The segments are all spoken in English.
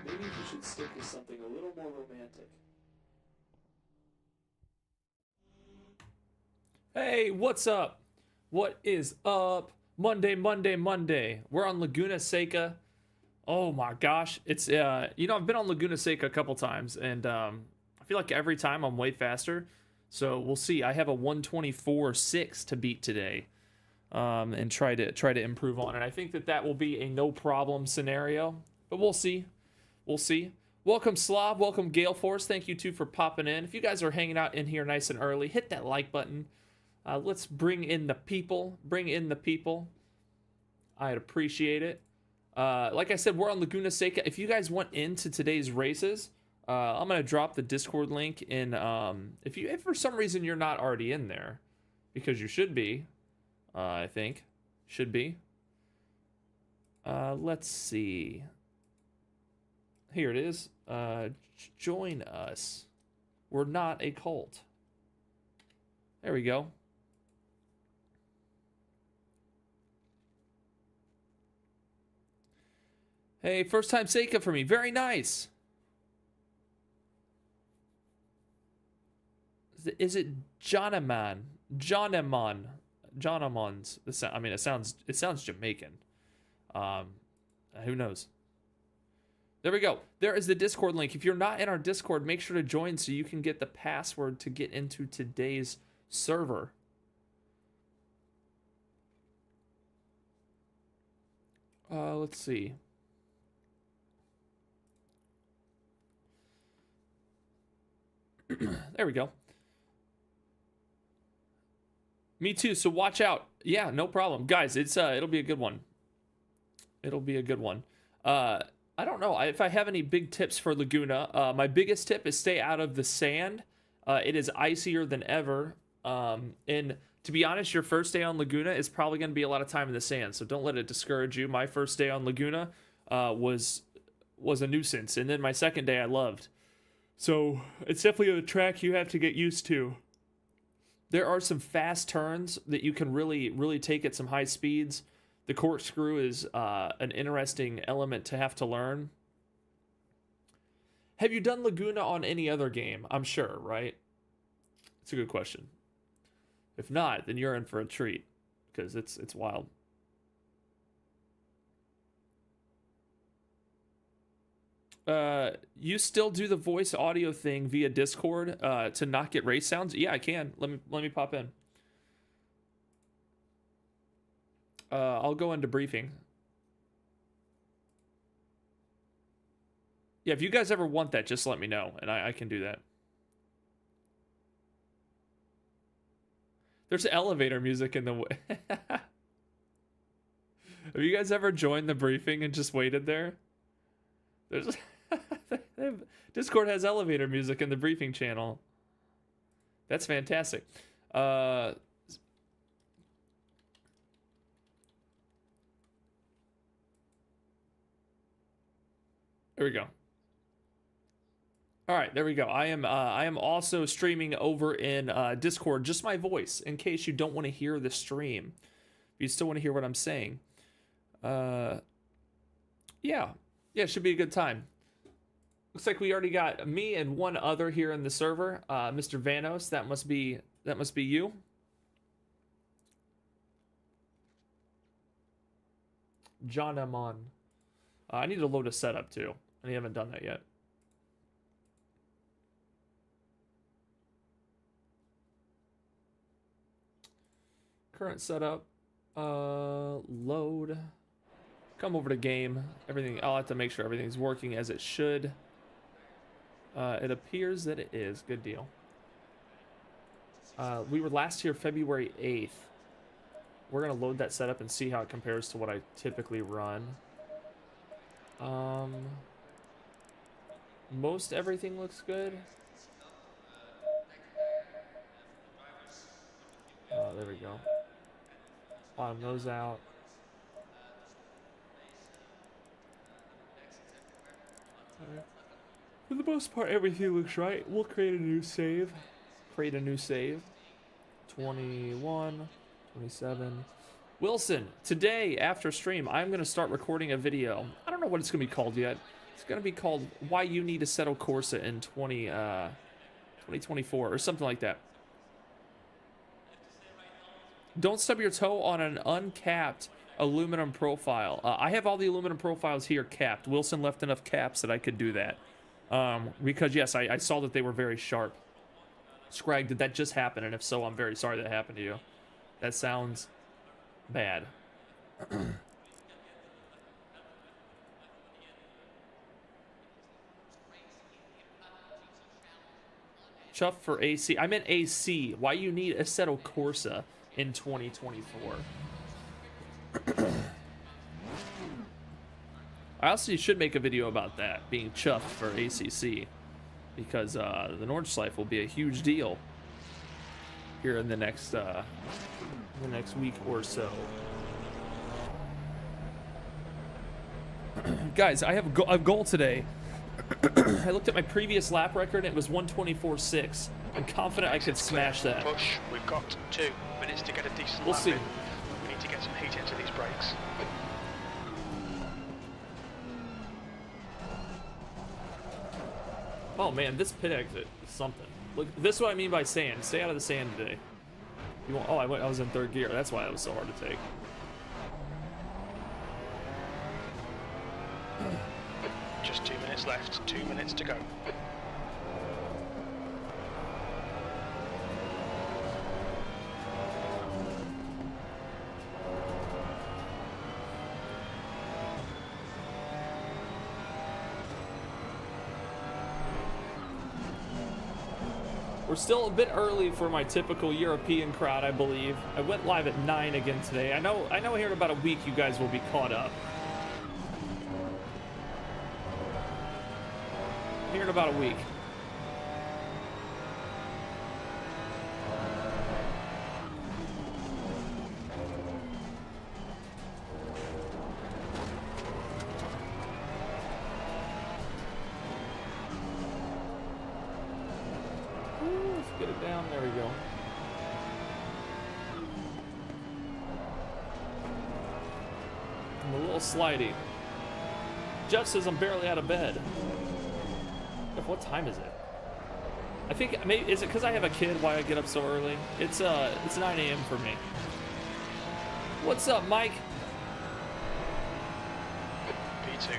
Maybe you should stick with something a little more romantic. Hey, what's up? What is up? Monday. We're on Laguna Seca. Oh my gosh. It's, you know, I've been on Laguna Seca a couple times, and I feel like every time I'm way faster. So we'll see. I have a 124.6 to beat today, and try to improve on it. I think that will be a no problem scenario, but we'll see. We'll see. Welcome Slav, welcome Gale Force. Thank you too for popping in. If you guys are hanging out in here nice and early, hit that like button. Let's bring in the people. Bring in the people. I'd appreciate it. Like I said, we're on Laguna Seca. If you guys want into today's races, I'm gonna drop the Discord link in. If for some reason you're not already in there, because you should be, I think, should be. Let's see. Here it is. Join us. We're not a cult. There we go. Hey, first time Seika for me. Very nice. Is it Jonaman? Jonamons. I mean, it sounds Jamaican. Who knows? There we go. There is the Discord link. If you're not in our Discord, make sure to join so you can get the password to get into today's server. Let's see. There we go. Me too. So watch out. Yeah, no problem, guys. It's it'll be a good one. It'll be a good one. I don't know if I have any big tips for Laguna. My biggest tip is stay out of the sand. It is icier than ever. And to be honest, your first day on Laguna is probably going to be a lot of time in the sand. So don't let it discourage you. My first day on Laguna was a nuisance, and then my second day I loved. So it's definitely a track you have to get used to. There are some fast turns that you can really take at some high speeds. The corkscrew is an interesting element to have to learn. Have you done Laguna on any other game? I'm sure, right? It's a good question. If not, then you're in for a treat, because it's wild. You still do the voice audio thing via Discord to not get race sounds? Yeah, I can. Let me pop in. I'll go into briefing. Yeah, if you guys ever want that, just let me know, and I can do that. There's elevator music in the way. Have you guys ever joined the briefing and just waited there? There's Discord has elevator music in the briefing channel. That's fantastic. There we go. All right, there we go. I am also streaming over in Discord, just my voice, in case you don't want to hear the stream. If you still want to hear what I'm saying. Yeah, it should be a good time. Looks like we already got me and one other here in the server, Mr. Vanos. That must be you. John Amon. I need to load a setup too, and I haven't done that yet. Current setup. Load. Come over to game. Everything. I'll have to make sure everything's working as it should. It appears that it is. Good deal. We were last here February 8th. We're gonna load that setup and see how it compares to what I typically run. Most everything looks good. There we go. Bottom those out. For the most part, everything looks right. We'll create a new save. 21, 27. Wilson, today after stream, I'm going to start recording a video. I don't know what it's going to be called yet. It's going to be called Why You Need Assetto Corsa in 2024 or something like that. Don't stub your toe on an uncapped aluminum profile. I have all the aluminum profiles here capped. Wilson left enough caps that I could do that. Because, yes, I saw that they were very sharp. Scrag, did that just happen? And if so, I'm very sorry that happened to you. That sounds bad. Chuff for AC. I meant AC. Why you need Assetto Corsa in 2024. I also should make a video about that, being chuffed for ACC, because the Nordschleife will be a huge deal here in the next week or so. Guys, I have a goal today. I looked at my previous lap record, and it was 124.6. I'm confident I could smash that. Push. We've got 2 minutes to get a decent We'll lap see. in. We need to get some heat into these brakes. Oh man, this pit exit is something. Look, this is what I mean by sand. Stay out of the sand today. You want, I was in 3rd gear. That's why it was so hard to take. Just 2 minutes left. 2 minutes to go. We're still a bit early for my typical European crowd, I believe. I went live at 9 again today. I know here in about a week you guys will be caught up. Here in about a week. Get it down. There we go. I'm a little slidey. Jeff says I'm barely out of bed. Jeff, what time is it? I think maybe is it because I have a kid why I get up so early? It's 9 a.m. for me. What's up, Mike? P2.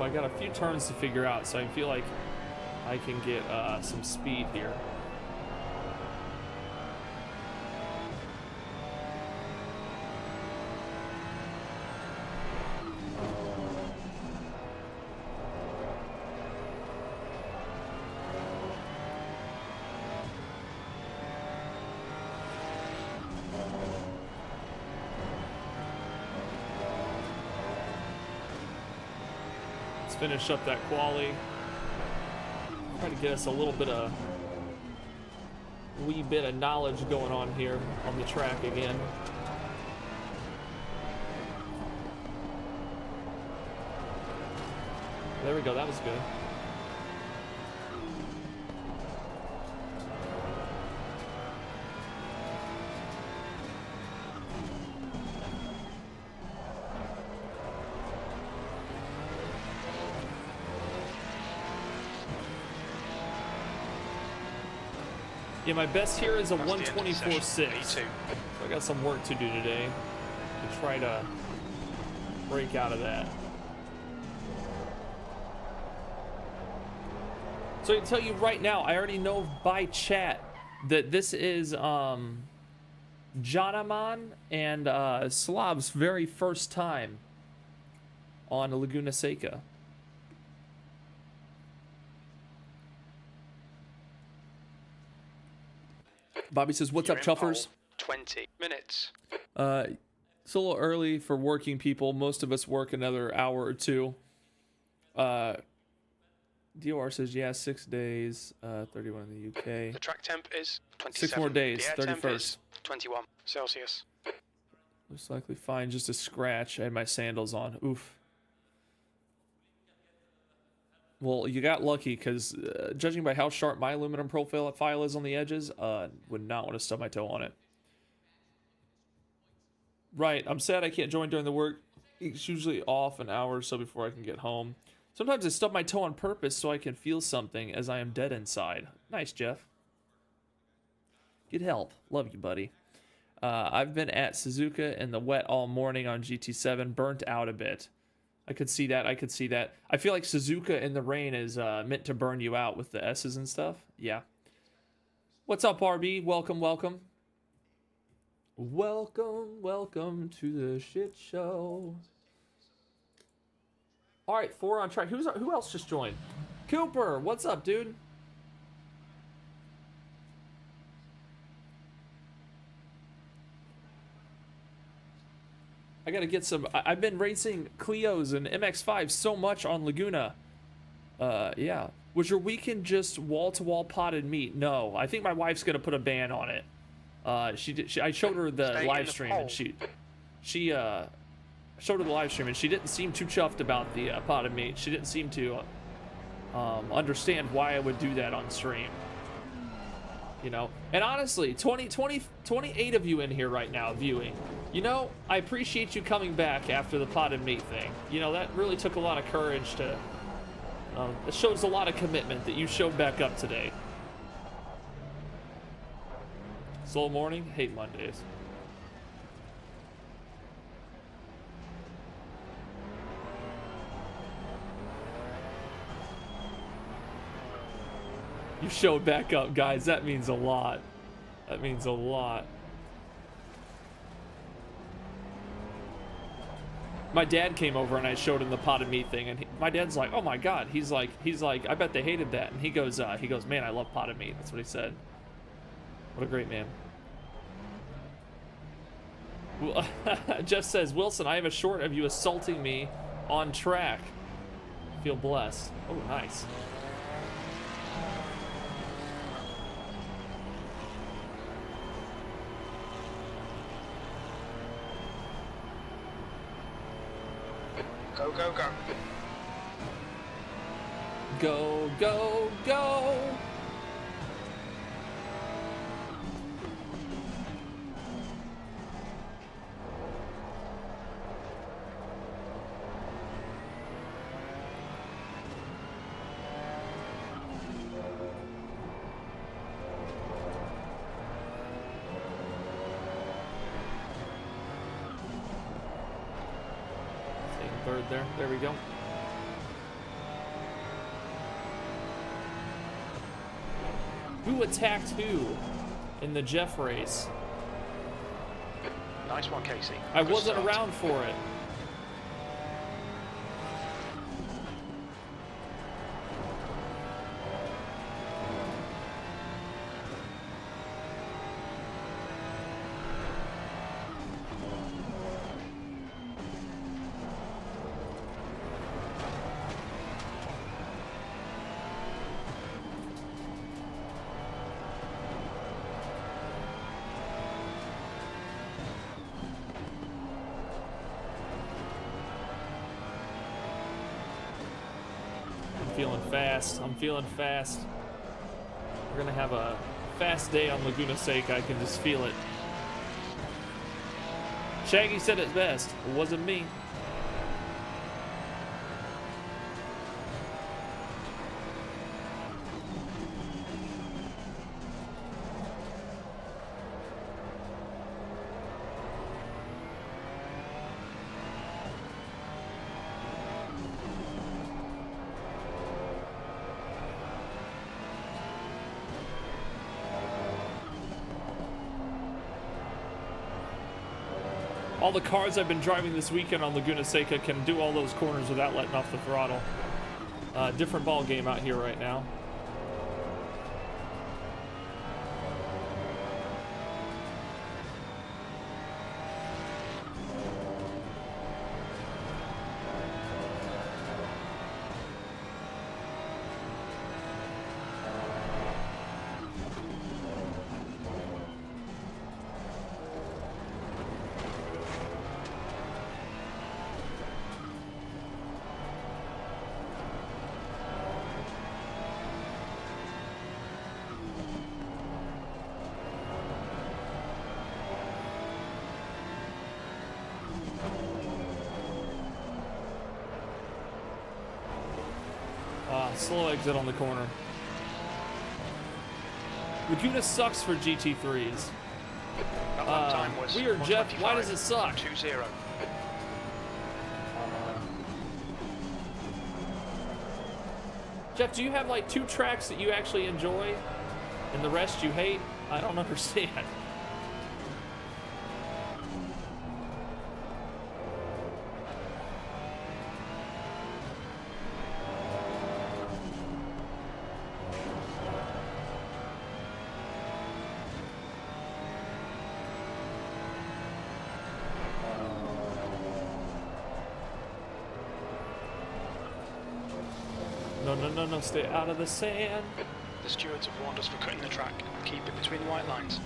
I got a few turns to figure out, so I feel like I can get some speed here. Finish up that quali. Try to get us a little bit of wee bit of knowledge going on here on the track again. There we go, that was good. Yeah, my best here is a 124.6. So I got some work to do today to try to break out of that. So I can tell you right now, I already know by chat that this is Janaman and Slav's very first time on Laguna Seca. Bobby says, what's up, chuffers? 20 minutes. It's a little early for working people. Most of us work another hour or two. DOR says, yeah, 6 days, 31 in the UK. The track temp is 27. 6 more days, the air 31st. temp is 21 Celsius. Most likely fine, just a scratch. I had my sandals on. Oof. Well, you got lucky, because judging by how sharp my aluminum profile is on the edges, would not want to stub my toe on it. Right, I'm sad I can't join during the work. It's usually off an hour or so before I can get home. Sometimes I stub my toe on purpose so I can feel something as I am dead inside. Nice, Jeff. Good help. Love you, buddy. I've been at Suzuka in the wet all morning on GT7, burnt out a bit. I could see that. I could see that. I feel like Suzuka in the rain is meant to burn you out with the S's and stuff. Yeah. What's up, RB? Welcome, welcome. Welcome, welcome to the shit show. All right, 4 on track. Who else just joined? Cooper, what's up, dude? I gotta get some. I've been racing Clios and MX-5 so much on Laguna. Yeah. Was your weekend just wall-to-wall potted meat? No. I think my wife's gonna put a ban on it. I showed her the live stream and she showed her the live stream and she didn't seem too chuffed about the potted meat. She didn't seem to understand why I would do that on stream. You know, and honestly, 28 of you in here right now viewing. You know, I appreciate you coming back after the potted meat thing. You know, that really took a lot of courage to. It shows a lot of commitment that you showed back up today. Slow morning, hate Mondays. You showed back up, guys. That means a lot. That means a lot. My dad came over and I showed him the potted meat thing, and my dad's like, "Oh my God!" He's like, "I bet they hated that." And he goes, "Man, I love potted meat." That's what he said. What a great man. Well, Jeff says, "Wilson, I have a short of you assaulting me on track. Feel blessed." Oh, nice. Go, go, go. Go, go, go. Third there. There we go. Who attacked who in the Jeff race? Nice one, Casey. I Good wasn't start. around for it. I'm feeling fast. We're gonna have a fast day on Laguna Seca. I can just feel it. Shaggy said it best. It wasn't me. All the cars I've been driving this weekend on Laguna Seca can do all those corners without letting off the throttle. Different ball game out here right now. Slow exit on the corner. Laguna sucks for GT3s. That lap time was Weird, Jeff. Why does it suck? 2-0. Jeff, do you have like 2 tracks that you actually enjoy and the rest you hate? I don't understand. No, stay out of the sand. The stewards have warned us for cutting the track. Keep it between the white lines.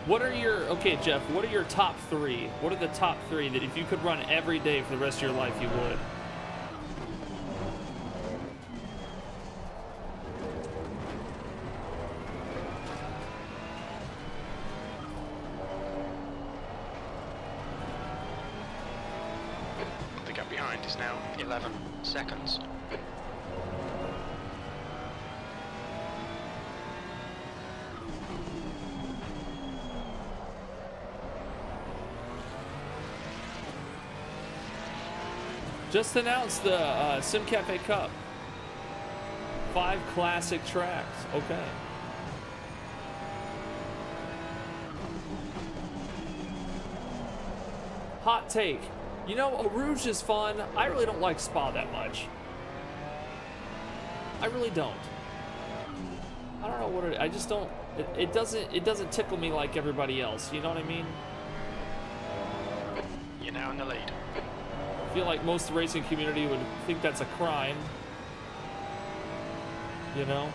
What are your, okay, Jeff, what are your top 3? What are the top 3 that if you could run every day for the rest of your life, you would? The gap behind is now 11 seconds. Just announced the Sim Cafe Cup. 5 classic tracks. Okay. Hot take. You know, Eau Rouge is fun. I really don't like Spa that much. I really don't. I don't know what it. I just don't. It doesn't tickle me like everybody else. You know what I mean? You're now in the lead. I feel like most of the racing community would think that's a crime. You know?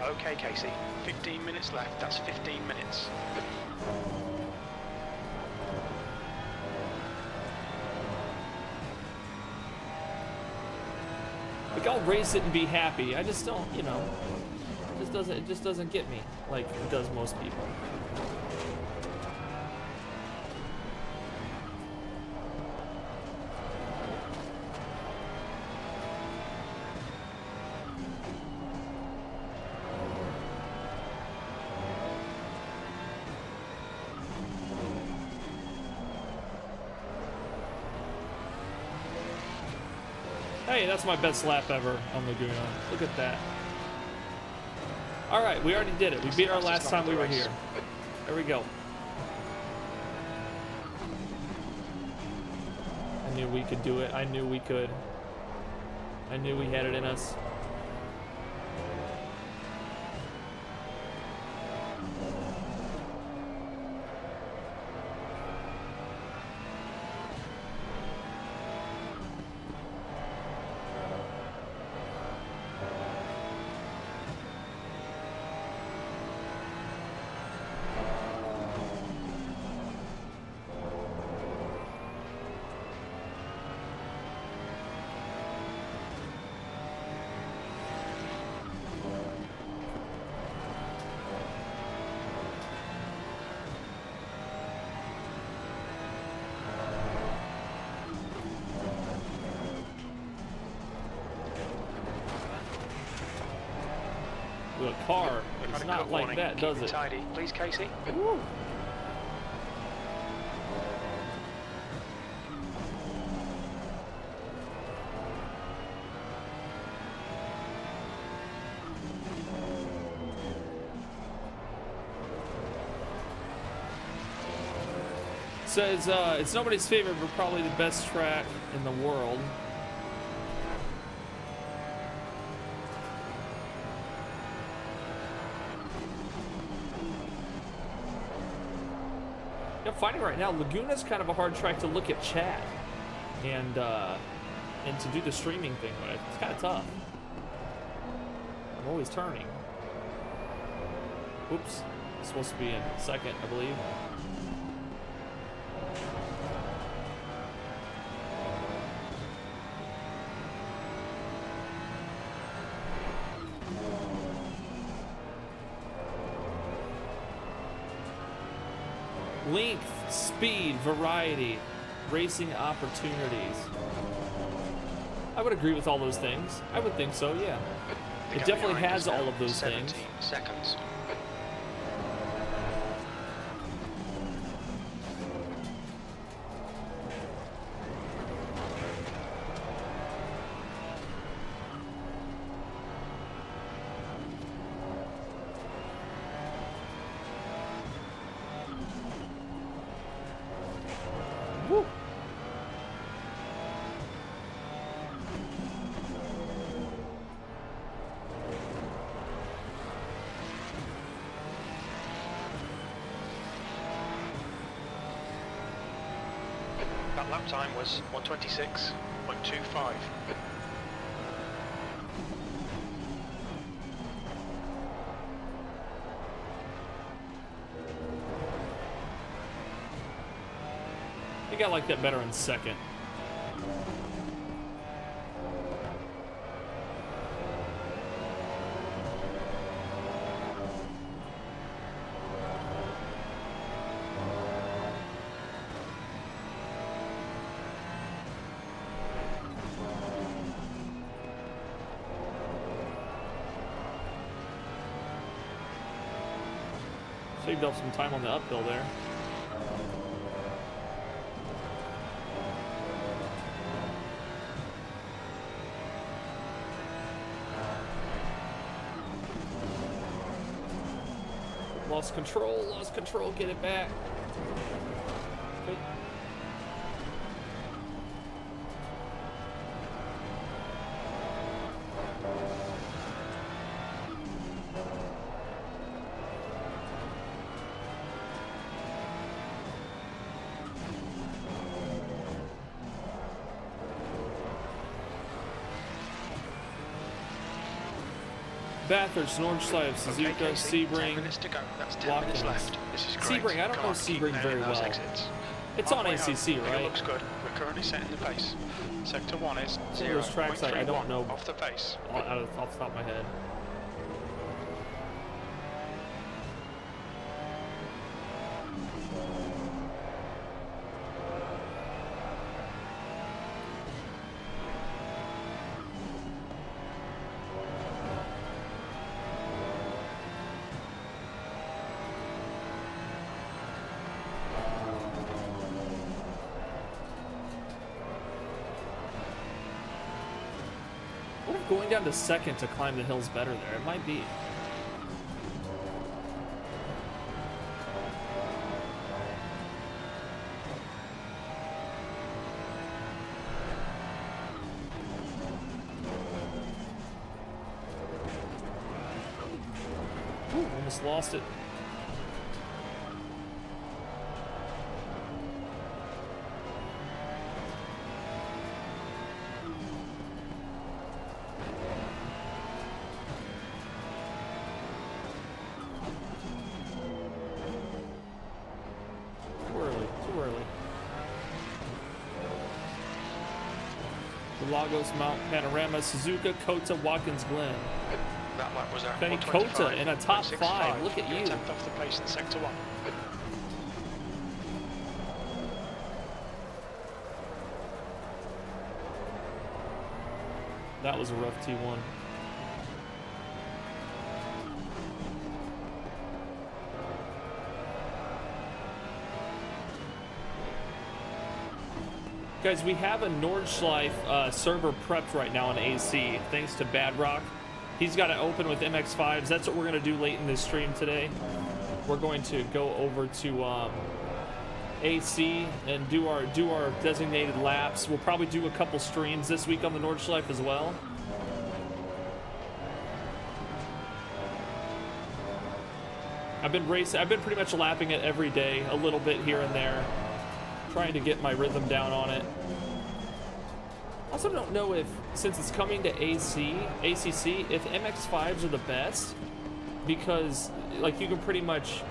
Okay, Casey. 15 minutes left. That's 15 minutes. Like, I'll race it and be happy. I just don't, you know. It just doesn't get me like it does most people. Hey, that's my best lap ever on Laguna. Look at that. All right, we already did it. We beat our last time we were here. There we go. I knew we could do it. I knew we could. I knew we had it in us. A car, it's not like that, does it? Tidy, please, Casey. Woo. Says it's nobody's favorite, but probably the best track in the world. Finding right now, Laguna's kind of a hard track to look at chat and to do the streaming thing with. It's kind of tough. I'm always turning. Oops, it's supposed to be in second, I believe. Length, speed, variety, racing opportunities. I would agree with all those things. I would think so, yeah. It definitely has all of those things. 17 seconds. That lap time was 1:26.25. I think I like that better in second. Saved up some time on the uphill there. Lost control, get it back. Okay. Bathurst, Nordschleife, Suzuka, Sebring, Watkins. Sebring, I don't know Sebring very well. It's on ACC, right? Looks good. We're currently setting the pace. Sector 1 is Some of those tracks I don't know off the pace. off the top of my head. Going down to second to climb the hills better there. It might be. Ooh, almost lost it. Lagos, Mount Panorama, Suzuka, Kota, Watkins Glen. That lap was Benny Kota in a top 5. Look at you. 10th off the pace in sector 1. That was a rough T1. Guys, we have a Nordschleife server prepped right now on AC, thanks to Bad Rock. He's got it open with MX5s. That's what we're going to do late in this stream today. We're going to go over to AC and do our designated laps. We'll probably do a couple streams this week on the Nordschleife as well. I've been pretty much lapping it every day, a little bit here and there, trying to get my rhythm down on it. Also don't know if, since it's coming to ACC, if MX5s are the best, because like you can pretty much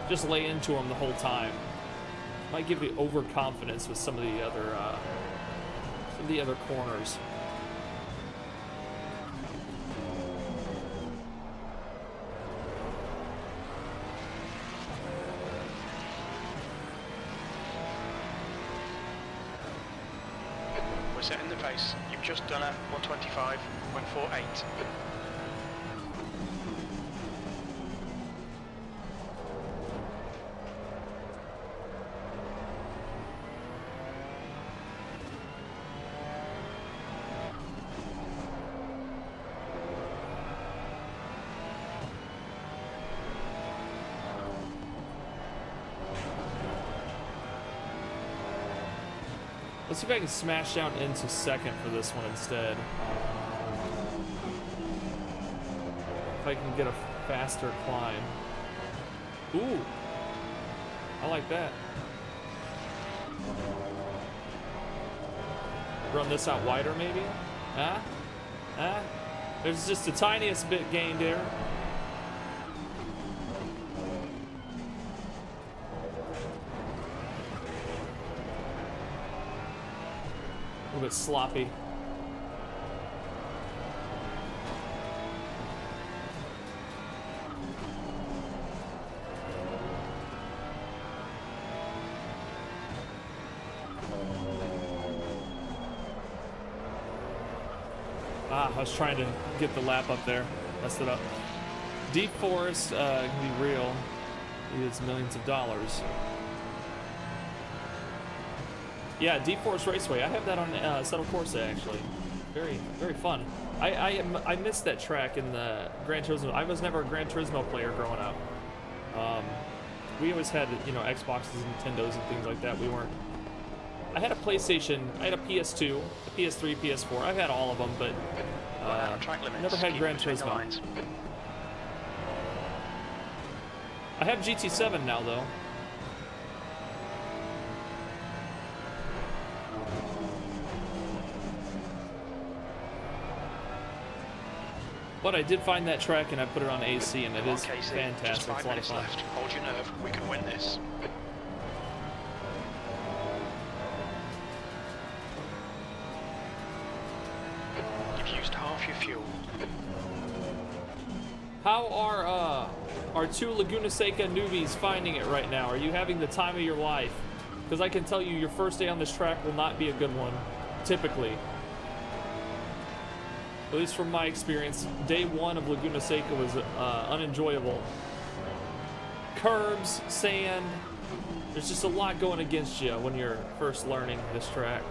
just lay into them the whole time. Might give you overconfidence with some of the other corners. We're setting the pace. You've just done a 125.48. Let's see if I can smash down into second for this one instead. If I can get a faster climb. Ooh, I like that. Run this out wider maybe? Huh? Huh? There's just the tiniest bit gained there. A little bit sloppy. I was trying to get the lap up there. Messed it up. Deep Forest can be real. It's millions of dollars. Yeah, Deep Forest Raceway. I have that on Assetto Corsa actually. Very, very fun. I missed that track in the Gran Turismo. I was never a Gran Turismo player growing up. We always had, you know, Xboxes, Nintendos, and things like that. We weren't. I had a PlayStation. I had a PS2, a PS3, PS4. I've had all of them, but never had Gran Turismo. I have GT7 now, though. But I did find that track and I put it on AC, and it is fantastic. It's a lot of fun. Left. Hold your nerve. We can win this. You've used half your fuel. How are our two Laguna Seca newbies finding it right now? Are you having the time of your life? Because I can tell you, your first day on this track will not be a good one, typically. At least from my experience, day one of Laguna Seca was unenjoyable. Curbs, sand, there's just a lot going against you when you're first learning this track.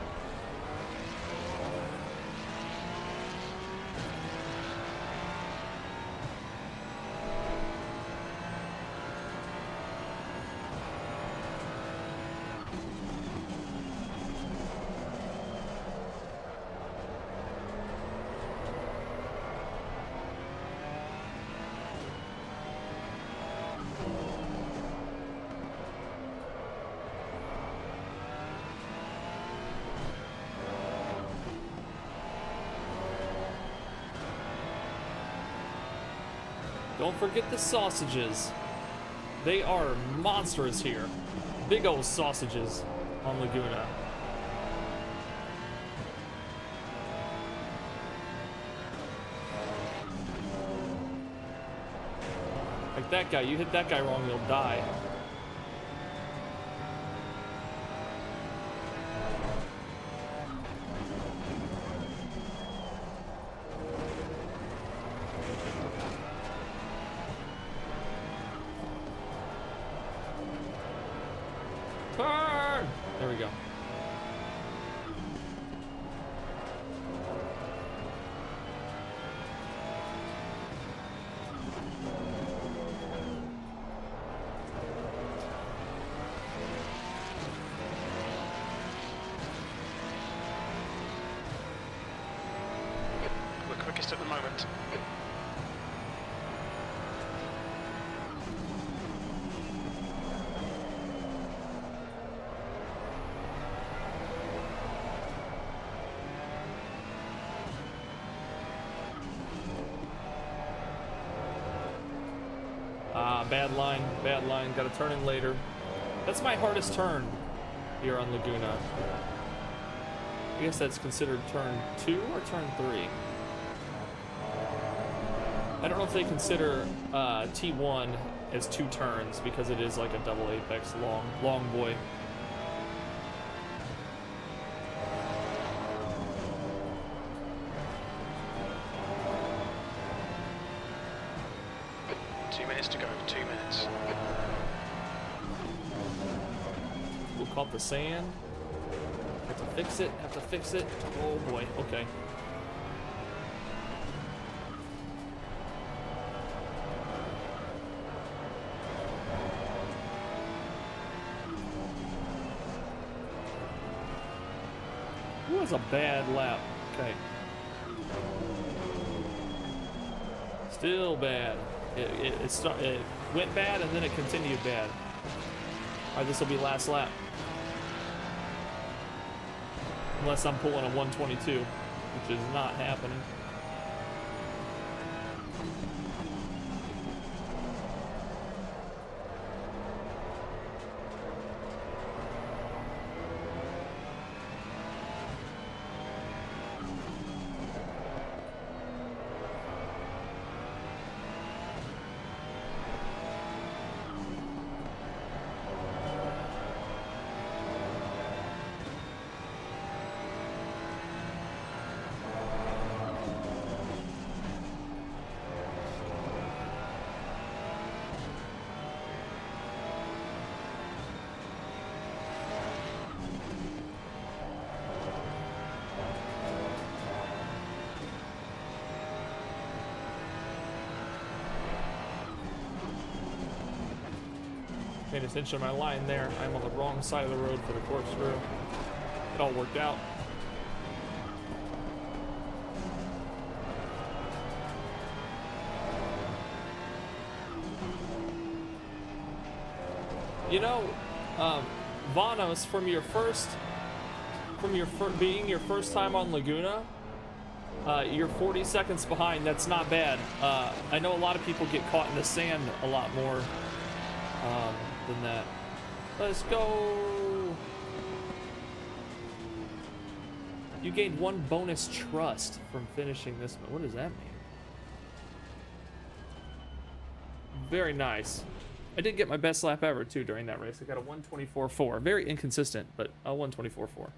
Don't forget the sausages. They are monstrous here. Big old sausages on Laguna. Like that guy, you hit that guy wrong, you'll die. Turn! There we go. We're quickest at the moment. Bad line, gotta turn in later. That's my hardest turn here on Laguna. I guess that's considered turn 2 or turn 3. I don't know if they consider T1 as 2 turns because it is like a double apex long boy. To go, 2 minutes. We'll call it the sand. Have to fix it, have to fix it. Oh boy, okay. It was a bad lap. Okay. Still bad. It went bad and then it continued bad. Alright, this will be last lap. Unless I'm pulling a 122, which is not happening. paying attention to my line there. I'm on the wrong side of the road for the corkscrew. It all worked out. You know, Vanos, being your first time on Laguna, you're 40 seconds behind. That's not bad. I know a lot of people get caught in the sand a lot more than that. Let's go. You gained 1 bonus trust from finishing this one. What does that mean? Very nice. I did get my best lap ever too during that race. I got a 124.4. Very inconsistent, but a 124.4.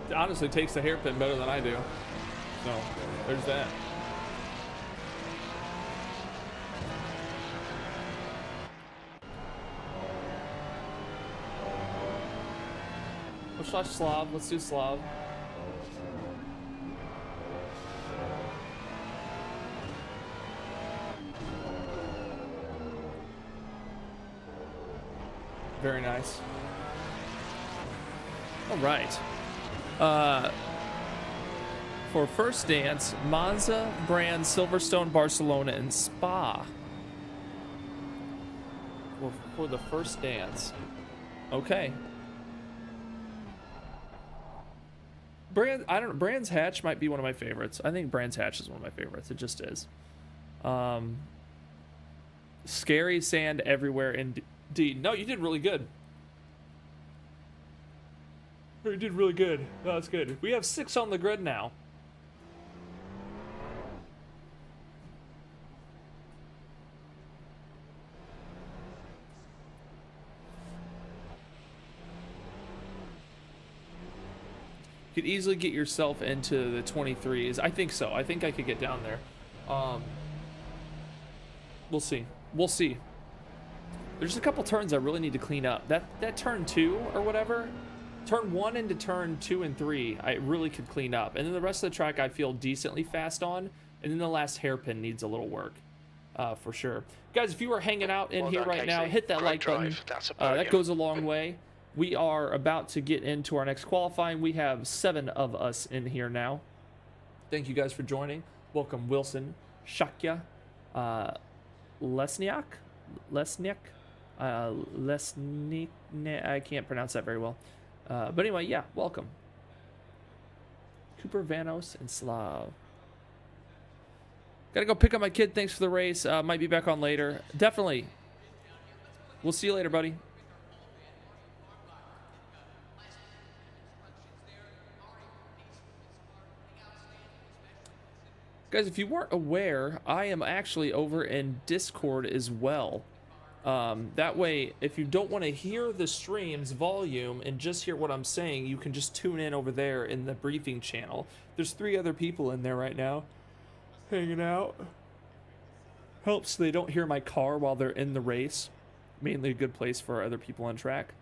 It honestly takes the hairpin better than I do. So, there's that. Slash Slav. Let's do Slav. Very nice. All right. For first dance, Monza, Brand, Silverstone, Barcelona, and Spa. For the first dance. Okay. Brands Hatch might be one of my favorites. I think Brands Hatch is one of my favorites. It just is. Scary sand everywhere indeed. No, you did really good. You did really good. No, that's good. We have 6 on the grid now. You could easily get yourself into the 23s. I think so. I think I could get down there. We'll see. We'll see. There's a couple turns I really need to clean up. That turn 2 or whatever, turn 1 into turn 2 and 3, I really could clean up. And then the rest of the track I feel decently fast on. And then the last hairpin needs a little work, for sure. Guys, if you are hanging out in here right now, hit that like button. That goes a long way. We are about to get into our next qualifying. We have 7 of us in here now. Thank you guys for joining. Welcome Wilson, Shakya, Lesniak, I can't pronounce that very well. But anyway, yeah, welcome. Cooper, Vanos, and Slav. Gotta go pick up my kid. Thanks for the race. Might be back on later. Definitely. We'll see you later, buddy. Guys, if you weren't aware, I am actually over in Discord as well. That way, if you don't want to hear the stream's volume and just hear what I'm saying, you can just tune in over there in the briefing channel. There's 3 other people in there right now, hanging out. Helps they don't hear my car while they're in the race. Mainly a good place for other people on track.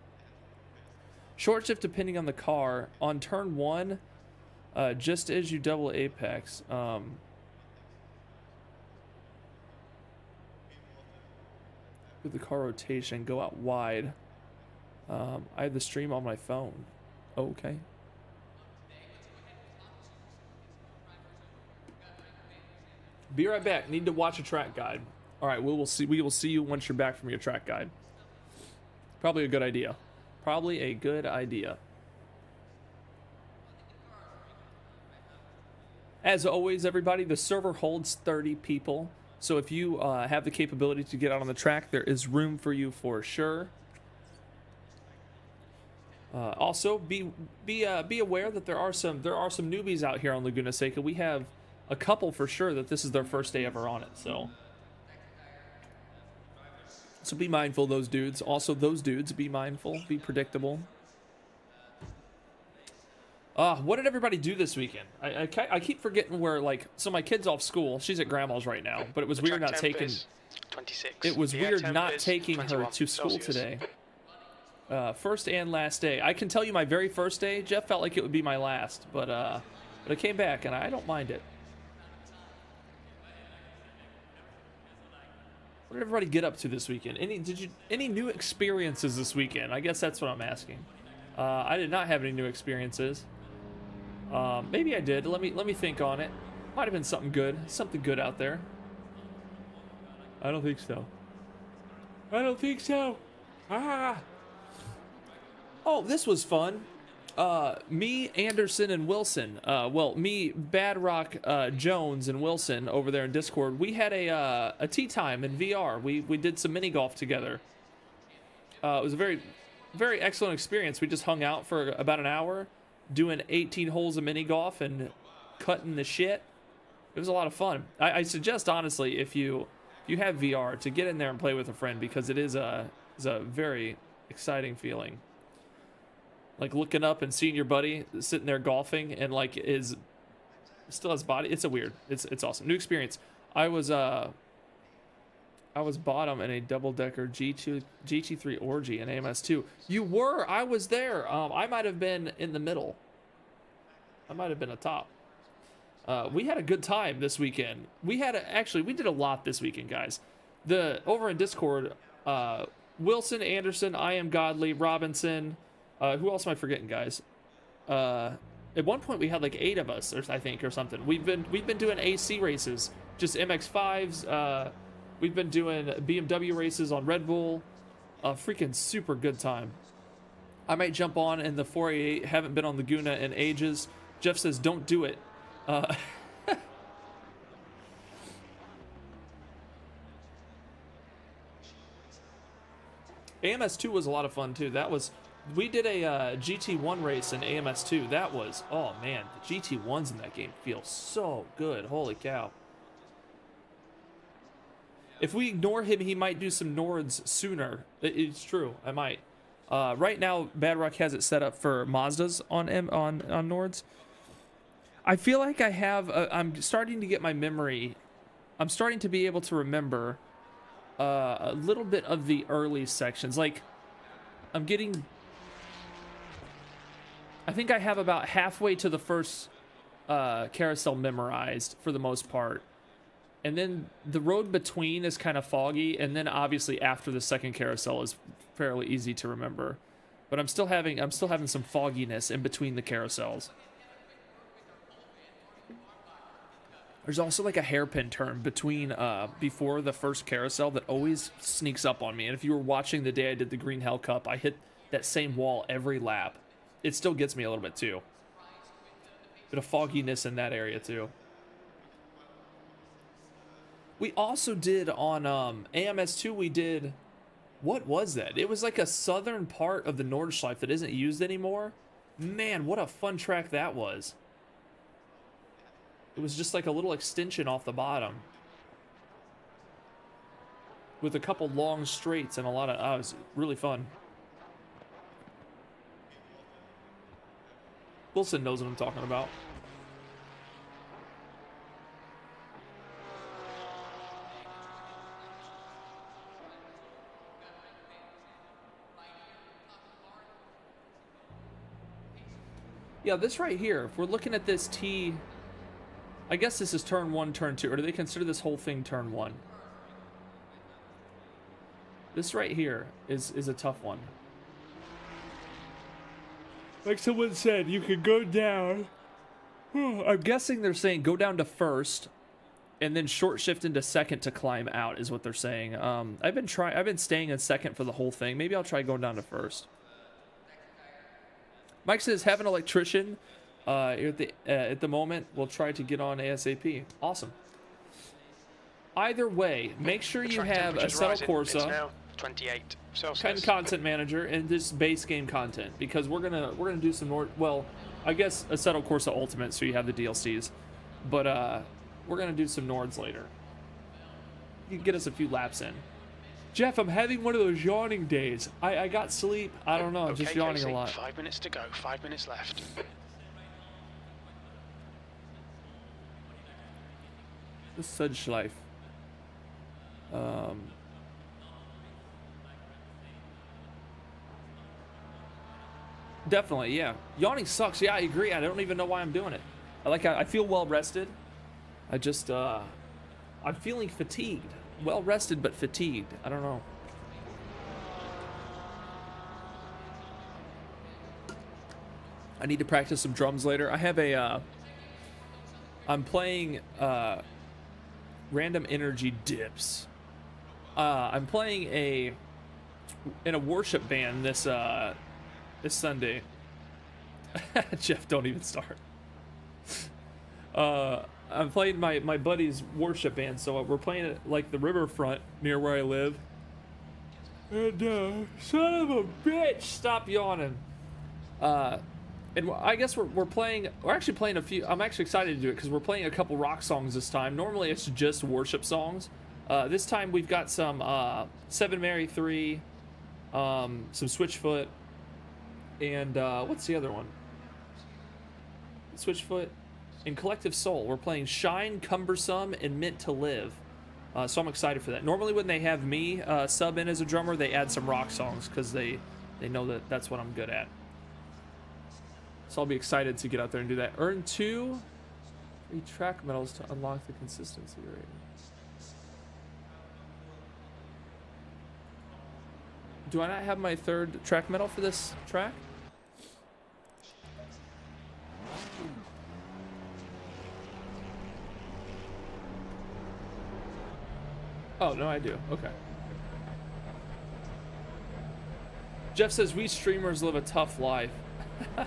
Short shift depending on the car. On turn 1, just as you double apex, with the car rotation, go out wide. I have the stream on my phone. Oh, okay. Be right back. Need to watch a track guide. All right, we will see you once you're back from your track guide. Probably a good idea. Probably a good idea. As always, everybody, the server holds 30 people. So if you have the capability to get out on the track, there is room for you for sure. Also, be aware that there are some newbies out here on Laguna Seca. We have a couple for sure that this is their first day ever on it. So be mindful of those dudes. Also, those dudes, be mindful, be predictable. What did everybody do this weekend? I keep forgetting where, like, so my kid's off school. She's at grandma's right now, but it was weird not taking. 26. It was weird not taking her to school today. First and last day. I can tell you my very first day, Jeff felt like it would be my last, but I came back and I don't mind it. What did everybody get up to this weekend? Any new experiences this weekend? I guess that's what I'm asking. I did not have any new experiences. Maybe I did. Let me think on it. Might have been something good out there. I don't think so. I don't think so. Ah. Oh, this was fun. Me, Anderson, and Wilson. Well, me, Badrock, Jones, and Wilson over there in Discord. We had a tea time in VR. We did some mini golf together. It was a very, very excellent experience. We just hung out for about an hour, doing 18 holes of mini golf and cutting the shit. It was a lot of fun. I suggest honestly, if you have VR, to get in there and play with a friend, because it is a very exciting feeling. Like looking up and seeing your buddy sitting there golfing and like still has body. It's it's awesome. New experience. I was bottom in a double-decker GT3 orgy in AMS2. You were? I was there. I might have been in the middle. I might have been atop. We had a good time this weekend. We did a lot this weekend, guys. Over in Discord, Wilson, Anderson, I Am Godly, Robinson. Who else am I forgetting, guys? At one point we had like 8 of us, I think, or something. We've been doing AC races, just MX-5s. We've been doing BMW races on Red Bull. Freaking super good time. I might jump on in the 488. Haven't been on Laguna in ages. Jeff says don't do it. AMS2 was a lot of fun too. We did a GT1 race in AMS2. That was, oh man, the GT1s in that game feel so good. Holy cow. If we ignore him, he might do some Nords sooner. It's true, I might. Right now, Badrock has it set up for Mazdas on Nords. I feel like I'm starting to get my memory. I'm starting to be able to remember a little bit of the early sections. Like, I think I have about halfway to the first carousel memorized for the most part. And then the road between is kind of foggy, and then obviously after the second carousel is fairly easy to remember. But I'm still having some fogginess in between the carousels. There's also like a hairpin turn between before the first carousel that always sneaks up on me. And if you were watching the day I did the Green Hell Cup, I hit that same wall every lap. It still gets me a little bit too. Bit of fogginess in that area too. We also did on AMS2, we did, what was that? It was like a southern part of the Nordschleife that isn't used anymore. Man, what a fun track that was. It was just like a little extension off the bottom with a couple long straights and a lot of, it was really fun. Wilson knows what I'm talking about. Yeah, this right here, if we're looking at this T, I guess this is turn 1, turn 2, or do they consider this whole thing turn 1? This right here is a tough one. Like someone said, you could go down. I'm guessing they're saying go down to first, and then short shift into second to climb out is what they're saying. I've been staying in second for the whole thing. Maybe I'll try going down to first. Mike says, have an electrician at the moment. We'll try to get on ASAP. Awesome. Either way, make sure you have Assetto Corsa. It's now 28 Celsius. Kind of content manager and this base game content, because we're gonna do some more. Well, I guess Assetto Corsa Ultimate, so you have the DLCs, but we're gonna do some Nords later. You can get us a few laps in. Jeff, I'm having one of those yawning days. I got sleep. I don't know. I'm just yawning Casey, a lot. 5 minutes to go. 5 minutes left. The Nordschleife. Definitely, yeah. Yawning sucks. Yeah, I agree. I don't even know why I'm doing it. I feel well rested. I just I'm feeling fatigued. Well rested but fatigued. I don't know. I need to practice some drums later. I have a I'm playing Random Energy Dips. I'm playing in a worship band this Sunday. Jeff, don't even start. I'm playing my buddy's worship band, so we're playing at like the riverfront near where I live. And son of a bitch, stop yawning. And I guess we're actually playing a few. I'm actually excited to do it because we're playing a couple rock songs this time. Normally it's just worship songs. This time we've got some 7 Mary 3, some Switchfoot, and what's the other one? Switchfoot and Collective Soul. We're playing Shine, Cumbersome, and Meant to Live. So I'm excited for that. Normally when they have me sub in as a drummer, they add some rock songs because they know that that's what I'm good at. So I'll be excited to get out there and do that. Earn 2 free track medals to unlock the consistency rating. Do I not have my 3rd track medal for this track? Oh, no, I do. Okay. Jeff says, we streamers live a tough life. Your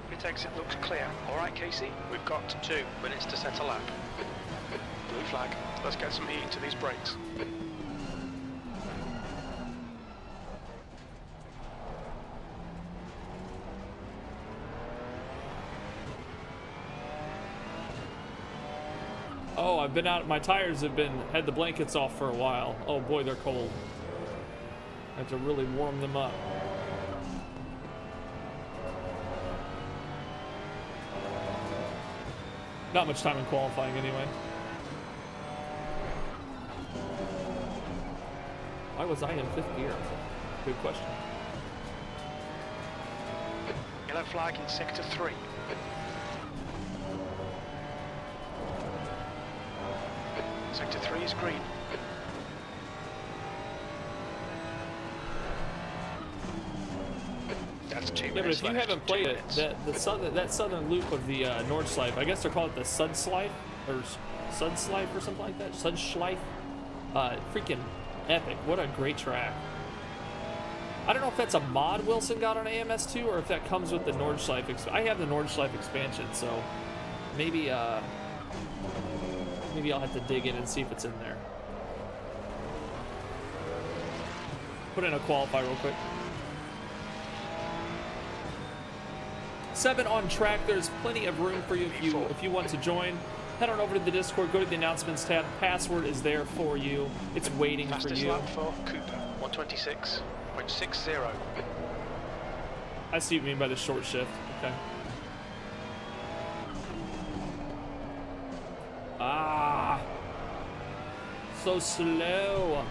pit exit looks clear. All right, Casey, we've got 2 minutes to set a lap. Blue flag. Let's get some heat into these brakes. Oh, I've been out. My tires have had the blankets off for a while. Oh boy, they're cold. I have to really warm them up. Not much time in qualifying anyway. Why was I in 5th gear? Good question. Yellow flag in sector 3. Sector 3 is green. That's 2 minutes. Yeah, but if you left. haven't played 2 it, minutes. that southern loop of the Nordschleife, I guess they're called it the Sudschleife or Sudschleife or something like that. Sudschleife, freaking epic! What a great track. I don't know if that's a mod Wilson got on AMS2 or if that comes with the Nordschleife. I have the Nordschleife expansion, so maybe maybe I'll have to dig in and see if it's in there. Put in a qualify real quick. 7 on track. There's plenty of room for you if you want to join. Head on over to the Discord. Go to the announcements tab. Password is there for you. It's waiting for Fastest you. lap for Cooper, 126.60. I see what you mean by the short shift. Okay. Ah, so slow.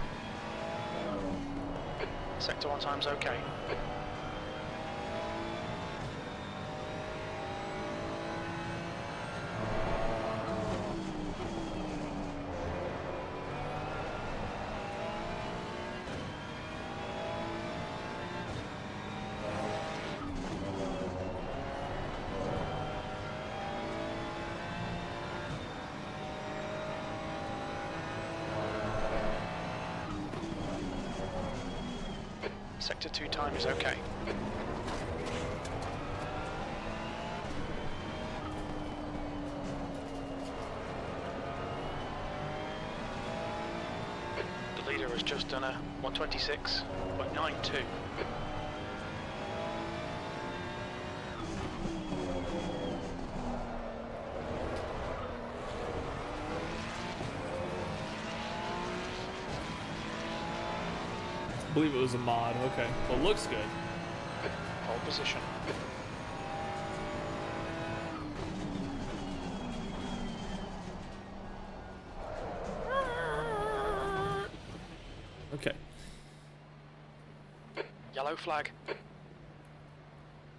Sector 1 time's okay. Sector 2 time is okay. The leader has just done a 126.92. I believe it was a mod. Okay. Well, it looks good. Pole position. Okay. Yellow flag.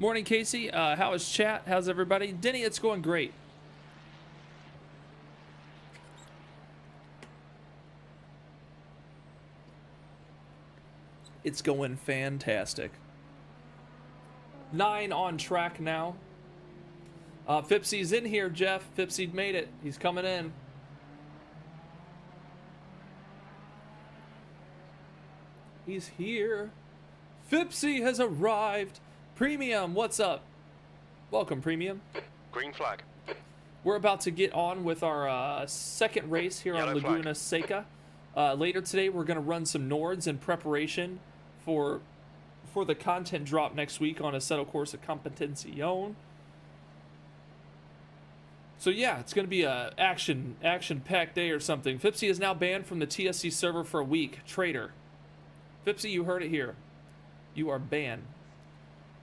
Morning, Casey. How is chat? How's everybody? Denny, it's going great. It's going fantastic. 9 on track now. Fipsy's in here, Jeff. Fipsy made it. He's coming in. He's here. Fipsy has arrived. Premium, what's up? Welcome, Premium. Green flag. We're about to get on with our second race here on Yellow Laguna Seca. Later today, we're going to run some Nords in preparation for the content drop next week on Assetto Corsa Competizione. So yeah, it's going to be a action-packed day or something. Fipsy is now banned from the TSC server for a week. Traitor. Fipsy, you heard it here. You are banned.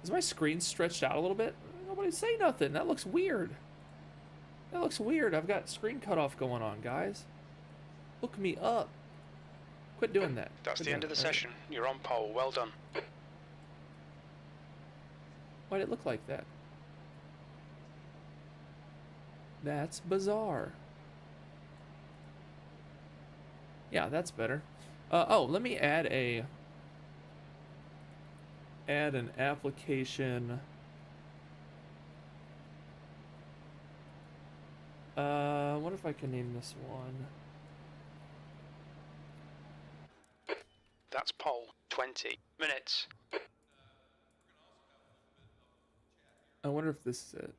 Is my screen stretched out a little bit? Nobody say nothing. That looks weird. That looks weird. I've got screen cutoff going on, guys. Look me up. Quit doing that. That's the end of the session. You're on pole. Well done. Why'd it look like that? That's bizarre. Yeah, that's better. Oh, let me add an application. I wonder if I can name this one. That's pole. 20 minutes. I wonder if this is it.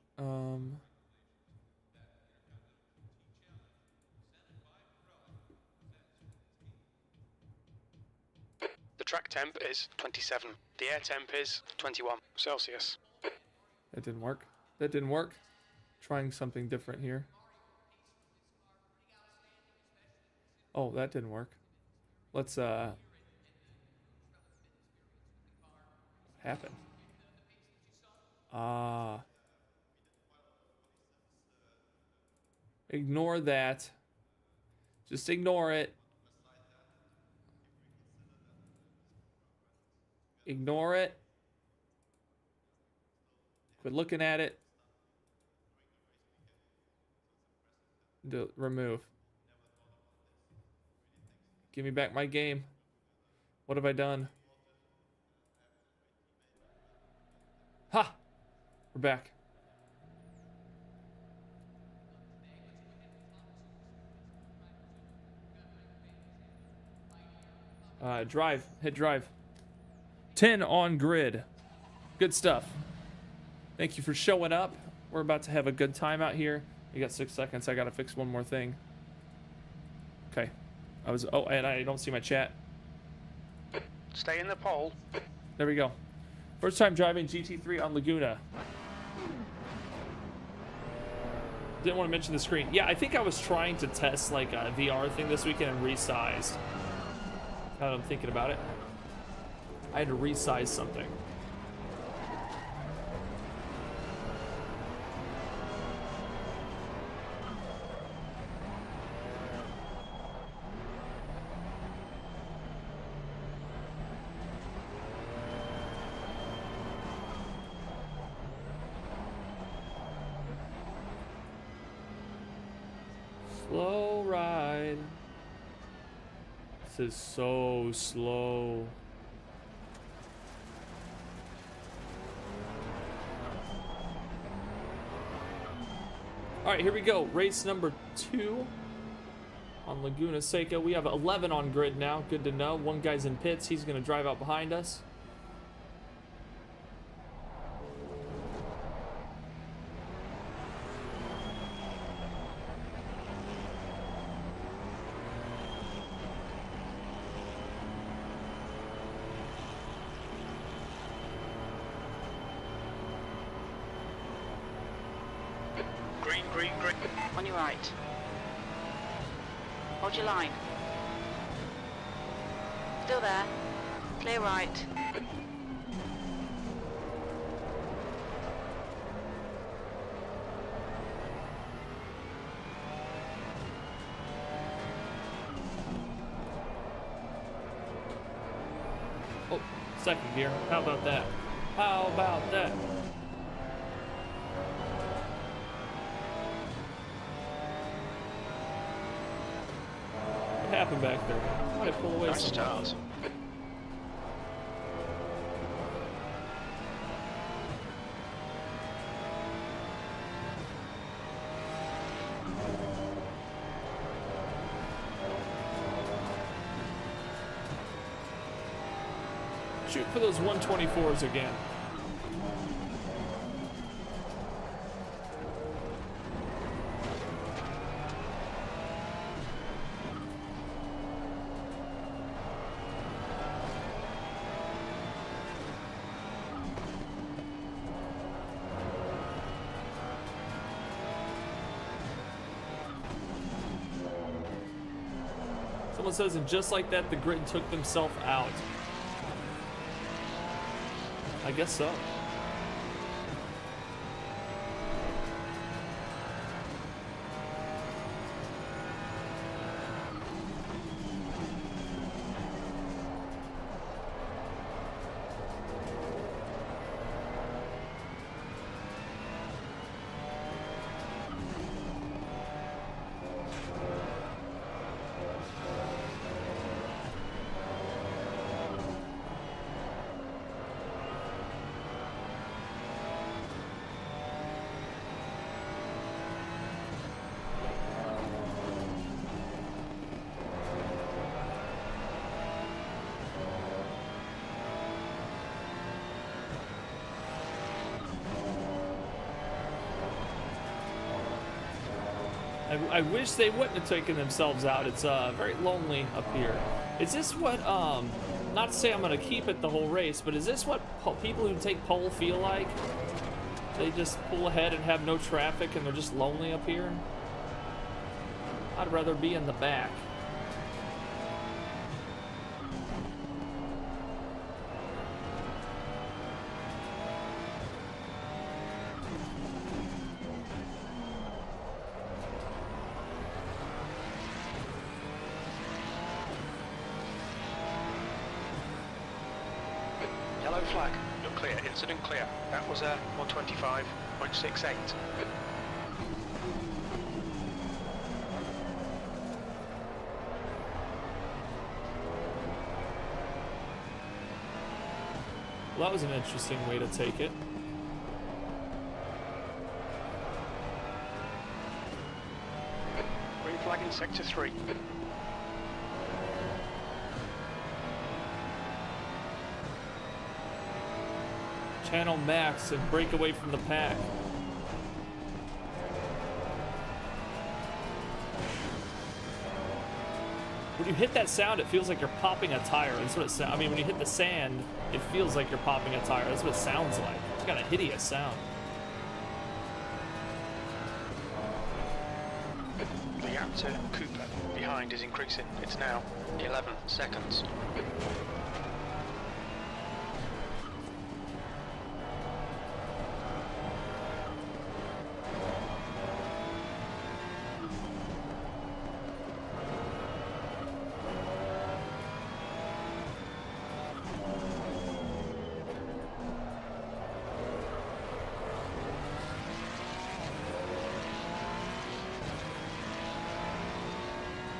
The track temp is 27. The air temp is 21 Celsius. That didn't work. That didn't work. Trying something different here. Oh, that didn't work. Let's what happened? Ignore that. Just ignore it. Ignore it. Quit looking at it. Remove. Give me back my game. What have I done? Ha! We're back. Drive. Hit drive. 10 on grid. Good stuff. Thank you for showing up. We're about to have a good time out here. You got 6 seconds. I gotta fix one more thing. Okay. Oh, and I don't see my chat. Stay in the pole. There we go. First time driving GT3 on Laguna. Didn't want to mention the screen. Yeah, I think I was trying to test like a VR thing this weekend and resized. Now that I'm thinking about it, I had to resize something. Slow ride. This is so slow. All right, here we go. Race number 2 on Laguna Seca. We have 11 on grid now. Good to know. One guy's in pits. He's going to drive out behind us. Green. On your right. Hold your line. Still there. Clear right. Oh, second gear. How about that? How about that? happened back there? Why did I pull away Nice so stars. Shoot for those 124s again. Someone says, and just like that, the grid took themselves out. I guess so. I wish they wouldn't have taken themselves out. It's very lonely up here. Is this what, not to say I'm going to keep it the whole race, but is this what people who take pole feel like? They just pull ahead and have no traffic and they're just lonely up here? I'd rather be in the back. Yellow flag, you're clear, incident clear. That was a 125.68. Well, that was an interesting way to take it. Green flag in sector 3. Channel max and break away from the pack. When you hit that sound, it feels like you're popping a tire. That's what it sounds. I mean, when you hit the sand, it feels like you're popping a tire. That's what it sounds like. It's got a hideous sound. The Aputure Cooper behind is increasing. It's now 11 seconds.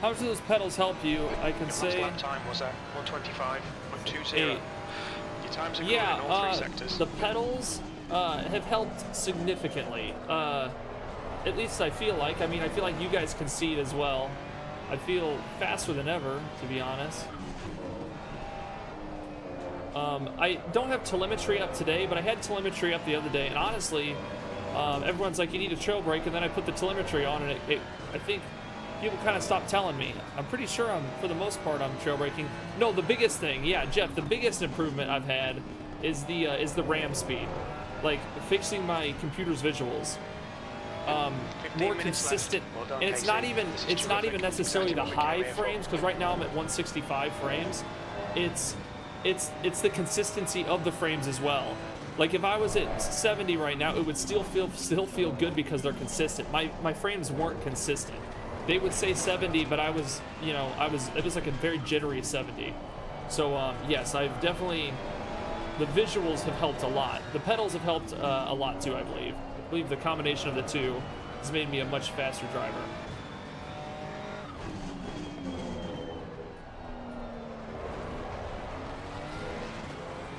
How much do those pedals help you? I can Your say. last lap time was at 125.20. 8. Your times are good Yeah, in all 3 sectors. the pedals have helped significantly. At least I feel like. I mean, I feel like you guys concede as well. I feel faster than ever, to be honest. I don't have telemetry up today, but I had telemetry up the other day, and honestly, everyone's like, you need a trail brake, and then I put the telemetry on, and I think people kind of stopped telling me. I'm pretty sure for the most part, I'm trail braking. No, the biggest thing, yeah, Jeff, the biggest improvement I've had is the RAM speed, like fixing my computer's visuals. More consistent, well done, and it's Casey. not even necessarily the high frames, because right now I'm at 165 frames. It's the consistency of the frames as well. Like if I was at 70 right now, it would still feel good because they're consistent. My frames weren't consistent. They would say 70, but it was like a very jittery 70. So yes, I've definitely, the visuals have helped a lot. The pedals have helped a lot too, I believe. I believe the combination of the two has made me a much faster driver.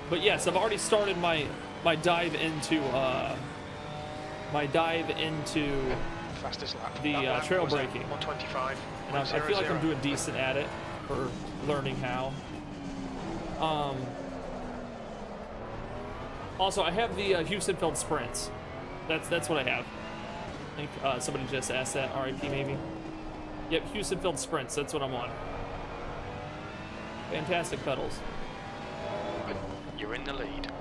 But yes, I've already started my dive into Fastest lap. the That lap trail was at braking. 125. And I feel like I'm doing decent at it for learning how. Also, I have the Heusinkveld sprints. That's what I have. I think somebody just asked that. RIP maybe. Yep, Heusinkveld sprints. That's what I'm on. Fantastic pedals. You're in the lead.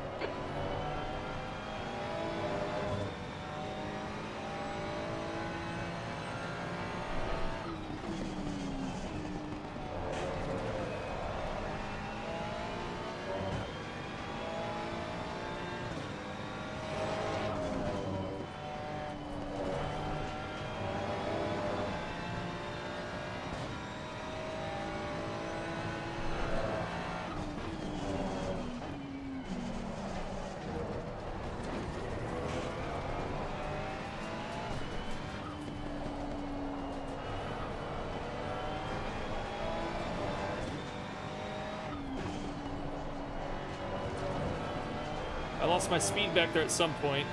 I lost my speed back there at some point.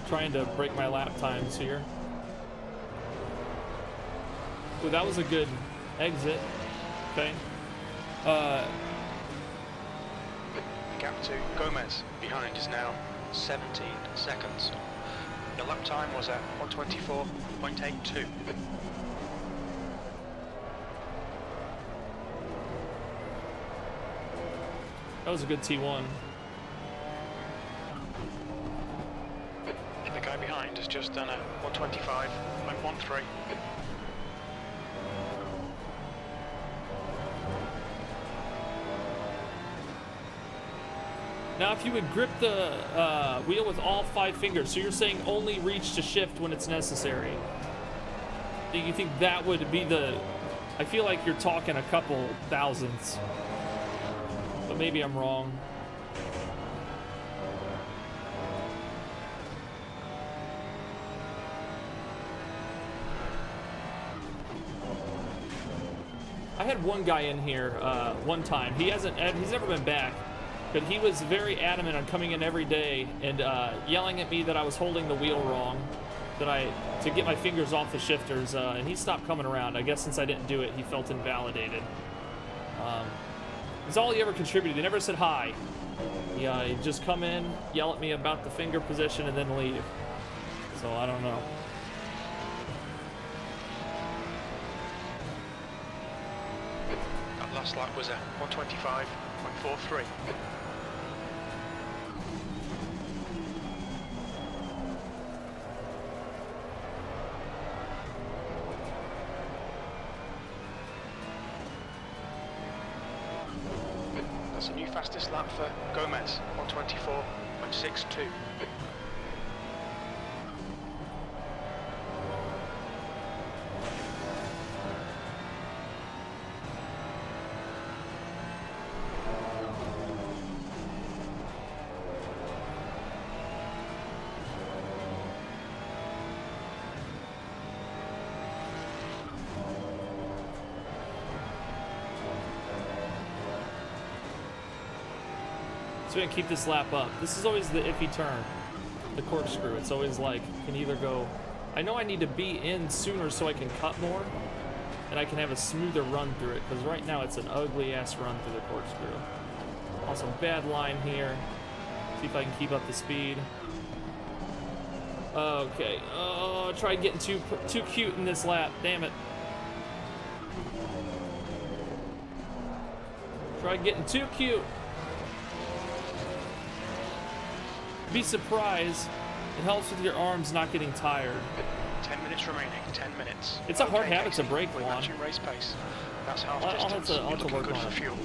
Trying to break my lap times here. Ooh, that was a good exit. Okay. The gap to Gomez behind is now 17 seconds. The lap time was at 124.82. That was a good T1. The guy behind has just done a 125.13. Now, if you would grip the wheel with all 5 fingers, so you're saying only reach to shift when it's necessary. Do you think that would be the... I feel like you're talking a couple thousandths. But maybe I'm wrong. I had one guy in here one time. He's never been back. But he was very adamant on coming in every day and yelling at me that I was holding the wheel wrong, to get my fingers off the shifters, and he stopped coming around. I guess since I didn't do it, he felt invalidated. It's all he ever contributed. He never said hi. He'd just come in, yell at me about the finger position, and then leave. So I don't know. That last lap was at 125.43. That's a new fastest lap for Gomez, 124.62. So we can keep this lap up. This is always the iffy turn, the corkscrew. It's always like, can either go, I know I need to be in sooner so I can cut more, and I can have a smoother run through it, because right now it's an ugly ass run through the corkscrew. Also bad line here. See if I can keep up the speed. Okay, oh, I tried getting too cute in this lap, damn it. Tried getting too cute. Be surprised. It helps with your arms not getting tired. 10 minutes remaining. 10 minutes. It's a hard habit to break, We're Juan. matching race pace. That's half I'll have distance. to You're looking work good on for it. fuel.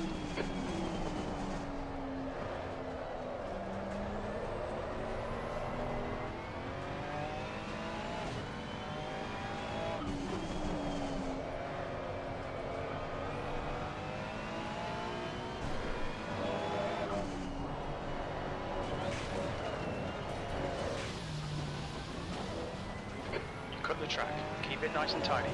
Cut the track. Keep it nice and tidy.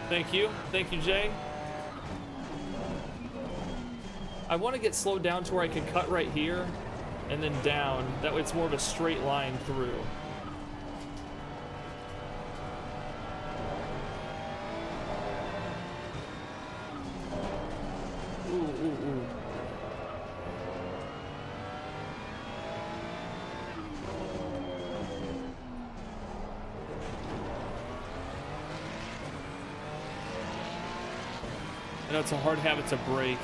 Thank you, Jay. I want to get slowed down to where I can cut right here and then down. That way it's more of a straight line through. Ooh, ooh, ooh. I know it's a hard habit to break.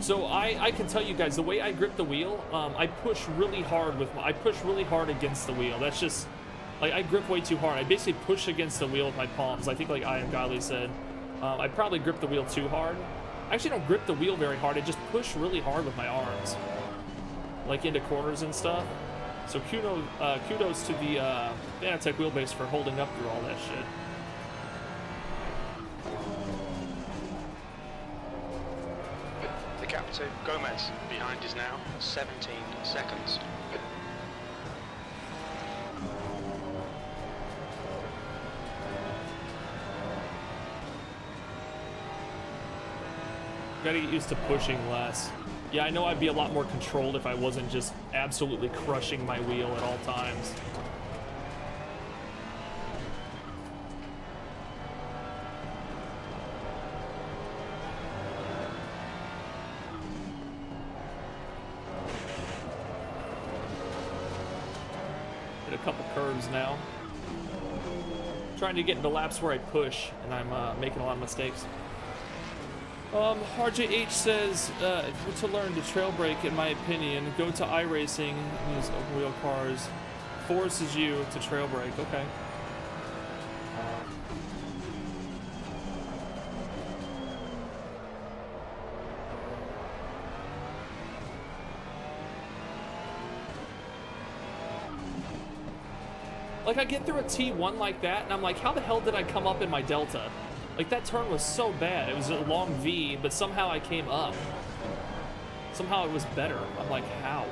So I can tell you guys, the way I grip the wheel, I push really hard against the wheel. That's just, like, I grip way too hard. I basically push against the wheel with my palms. I think, like I Am Godly said, I probably grip the wheel too hard. I actually don't grip the wheel very hard. I just push really hard with my arms, like into corners and stuff. So kudos to the FANATEC wheelbase for holding up through all that shit. The gap to Gomez behind is now 17 seconds. Gotta get used to pushing less. Yeah, I know I'd be a lot more controlled if I wasn't just absolutely crushing my wheel at all times. Hit a couple curves now. Trying to get into laps where I push, and I'm making a lot of mistakes. RJH says, to learn to trail brake, in my opinion, go to iRacing, use wheel cars, forces you to trail brake. Okay. Like, I get through a T1 like that, and I'm like, how the hell did I come up in my Delta? Like, that turn was so bad. It was a long V, but somehow I came up. Somehow it was better. I'm like, how?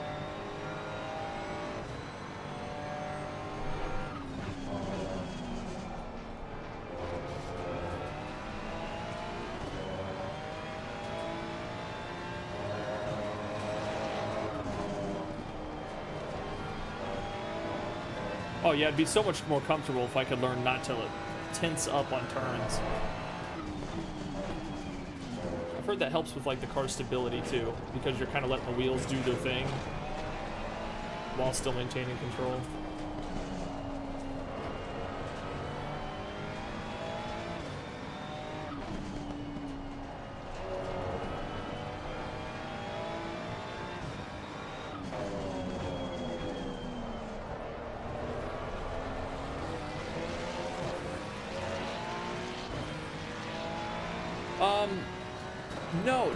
Oh yeah, it'd be so much more comfortable if I could learn not to tense up on turns. I've heard that helps with like the car stability too, because you're kind of letting the wheels do their thing while still maintaining control.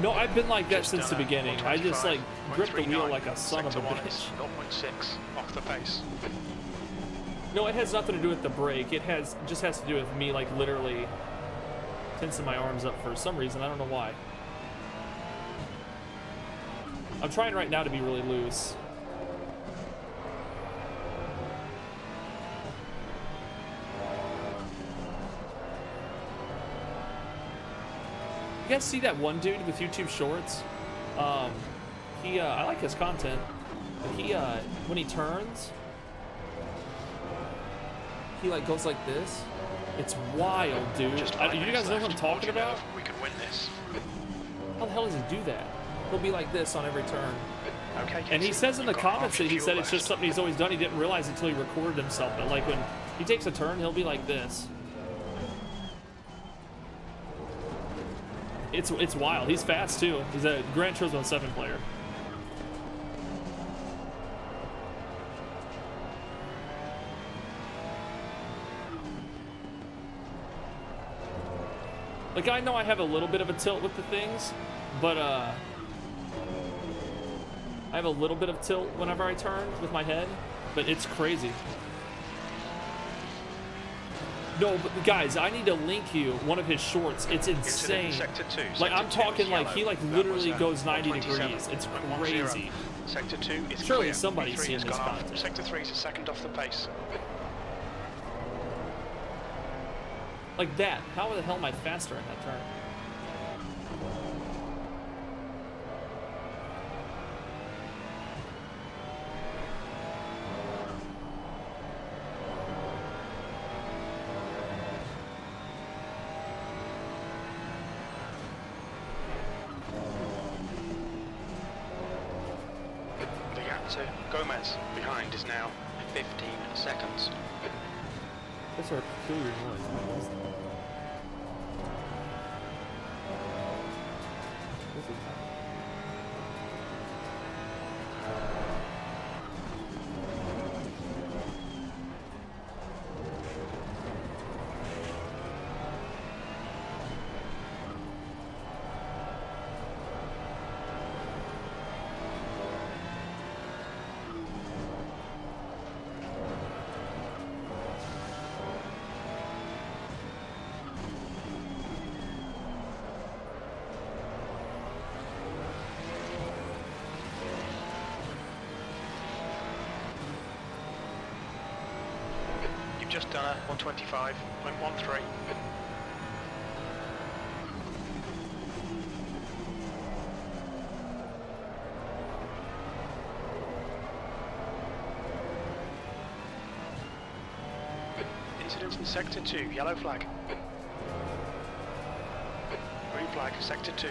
No, I've been like that since the beginning. I just like grip the wheel like a son of a bitch. 0.6 off the pace. No, it has nothing to do with the brake. It just has to do with me like literally tensing my arms up for some reason. I don't know why. I'm trying right now to be really loose. You guys see that one dude with YouTube Shorts? I like his content. But when he turns, he like goes like this. It's wild, dude. You guys know what I'm talking about? We can win this. How the hell does he do that? He'll be like this on every turn. Okay, and he says in the comments that he said it's just something he's always done. He didn't realize it until he recorded himself. But like when he takes a turn, he'll be like this. It's wild. He's fast too. He's a Gran Turismo 7 player. Like, I know I have a little bit of a tilt with the things, but I have a little bit of tilt whenever I turn with my head, but it's crazy. No, but guys, I need to link you one of his shorts. It's insane. Sector 2. Like, I'm talking like he like literally That goes was, 90 127, degrees. It's 110. crazy. Sector 2 is Surely clear. somebody's P3 seen has this gone off. content. Sector 3 is a second off the pace. Like that. How the hell am I faster in that turn? The gap to Gomez behind is now 15 seconds. That's our peculiar noise. What is that? What is that? You've just done a 125.13. Incidents in Sector 2, yellow flag. Green flag, Sector 2.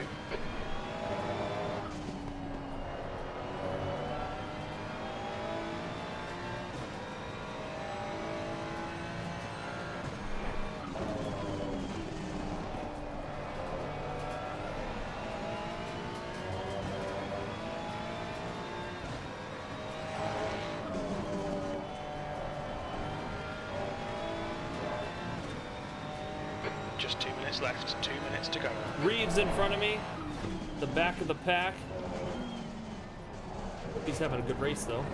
Just 2 minutes left, 2 minutes to go. Reeves in front of me. The back of the pack. He's having a good race though.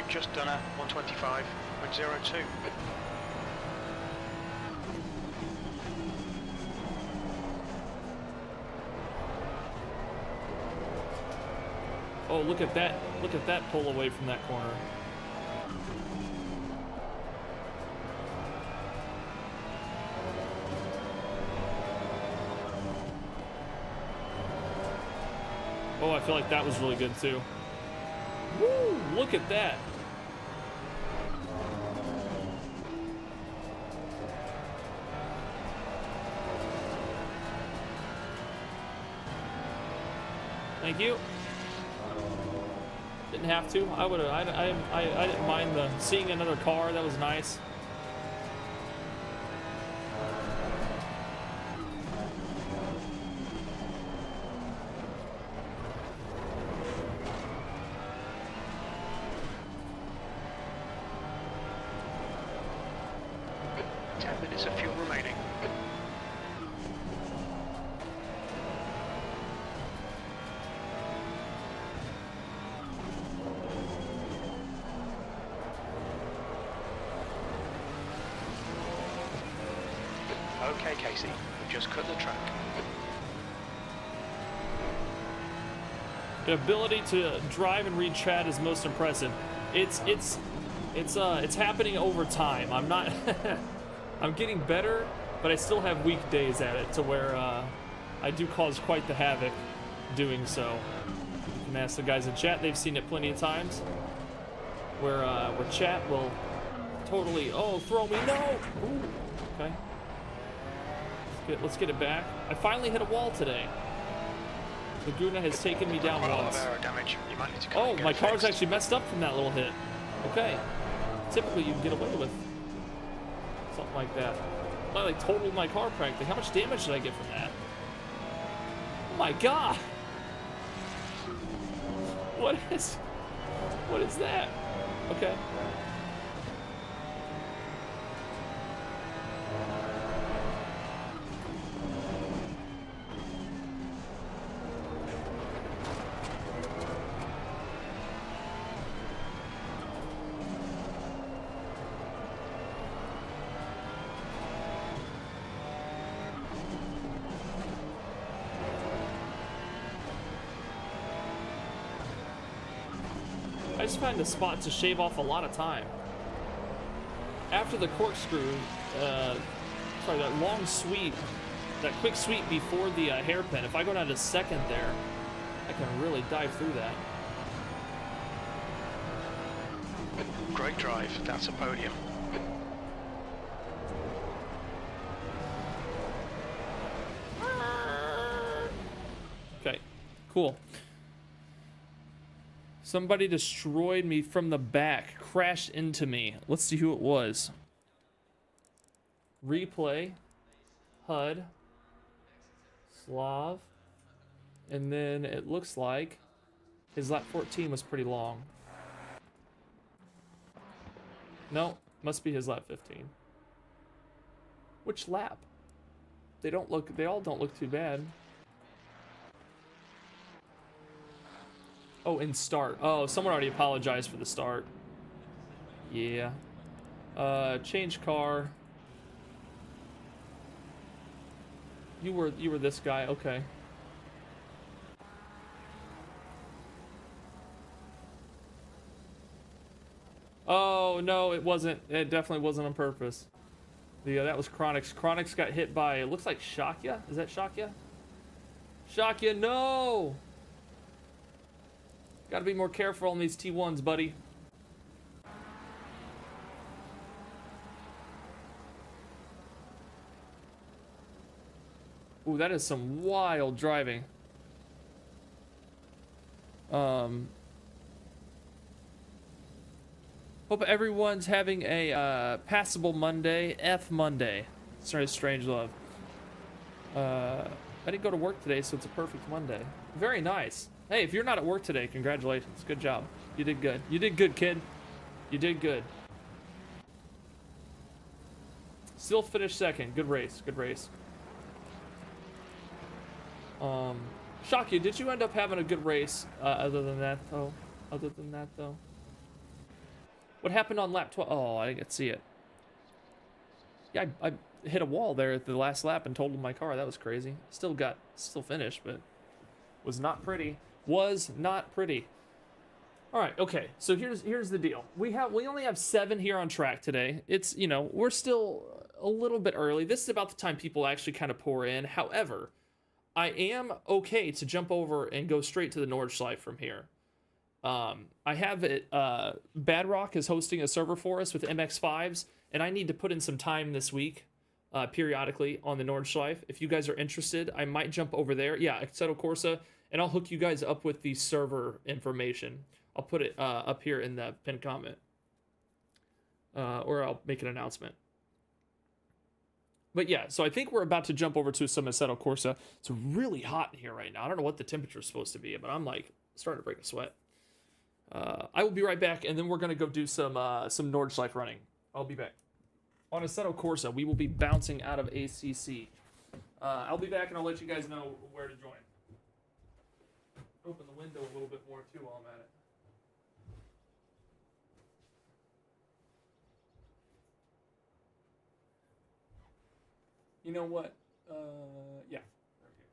Just done a 125.02. Oh, look at that. Look at that pull away from that corner. Oh, I feel like that was really good too. Woo! Look at that. Thank you. Didn't have to. I would have. I didn't mind the seeing another car. That was nice. Okay, Casey, we've just cut the track. The ability to drive and read chat is most impressive. It's happening over time. I'm not. I'm getting better, but I still have weak days at it to where I do cause quite the havoc doing so. You can ask the guys in chat; they've seen it plenty of times. Where chat will totally throw me no. Ooh, okay. Let's get it back. I finally hit a wall today. Laguna has taken me down once. Oh, my car's actually messed up from that little hit. Okay. Typically, you can get away with something like that. I like totaled my car practically. How much damage did I get from that? Oh my god! What is that? Okay. I just find the spot to shave off a lot of time. After the corkscrew, sorry, that long sweep, that quick sweep before the hairpin, if I go down to second there, I can really dive through that. Great drive, that's a podium. Okay, cool. Somebody destroyed me from the back, crashed into me. Let's see who it was. Replay, HUD, Slav, and then it looks like his lap 14 was pretty long. No, must be his lap 15. Which lap? They all don't look too bad. Oh, in start. Oh, someone already apologized for the start. Yeah. Change car. You were this guy. Okay. Oh, no, it wasn't. It definitely wasn't on purpose. Yeah, that was Chronix. Chronix got hit by, it looks like Shakya. Is that Shakya? Shakya, no! Gotta be more careful on these T1s, buddy. Ooh, that is some wild driving. Hope everyone's having a passable Monday. F Monday. Sorry, strange love. I didn't go to work today, so it's a perfect Monday. Very nice. Hey, if you're not at work today, congratulations. Good job. You did good. You did good, kid. You did good. Still finished second. Good race. Good race. Shakya, did you end up having a good race other than that, though? What happened on lap 12? Oh, I didn't see it. Yeah, I hit a wall there at the last lap and totaled my car. That was crazy. Still finished, but was not pretty. Was not pretty. All right, okay. So here's the deal. We only have 7 here on track today. It's, you know, we're still a little bit early. This is about the time people actually kind of pour in. However, I am okay to jump over and go straight to the Nordschleife from here. I have it, Badrock is hosting a server for us with MX5s, and I need to put in some time this week, periodically on the Nordschleife. If you guys are interested, I might jump over there. Yeah, Assetto Corsa, and I'll hook you guys up with the server information. I'll put it up here in the pinned comment, or I'll make an announcement. But yeah, so I think we're about to jump over to some Assetto Corsa. It's really hot in here right now. I don't know what the temperature is supposed to be, but I'm like starting to break a sweat. I will be right back, and then we're gonna go do some Nordschleife running. I'll be back. On Assetto Corsa, we will be bouncing out of ACC. I'll be back, and I'll let you guys know where to join. Open the window a little bit more too while I'm at it. You know what? Yeah. There we go.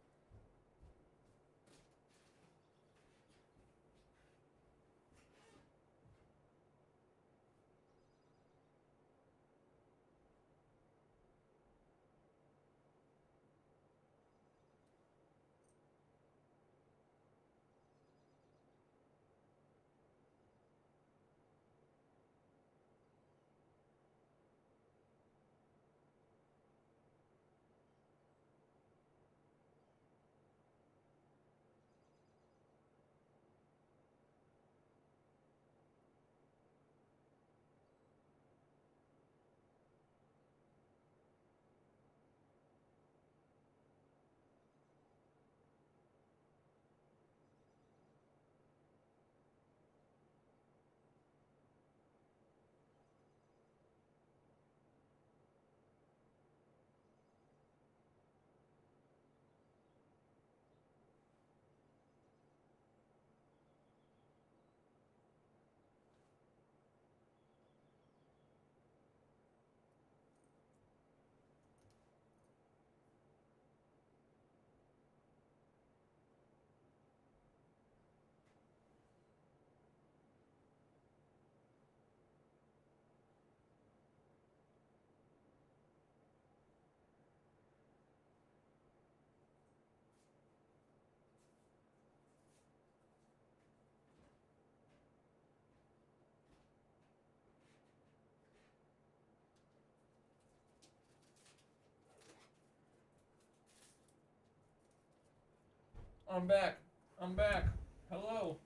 I'm back. I'm back. Hello.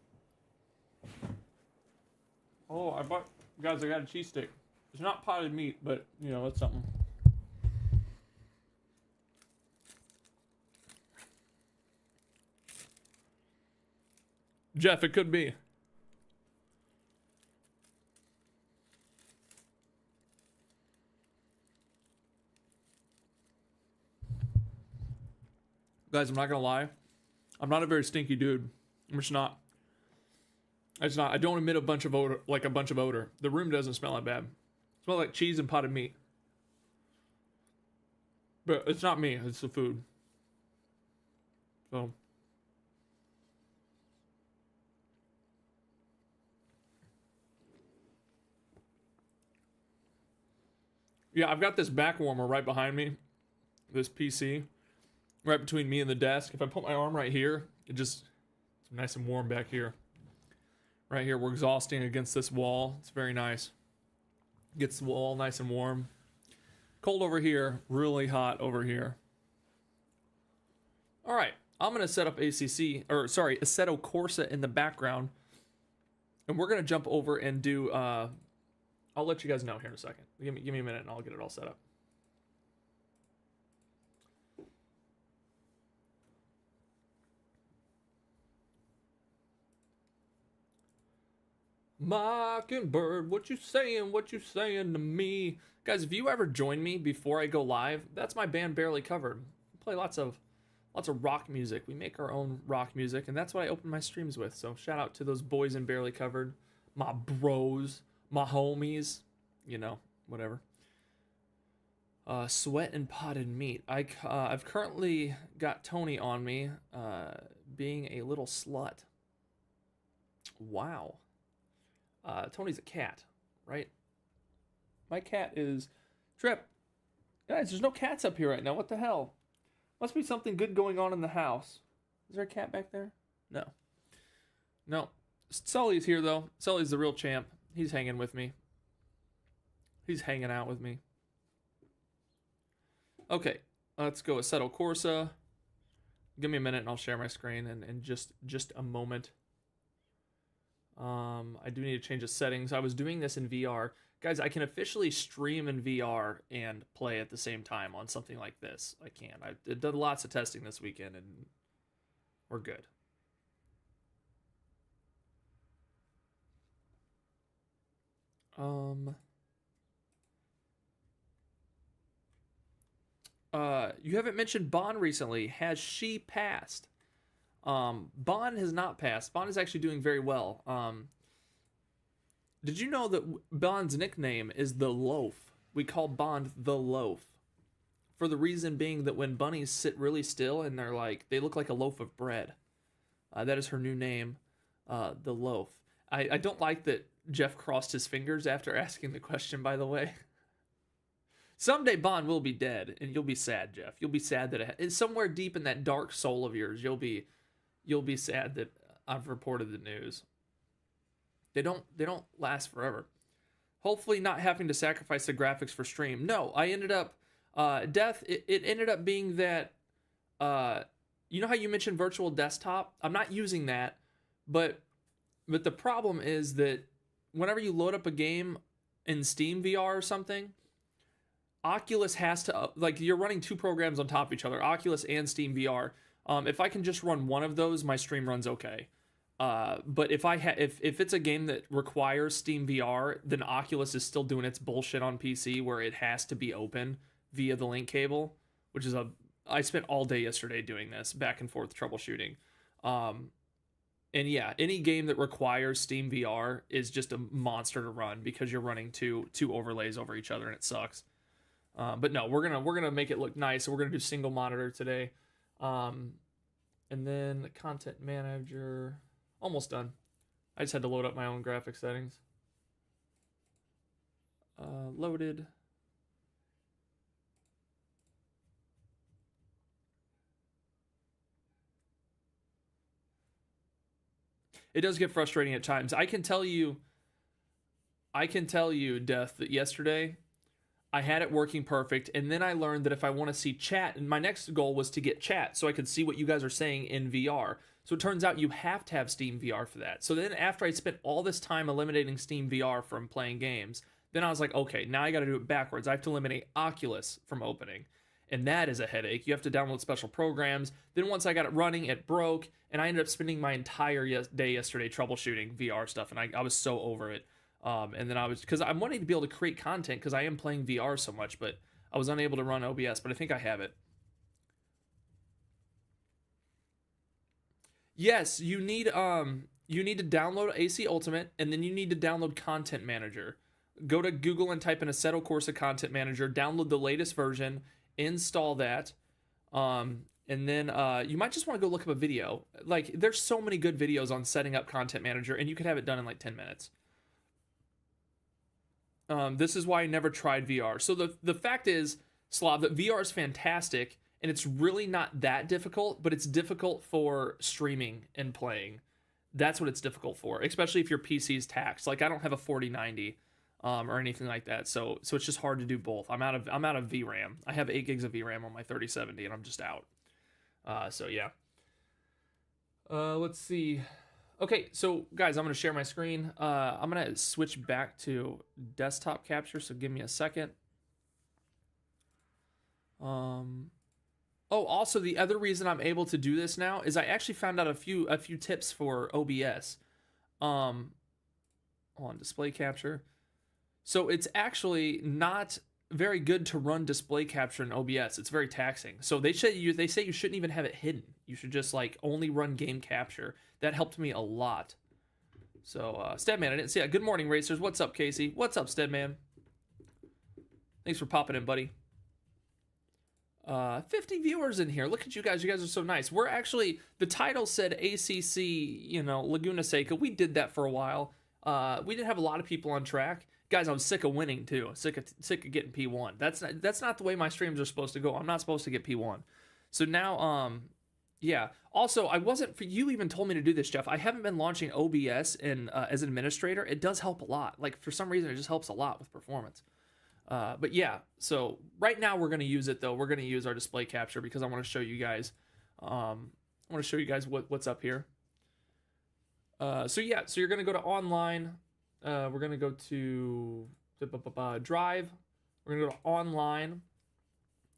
Oh, I got a cheese stick. It's not potted meat, but you know, it's something. Jeff, it could be. Guys, I'm not gonna lie. I'm not a very stinky dude. I'm just not. It's not. I don't emit a bunch of odor, like a bunch of odor. The room doesn't smell that bad. It smells like cheese and potted meat. But it's not me. It's the food. So. Yeah, I've got this back warmer right behind me. This PC. Right between me and the desk. If I put my arm right here, it's nice and warm back here. Right here, we're exhausting against this wall. It's very nice. Gets the wall nice and warm. Cold over here, really hot over here. All right, I'm gonna set up Assetto Corsa in the background, and we're gonna jump over and do. I'll let you guys know here in a second. Give me a minute, and I'll get it all set up. Mockingbird, what you saying to me? Guys, if you ever join me before I go live, that's my band Barely Covered. We play lots of rock music. We make our own rock music, and that's what I open my streams with. So shout out to those boys in Barely Covered, my bros, my homies, you know, whatever. Sweat and potted meat. I've currently got Tony on me, being a little slut. Wow. Tony's a cat, right? My cat is Trip. Guys, there's no cats up here right now. What the hell? Must be something good going on in the house. Is there a cat back there? No. No. Sully's here, though. Sully's the real champ. He's hanging with me. He's hanging out with me. Okay, let's go Assetto Corsa. Give me a minute and I'll share my screen in just a moment. I do need to change the settings. I was doing this in VR. Guys, I can officially stream in VR and play at the same time on something like this. I can. I did lots of testing this weekend and we're good. You haven't mentioned Bond recently. Has she passed? Bond has not passed. Bond is actually doing very well. Did you know that Bond's nickname is the Loaf? We call Bond the Loaf. For the reason being that when bunnies sit really still and they look like a loaf of bread. That is her new name, the Loaf. I don't like that Jeff crossed his fingers after asking the question, by the way. Someday Bond will be dead, and you'll be sad, Jeff. You'll be sad that it's somewhere deep in that dark soul of yours. You'll be sad that I've reported the news. They don't last forever. Hopefully not having to sacrifice the graphics for stream. No, I ended up Death. It ended up being that you know how you mentioned virtual desktop? I'm not using that, but the problem is that whenever you load up a game in Steam VR or something, Oculus has to you're running two programs on top of each other, Oculus and Steam VR. If I can just run one of those, my stream runs okay. But if it's a game that requires Steam VR, then Oculus is still doing its bullshit on PC where it has to be open via the link cable, which is I spent all day yesterday doing this back and forth troubleshooting. And yeah, any game that requires Steam VR is just a monster to run because you're running two overlays over each other and it sucks. But no, we're gonna make it look nice. So we're gonna do single monitor today. And then the content manager, almost done. I just had to load up my own graphic settings. Loaded. It does get frustrating at times. I can tell you, Death, that yesterday I had it working perfect, and then I learned that if I want to see chat, and my next goal was to get chat so I could see what you guys are saying in VR. So it turns out you have to have Steam VR for that. So then after I spent all this time eliminating Steam VR from playing games, then I was like, okay, now I got to do it backwards. I have to eliminate Oculus from opening. And that is a headache. You have to download special programs. Then once I got it running, it broke, and I ended up spending my entire day yesterday troubleshooting VR stuff, and I was so over it. And then because I'm wanting to be able to create content because I am playing VR so much, but I was unable to run OBS, but I think I have it. Yes, you need to download AC Ultimate, and then you need to download Content Manager. Go to Google and type in Assetto Corsa Content Manager, download the latest version, install that, and then you might just want to go look up a video. Like, there's so many good videos on setting up Content Manager, and you could have it done in like 10 minutes. This is why I never tried VR. So the fact is, Slav, that VR is fantastic, and it's really not that difficult, but it's difficult for streaming and playing. That's what it's difficult for, especially if your PC's taxed. Like, I don't have a 4090 or anything like that, so it's just hard to do both. I'm out of VRAM. I have 8 gigs of VRAM on my 3070, and I'm just out. So yeah. Let's see. Okay, so guys, I'm gonna share my screen. I'm gonna switch back to desktop capture, so give me a second. Oh, also the other reason I'm able to do this now is I actually found out a few tips for OBS. On display capture. So it's actually not very good to run display capture in OBS. It's very taxing. So they say you shouldn't even have it hidden. You should just like only run game capture. That helped me a lot. So Steadman, I didn't see that. Good morning, racers. What's up, Casey? What's up, Steadman? Thanks for popping in, buddy. 50 viewers in here. Look at you guys. You guys are so nice. We're actually, the title said ACC, Laguna Seca. We did that for a while. We didn't have a lot of people on track. Guys, I'm sick of winning too. Sick of getting P1. That's not the way my streams are supposed to go. I'm not supposed to get P1. So now, yeah. Also, you even told me to do this, Jeff. I haven't been launching OBS as an administrator. It does help a lot. Like, for some reason, it just helps a lot with performance. But yeah, so right now we're going to use it though. We're going to use our display capture because I want to show you guys, what's up here. So yeah, so you're going to go to online. We're going to go to Drive. We're going to go to online,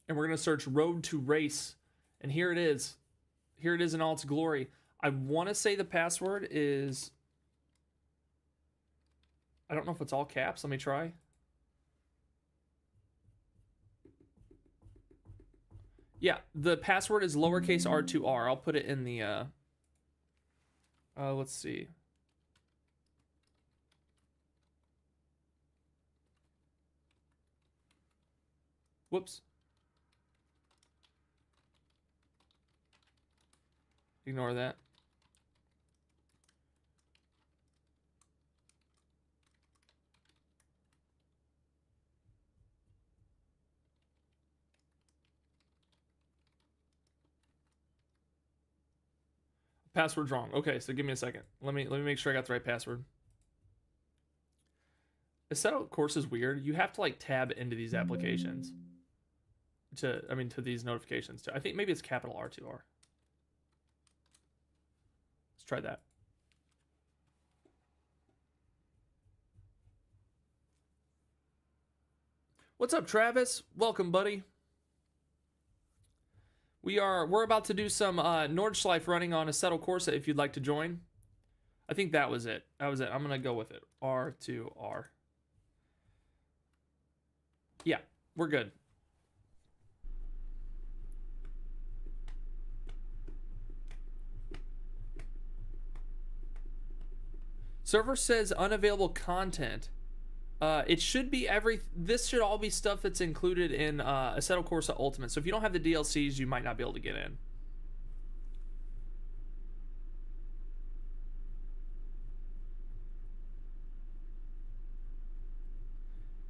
and we're going to search Road to Race. And here it is. Here it is in all its glory. I want to say the password is, I don't know if it's all caps. Let me try. Yeah, the password is lowercase r2r. I'll put it in the, let's see. Whoops. Ignore that. Password's wrong. Okay, so give me a second. Let me make sure I got the right password. Assetto Corsa is weird. You have to like tab into these applications to these notifications too. I think maybe it's capital R2R. Let's try that. What's up, Travis? Welcome, buddy. We're about to do some Nordschleife running on Assetto Corsa if you'd like to join. I think that was it. I'm going to go with it. R2R. Yeah, we're good. Server says unavailable content. It should be this should all be stuff that's included in Assetto Corsa Ultimate. So if you don't have the DLCs, you might not be able to get in.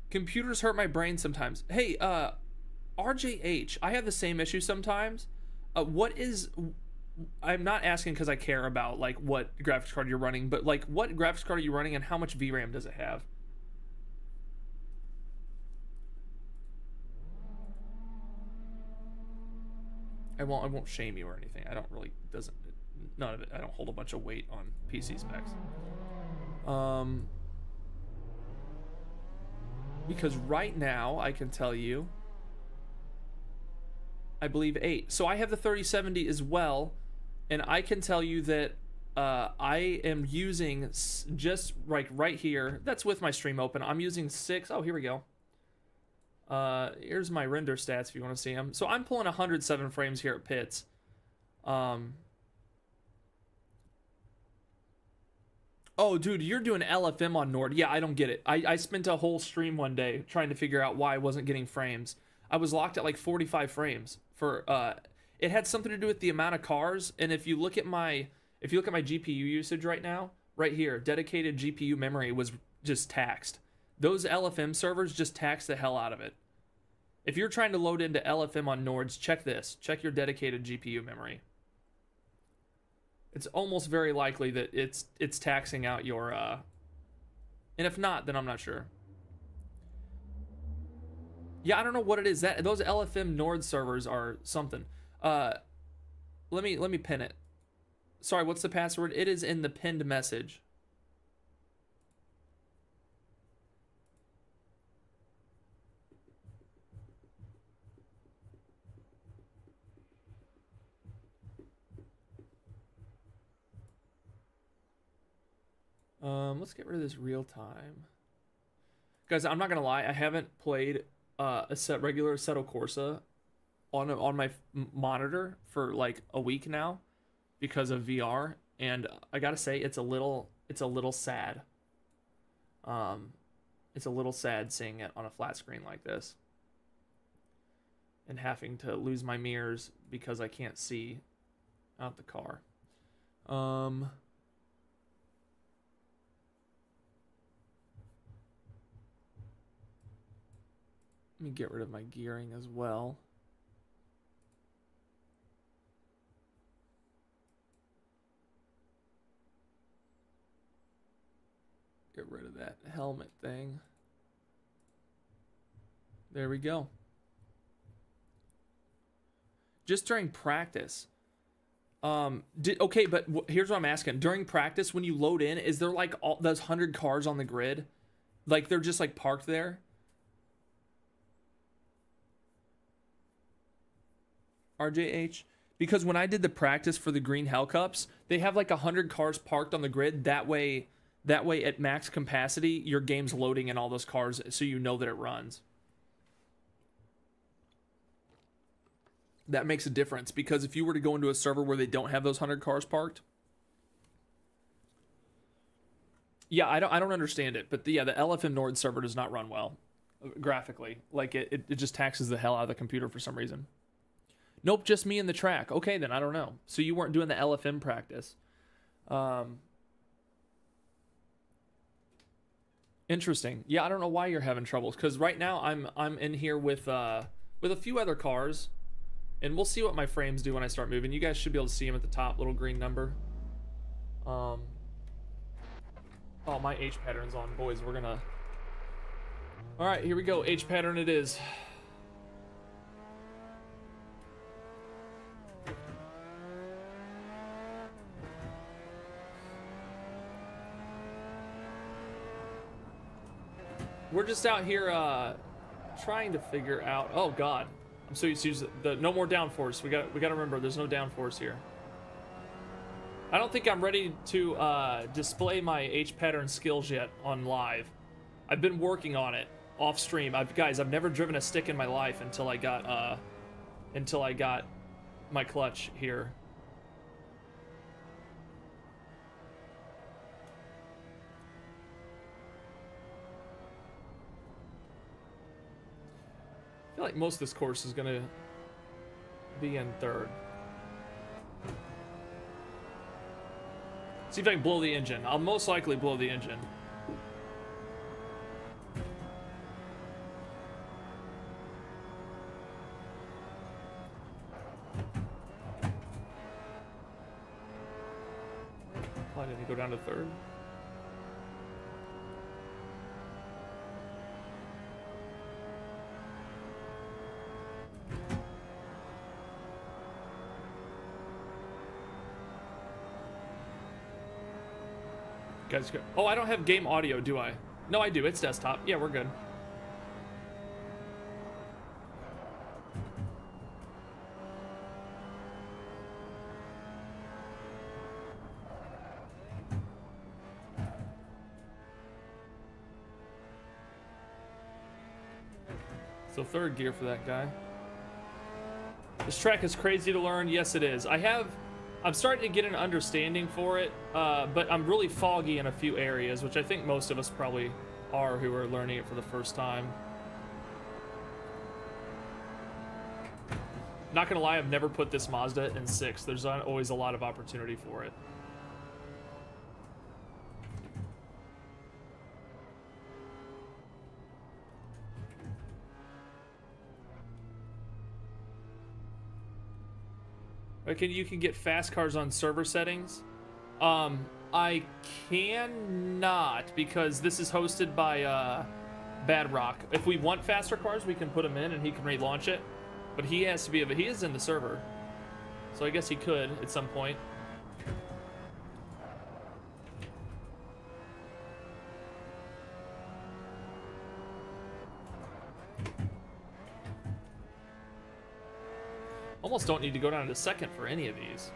Computers hurt my brain sometimes. Hey, RJH, I have the same issue sometimes. I'm not asking because I care about like what graphics card you're running, but like what graphics card are you running and how much VRAM does it have? I won't shame you or anything. I don't really, none of it. I don't hold a bunch of weight on PC specs. Because right now I can tell you, I believe 8. So I have the 3070 as well, and I can tell you that I am using just right here. That's with my stream open. I'm using 6. Oh, here we go. Here's my render stats if you want to see them. So I'm pulling 107 frames here at Pits. Oh, dude, you're doing LFM on Nord. Yeah, I don't get it. I spent a whole stream one day trying to figure out why I wasn't getting frames. I was locked at like 45 frames for it had something to do with the amount of cars. And if you look at my GPU usage right now, right here, dedicated GPU memory was just taxed. Those LFM servers just tax the hell out of it. If you're trying to load into LFM on Nords, check this. Check your dedicated GPU memory. It's almost very likely that it's taxing out your and if not, then I'm not sure. Yeah, I don't know what it is. That those LFM Nord servers are something. Let me pin it. Sorry, what's the password? It is in the pinned message. Let's get rid of this real time. Guys, I'm not gonna lie, I haven't played regular Assetto Corsa on my monitor for like a week now because of VR, and I gotta say it's a little sad. It's a little sad seeing it on a flat screen like this and having to lose my mirrors because I can't see out the car. Let me get rid of my gearing as well. Get rid of that helmet thing. There we go. Just during practice. Okay, but here's what I'm asking. During practice, when you load in, is there like all those 100 cars on the grid? Like they're just like parked there? RJH, because when I did the practice for the Green Hell Cups, they have like 100 cars parked on the grid. That way at max capacity, your game's loading in all those cars, so you know that it runs. That makes a difference, because if you were to go into a server where they don't have those 100 cars parked, yeah, I don't understand it, but the LFM Nord server does not run well graphically. Like it just taxes the hell out of the computer for some reason. Nope, just me and the track. Okay, then I don't know. So you weren't doing the LFM practice. Interesting. Yeah, I don't know why you're having troubles, because right now I'm in here with a few other cars, and we'll see what my frames do when I start moving. You guys should be able to see them at the top, little green number. Oh, my H pattern's on, boys. We're gonna. All right, here we go. H pattern it is. We're just out here trying to figure out. Oh God, I'm so used to the no more downforce. We got to remember there's no downforce here. I don't think I'm ready to display my H pattern skills yet on live. I've been working on it off stream. Guys, I've never driven a stick in my life until I got my clutch here. I feel like most of this course is gonna be in third. See if I can blow the engine. I'll most likely blow the engine. Why didn't he go down to third? Guys, oh, I don't have game audio, do I? No, I do. It's desktop. Yeah, we're good. So third gear for that guy. This track is crazy to learn. Yes, it is. I'm starting to get an understanding for it, but I'm really foggy in a few areas, which I think most of us probably are who are learning it for the first time. Not gonna lie, I've never put this Mazda in 6th. There's always a lot of opportunity for it. Okay, you can get fast cars on server settings. I cannot, because this is hosted by Bad Rock. If we want faster cars, we can put him in and he can relaunch it. But he has to be, he is in the server. So I guess he could at some point. Almost don't need to go down to 2nd for any of these.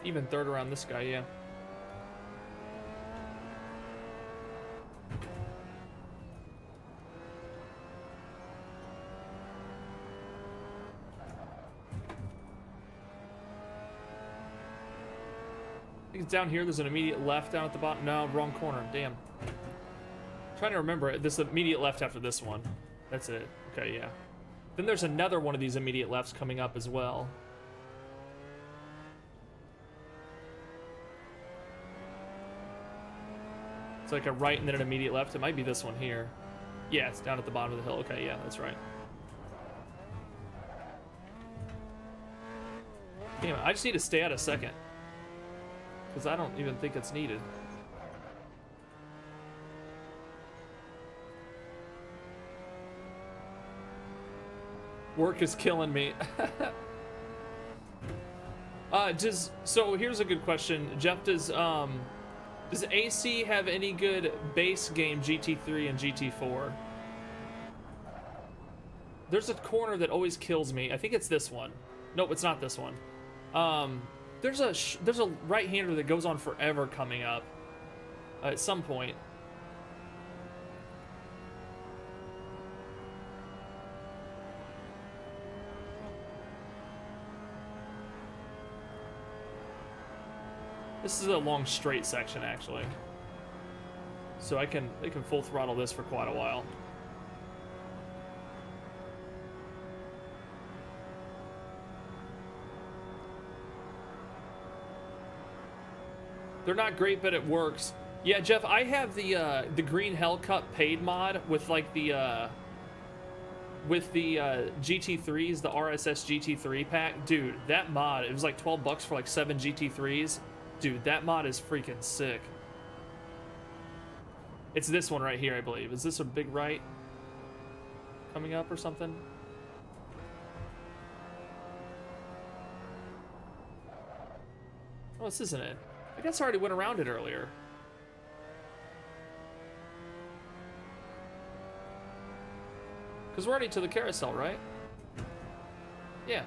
Even 3rd around this guy, yeah. I think it's down here. There's an immediate left down at the bottom. No, wrong corner. Damn. Trying to remember this immediate left after this one. That's it. Okay, yeah. Then there's another one of these immediate lefts coming up as well. It's like a right and then an immediate left. It might be this one here. Yeah, it's down at the bottom of the hill. Okay, yeah, that's right. Damn it, I just need to stay out of 2nd. Because I don't even think it's needed. Work is killing me. So here's a good question. Jeff, does AC have any good base game GT3 and GT4? There's a corner that always kills me. I think it's this one. Nope, it's not this one. There's a right-hander that goes on forever coming up at some point. This is a long straight section, actually. So I can full throttle this for quite a while. They're not great, but it works. Yeah, Jeff, I have the Green Hellcut paid mod with like the GT3s, the RSS GT3 pack. Dude, that mod, it was like 12 bucks for like 7 GT3s. Dude, that mod is freaking sick. It's this one right here, I believe. Is this a big right coming up or something? Oh, this isn't it. I guess I already went around it earlier. Because we're already to the carousel, right? Yeah.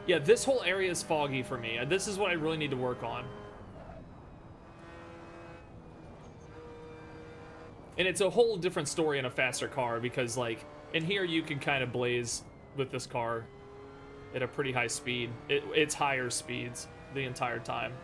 Yeah, this whole area is foggy for me. This is what I really need to work on. And it's a whole different story in a faster car because, like, in here you can kind of blaze with this car at a pretty high speed. It's higher speeds the entire time.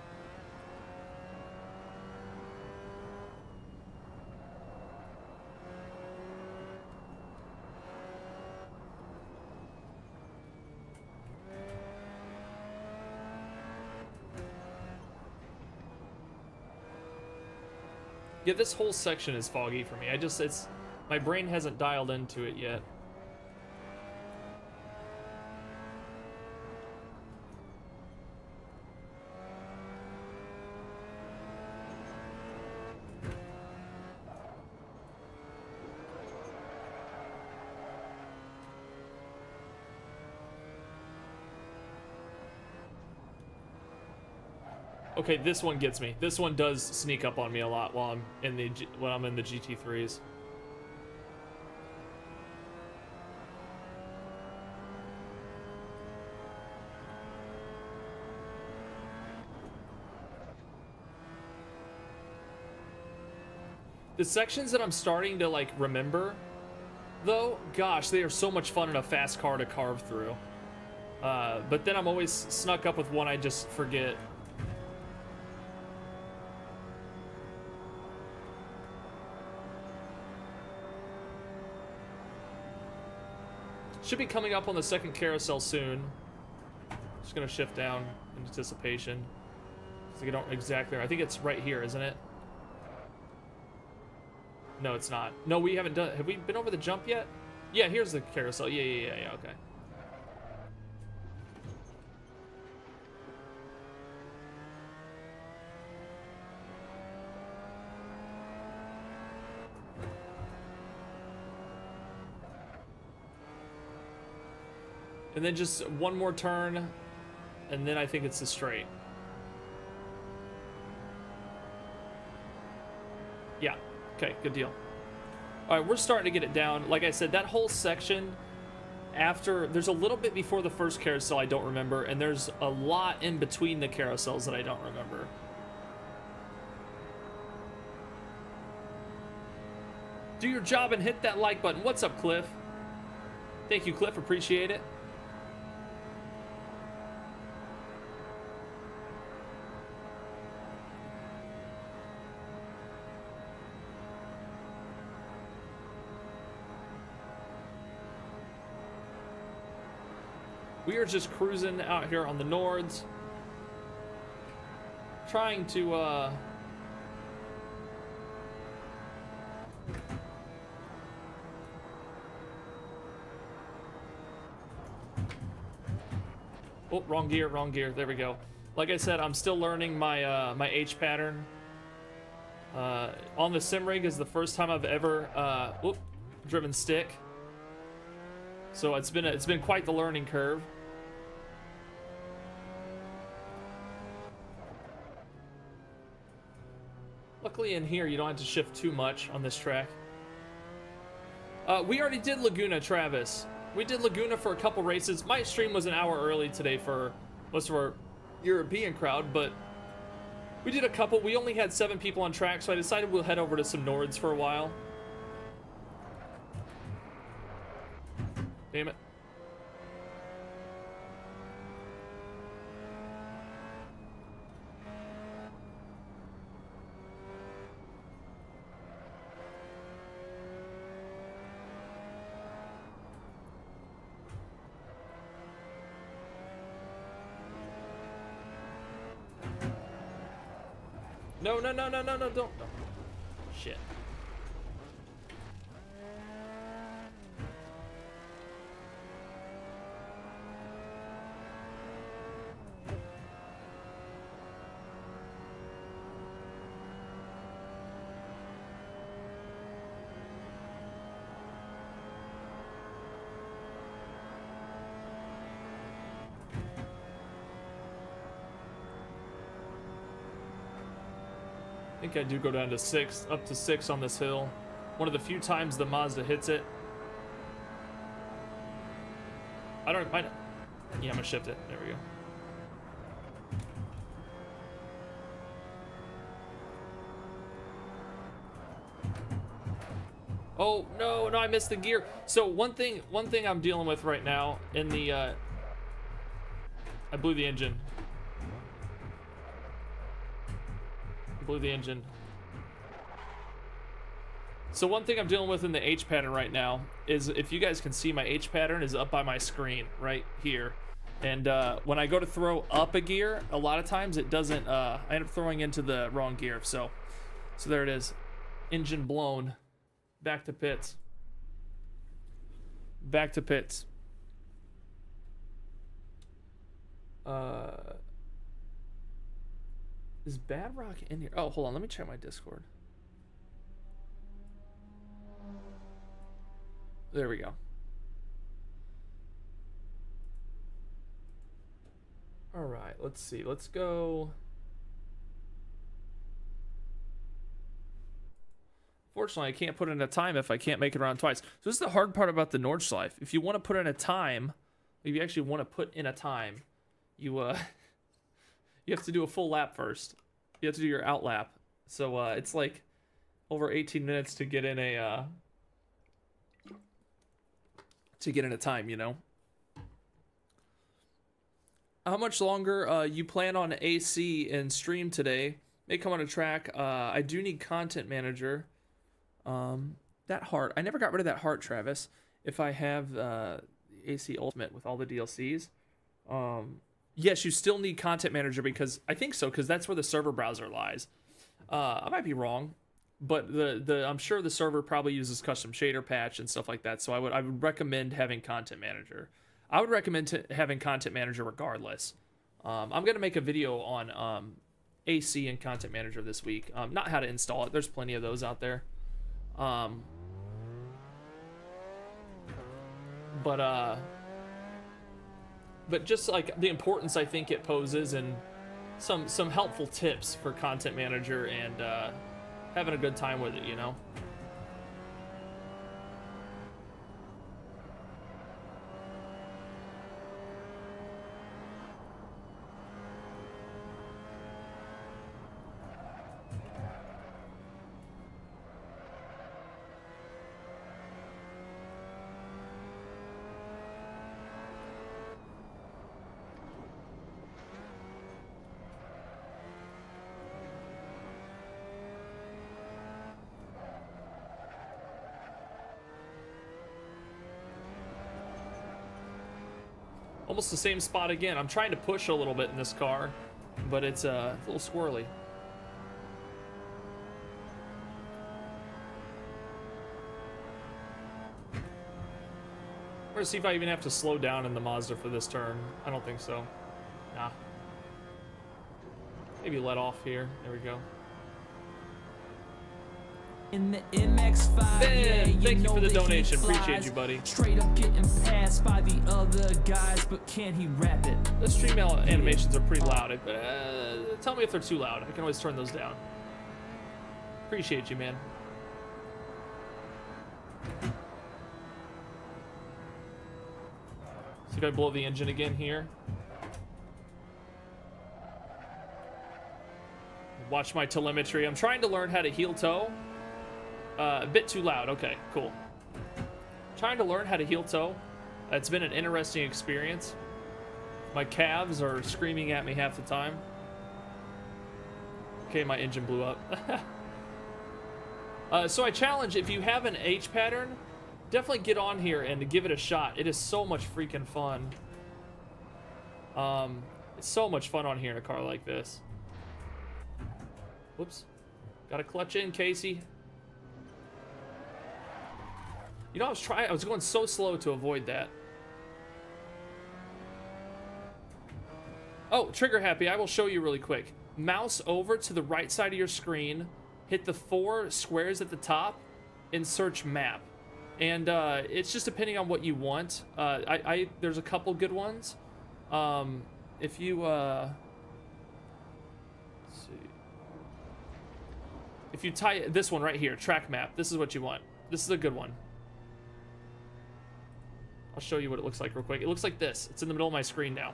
Yeah, this whole section is foggy for me. My brain hasn't dialed into it yet. Okay, this one gets me. This one does sneak up on me a lot while I'm in the GT3s. The sections that I'm starting to like remember, though, gosh, they are so much fun in a fast car to carve through. But then I'm always snuck up with one I just forget. Should be coming up on the second carousel soon. Just gonna shift down in anticipation. So I don't exactly. I think it's right here, isn't it? No, it's not. No, we haven't done. Have we been over the jump yet? Yeah, here's the carousel. Yeah. Okay. And then just one more turn, and then I think it's the straight. Yeah, okay, good deal. All right, we're starting to get it down. Like I said, that whole section after, there's a little bit before the first carousel I don't remember, and there's a lot in between the carousels that I don't remember. Do your job and hit that like button. What's up, Cliff? Thank you, Cliff, appreciate it. We are just cruising out here on the Nords, trying to oh, wrong gear, there we go. Like I said, I'm still learning my my H pattern. On the SIMRIG is the first time I've ever driven stick, so it's been quite the learning curve. Luckily in here, you don't have to shift too much on this track. We already did Laguna, Travis. We did Laguna for a couple races. My stream was an hour early today for most of our European crowd, but we did a couple. We only had 7 people on track, so I decided we'll head over to some Nords for a while. Damn it. No, don't. No. Shit. I think I do go down to 6, up to 6 on this hill. One of the few times the Mazda hits it. Yeah, I'm gonna shift it. There we go. Oh no, I missed the gear. So one thing I'm dealing with right now in the I blew the engine. So one thing I'm dealing with in the H pattern right now is, if you guys can see, my H pattern is up by my screen right here. And when I go to throw up a gear, a lot of times it doesn't, I end up throwing into the wrong gear. So there it is. Engine blown. Back to pits. Back to pits. Is Bad Rock in here? Oh, hold on. Let me check my Discord. There we go. All right. Let's see. Let's go. Fortunately, I can't put in a time if I can't make it around twice. So this is the hard part about the Nordschleife. If you want to put in a time, if you actually want to put in a time, you you have to do a full lap first. You have to do your out lap. So it's like over 18 minutes to get in a time, you know. How much longer you plan on AC and stream today? May come on a track. I do need content manager. That heart. I never got rid of that heart, Travis. If I have AC Ultimate with all the DLCs. Yes, you still need content manager because I think so, because that's where the server browser lies. I might be wrong, but I'm sure the server probably uses custom shader patch and stuff like that. So I would recommend having content manager. I would recommend having content manager regardless. I'm gonna make a video on AC and content manager this week. Not how to install it. There's plenty of those out there. But just like the importance I think it poses and some helpful tips for content manager and having a good time with it, you know. Almost the same spot again. I'm trying to push a little bit in this car, but it's a little squirrely. I'm gonna see if I even have to slow down in the Mazda for this turn. I don't think so. Nah. Maybe let off here. There we go. In the MX-5, Ben, thank you for the donation. Appreciate you, buddy. Straight up getting passed by the other guys, but can he rap it? The stream animations are pretty loud. Tell me if they're too loud. I can always turn those down. Appreciate you, man. See if I blow the engine again here. Watch my telemetry. I'm trying to learn how to heel toe. A bit too loud. Okay, cool. Trying to learn how to heel toe. It's been an interesting experience. My calves are screaming at me half the time. Okay, my engine blew up. So I challenge, if you have an H pattern, definitely get on here and give it a shot. It is so much freaking fun. It's so much fun on here in a car like this. Whoops. Gotta clutch in, Casey. You know, I was going so slow to avoid that. Oh, trigger happy, I will show you really quick. Mouse over to the right side of your screen, hit the 4 squares at the top, and search map. And it's just depending on what you want. There's a couple good ones. If you let's see. If you type this one right here, track map, this is what you want. This is a good one. I'll show you what it looks like real quick. It looks like this. It's in the middle of my screen now.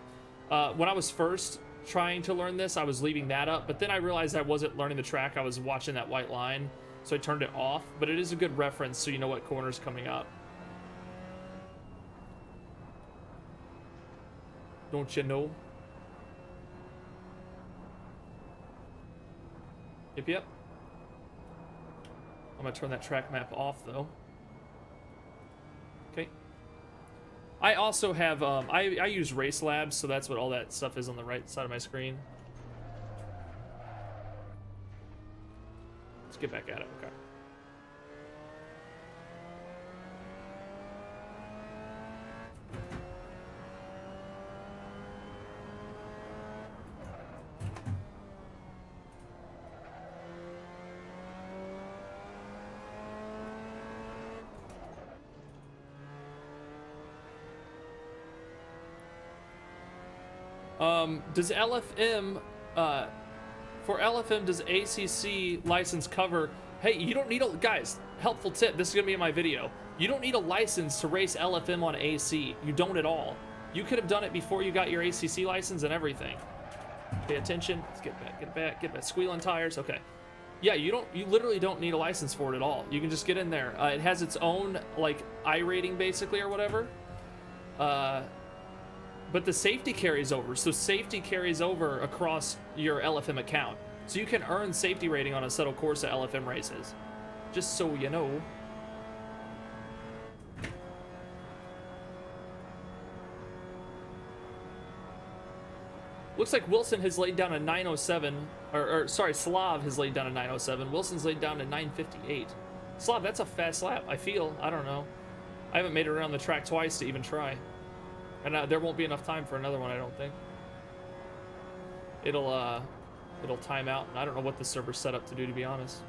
When I was first trying to learn this, I was leaving that up, but then I realized I wasn't learning the track. I was watching that white line, so I turned it off, but it is a good reference so you know what corner's coming up. Don't you know? Yep, yep. I'm gonna turn that track map off though. Okay. I also have, I use Race Labs, so that's what all that stuff is on the right side of my screen. Let's get back at it, okay. Does LFM, for LFM, does ACC license cover? Hey, you don't need a, guys, helpful tip, this is gonna be in my video. You don't need a license to race LFM on AC. You don't at all. You could have done it before you got your ACC license and everything. Pay attention, let's get back, squealing tires, okay. Yeah, you literally don't need a license for it at all. You can just get in there. It has its own, like, I rating, basically, or whatever. But the safety carries over. So safety carries over across your LFM account. So you can earn safety rating on Assetto Corsa LFM races. Just so you know. Looks like Wilson has laid down a 907, or sorry, Slav has laid down a 907. Wilson's laid down a 958. Slav, that's a fast lap, I feel. I don't know. I haven't made it around the track twice to even try. And there won't be enough time for another one, I don't think. It'll time out, and I don't know what the server's set up to do, to be honest.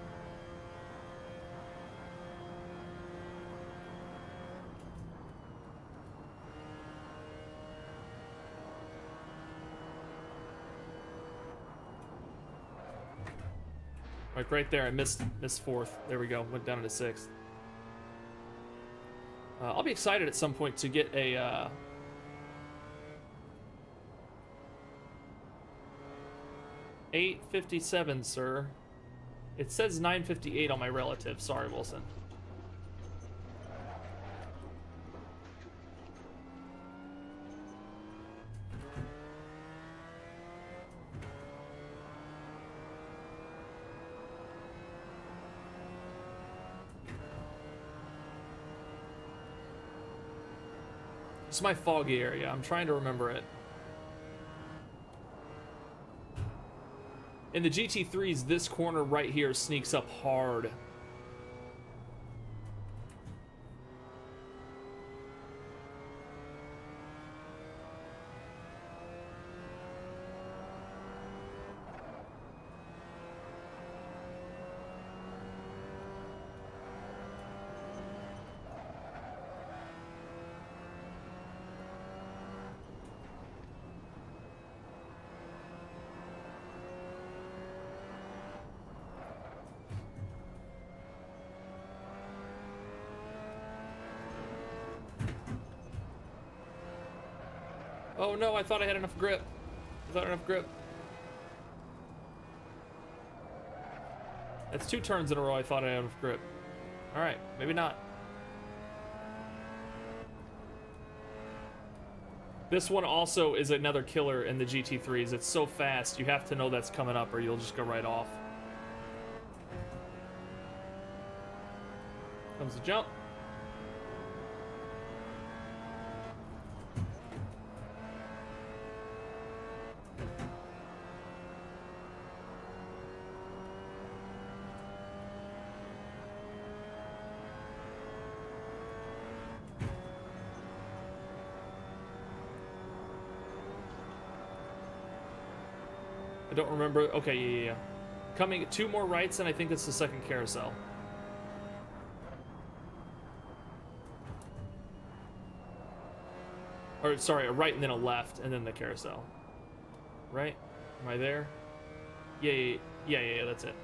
Like right there, I missed fourth. There we go, went down to sixth. I'll be excited at some point to get a 857, sir. It says 958 on my relative. Sorry, Wilson. It's my foggy area. I'm trying to remember it. In the GT3s, this corner right here sneaks up hard. Oh no, I thought I had enough grip. That's 2 turns in a row I thought I had enough grip. Alright, maybe not. This one also is another killer in the GT3s. It's so fast, you have to know that's coming up or you'll just go right off. Comes the jump. I don't remember. Okay, yeah. Coming 2 more rights, and I think it's the second carousel. Or, sorry, a right and then a left, and then the carousel. Right? Am I there? Yeah, that's it.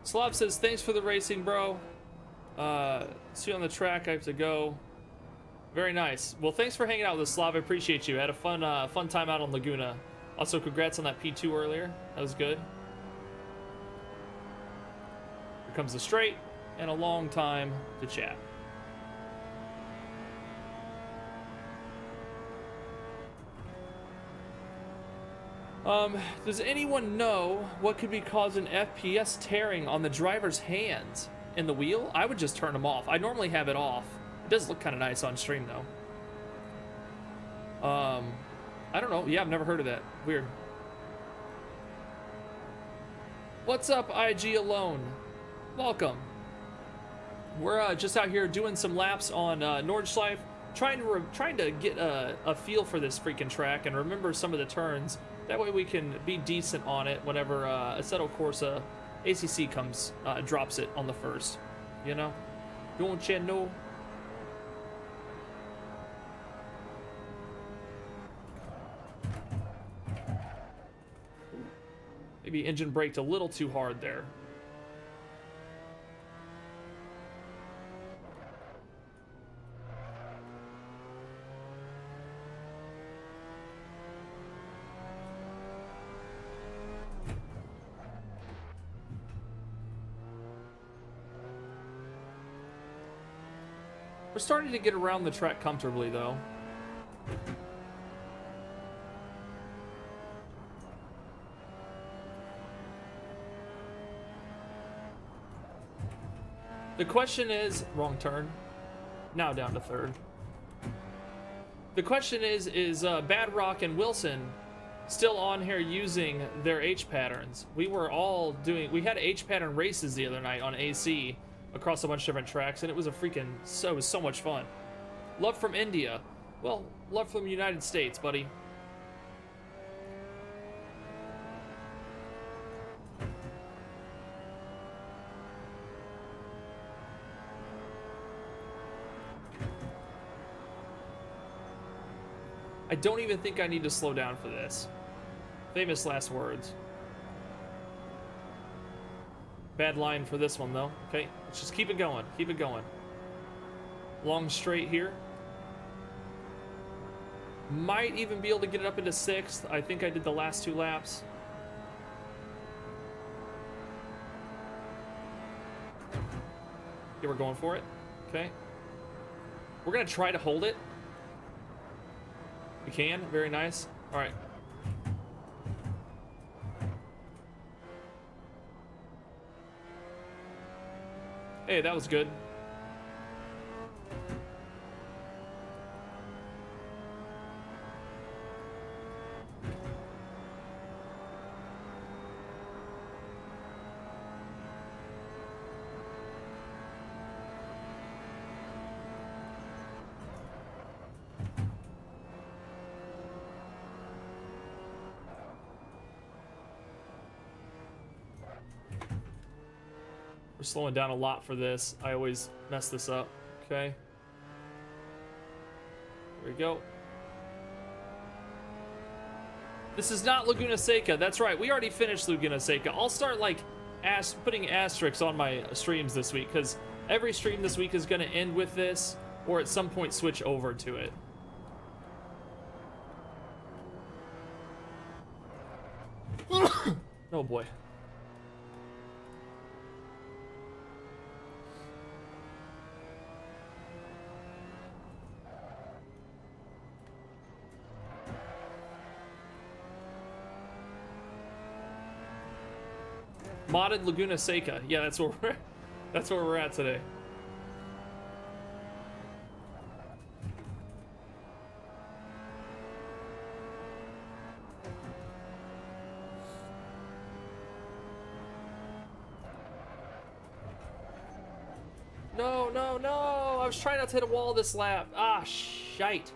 Slav says, thanks for the racing, bro. See you on the track. I have to go. Very nice. Well, thanks for hanging out with us, Slav. I appreciate you. I had a fun time out on Laguna. Also, congrats on that P2 earlier. That was good. Here comes the straight and a long time to chat. Does anyone know what could be causing FPS tearing on the driver's hands? In the wheel? I would just turn them off. I normally have it off. It does look kind of nice on stream though. I don't know. Yeah, I've never heard of that. Weird. What's up, IG Alone? Welcome. We're just out here doing some laps on Nordschleife, trying to get a feel for this freaking track and remember some of the turns. That way we can be decent on it whenever Assetto Corsa ACC comes, drops it on the first. You know? Don't you know? Maybe engine braked a little too hard there. We're starting to get around the track comfortably, though. The question is, wrong turn. Now down to third. The question is Bad Rock and Wilson still on here using their H patterns? We had H pattern races the other night on AC across a bunch of different tracks, and it was it was so much fun. Love from India. Well, love from the United States, buddy. I don't even think I need to slow down for this. Famous last words. Bad line for this one, though. Okay, let's just keep it going. Keep it going. Long straight here. Might even be able to get it up into 6th. I think I did the last 2 laps. Okay, we're going for it. Okay. We're going to try to hold it. We can. Very nice. All right. Hey, that was good. We're slowing down a lot for this. I always mess this up. Okay. There we go. This is not Laguna Seca. That's right. We already finished Laguna Seca. I'll start like putting asterisks on my streams this week, because every stream this week is going to end with this, or at some point switch over to it. Oh boy. Modded Laguna Seca. Yeah, that's where we're at today. No, no, no! I was trying not to hit a wall this lap. Ah, shite.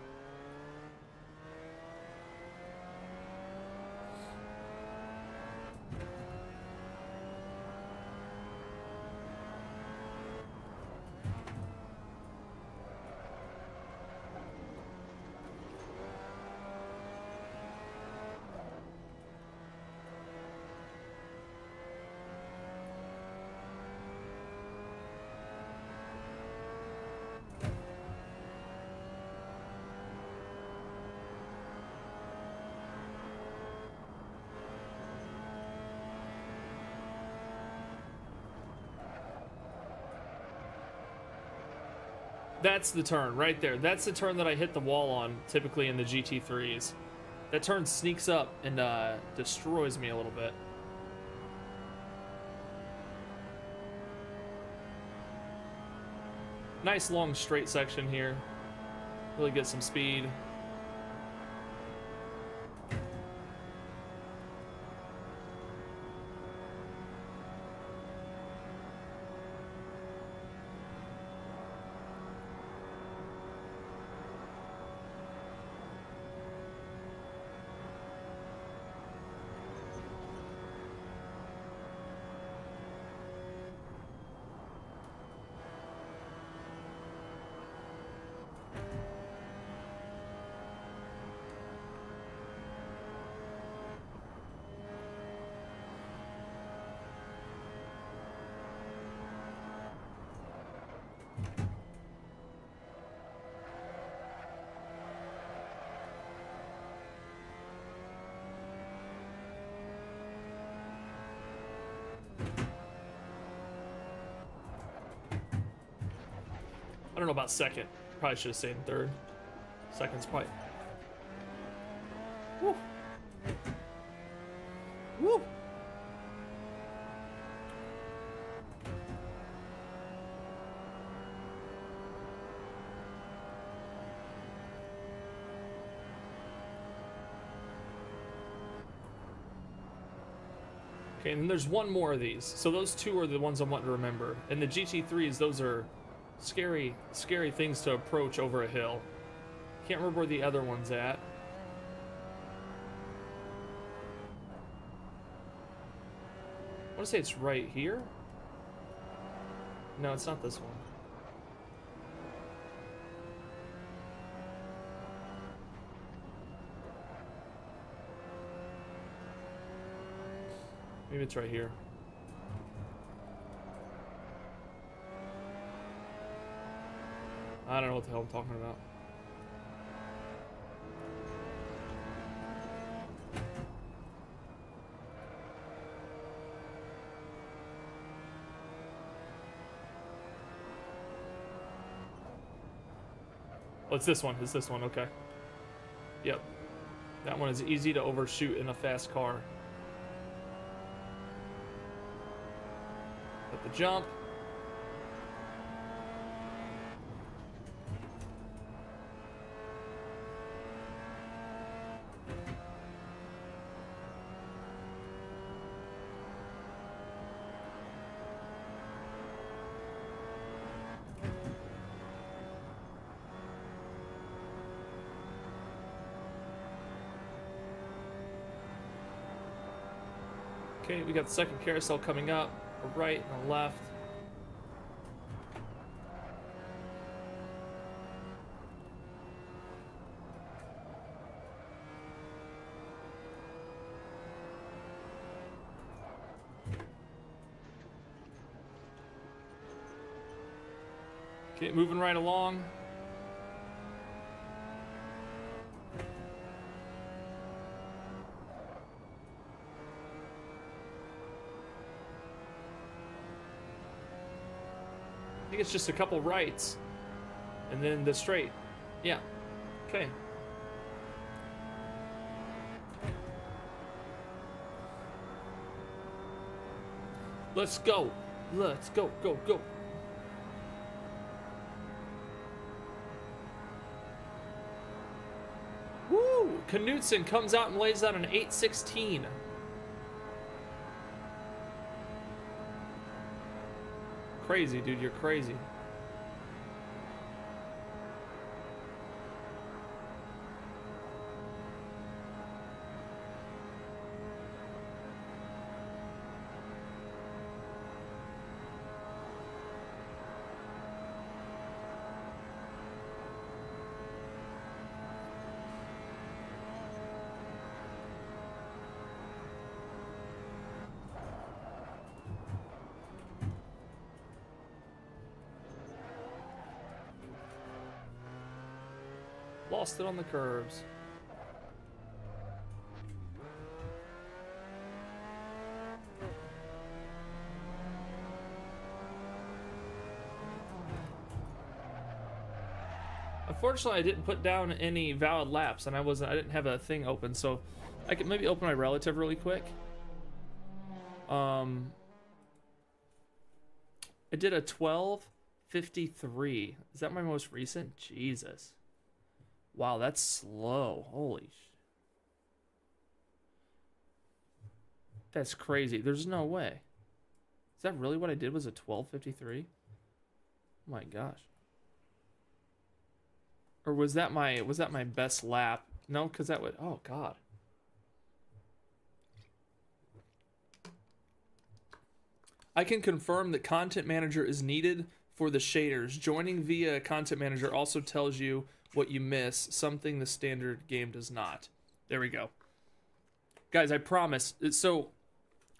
That's the turn right there. That's the turn that I hit the wall on typically in the GT3s. That turn sneaks up and destroys me a little bit. Nice long straight section here. Really get some speed. know about second. Probably should have stayed in third. Second's probably. Woo. Woo. Okay, and then there's one more of these. So those two are the ones I want to remember. And the GT3s, those are scary, scary things to approach over a hill. Can't remember where the other one's at. I want to say it's right here. No, it's not this one. Maybe it's right here. I don't know what the hell I'm talking about. Oh, it's this one. It's this one. Okay. Yep. That one is easy to overshoot in a fast car. At the jump. Okay, we got the second carousel coming up, a right and a left. Okay, moving right along. I think it's just a couple rights and then the straight. Yeah. Okay. Let's go. Let's go, go, go. Woo! Knutson comes out and lays out an 816. Crazy, dude, you're crazy. Lost it on the curves. Unfortunately, I didn't put down any valid laps, and I didn't have a thing open, so I could maybe open my relative really quick. I did a 12:53. Is that my most recent? Jesus. Wow, that's slow. Holy sh... That's crazy. There's no way. Is that really what I did was a 12:53? Oh my gosh. Or was that my best lap? No, because that would... Oh, God. I can confirm that Content Manager is needed for the shaders. Joining via Content Manager also tells you what you miss, something the standard game does not. There we go. Guys, I promise. So,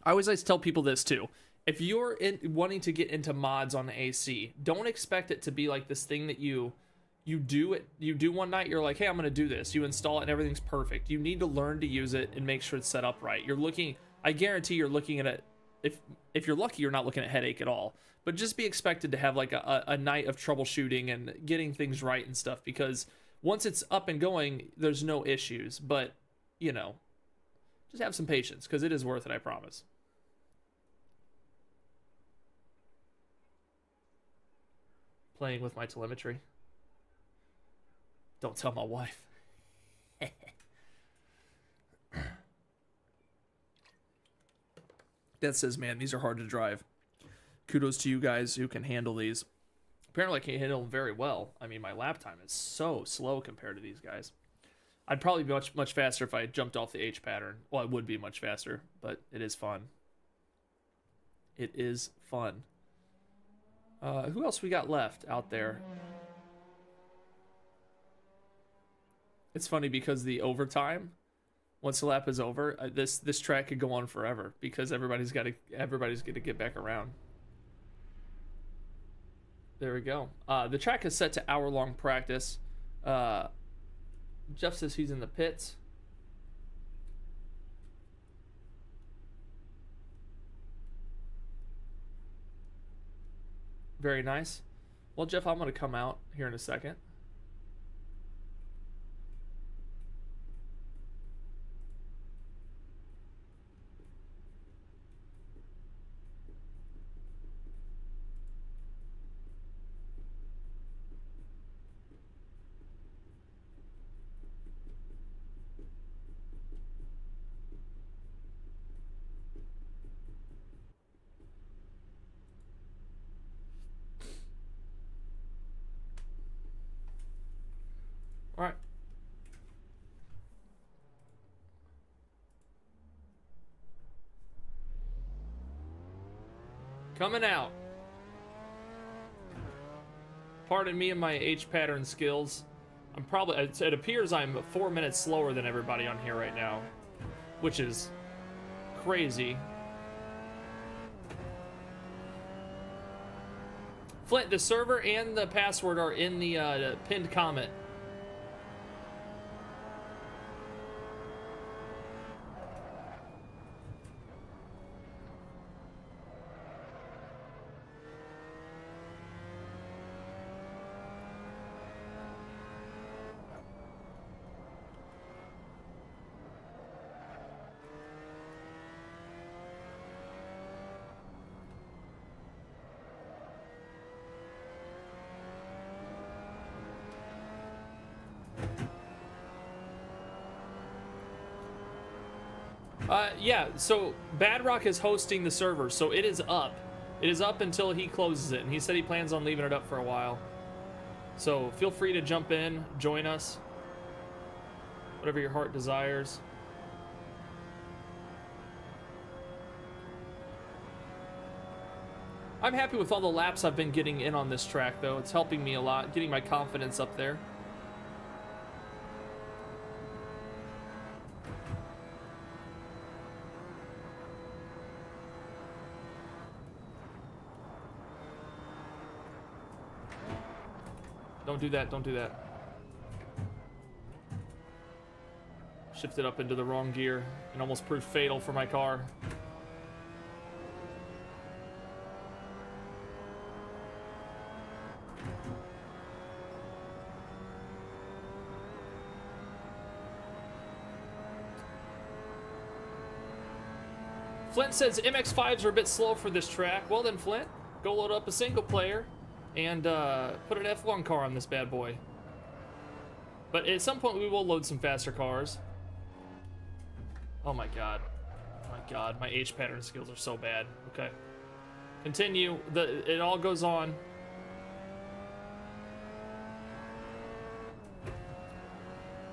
I always like to tell people this too. If you're wanting to get into mods on the AC, don't expect it to be like this thing that you do one night, you're like, hey, I'm going to do this. You install it and everything's perfect. You need to learn to use it and make sure it's set up right. I guarantee you're looking at if you're lucky, you're not looking at headache at all. But just be expected to have like a night of troubleshooting and getting things right and stuff, because once it's up and going, there's no issues. But, you know, just have some patience, because it is worth it, I promise. Playing with my telemetry. Don't tell my wife. That says, man, these are hard to drive. Kudos to you guys who can handle these. Apparently I can handle them very well. I mean, my lap time is so slow compared to these guys. I'd probably be much faster if I jumped off the H pattern. Well, it would be much faster, but it is fun. It is fun. Who else we got left out there? It's funny because the overtime, once the lap is over, this track could go on forever because everybody's gonna get back around. There we go. The track is set to hour-long practice. Jeff says he's in the pits. Very nice. Well, Jeff, I'm going to come out here in a second. All right. Coming out. Pardon me and my H pattern skills. I'm probably, it appears I'm 4 minutes slower than everybody on here right now, which is crazy. Flint, the server and the password are in the pinned comment. Yeah, so Bad Rock is hosting the server, so it is up. It is up until he closes it, and he said he plans on leaving it up for a while. So feel free to jump in, join us, whatever your heart desires. I'm happy with all the laps I've been getting in on this track, though. It's helping me a lot, getting my confidence up there. Don't do that, don't do that. Shifted up into the wrong gear and almost proved fatal for my car. Flint says MX-5s are a bit slow for this track. Well then, Flint, go load up a single player and put an F1 car on this bad boy. But at some point we will load some faster cars. Oh my god. Oh my god, my H pattern skills are so bad. Okay. Continue. It all goes on.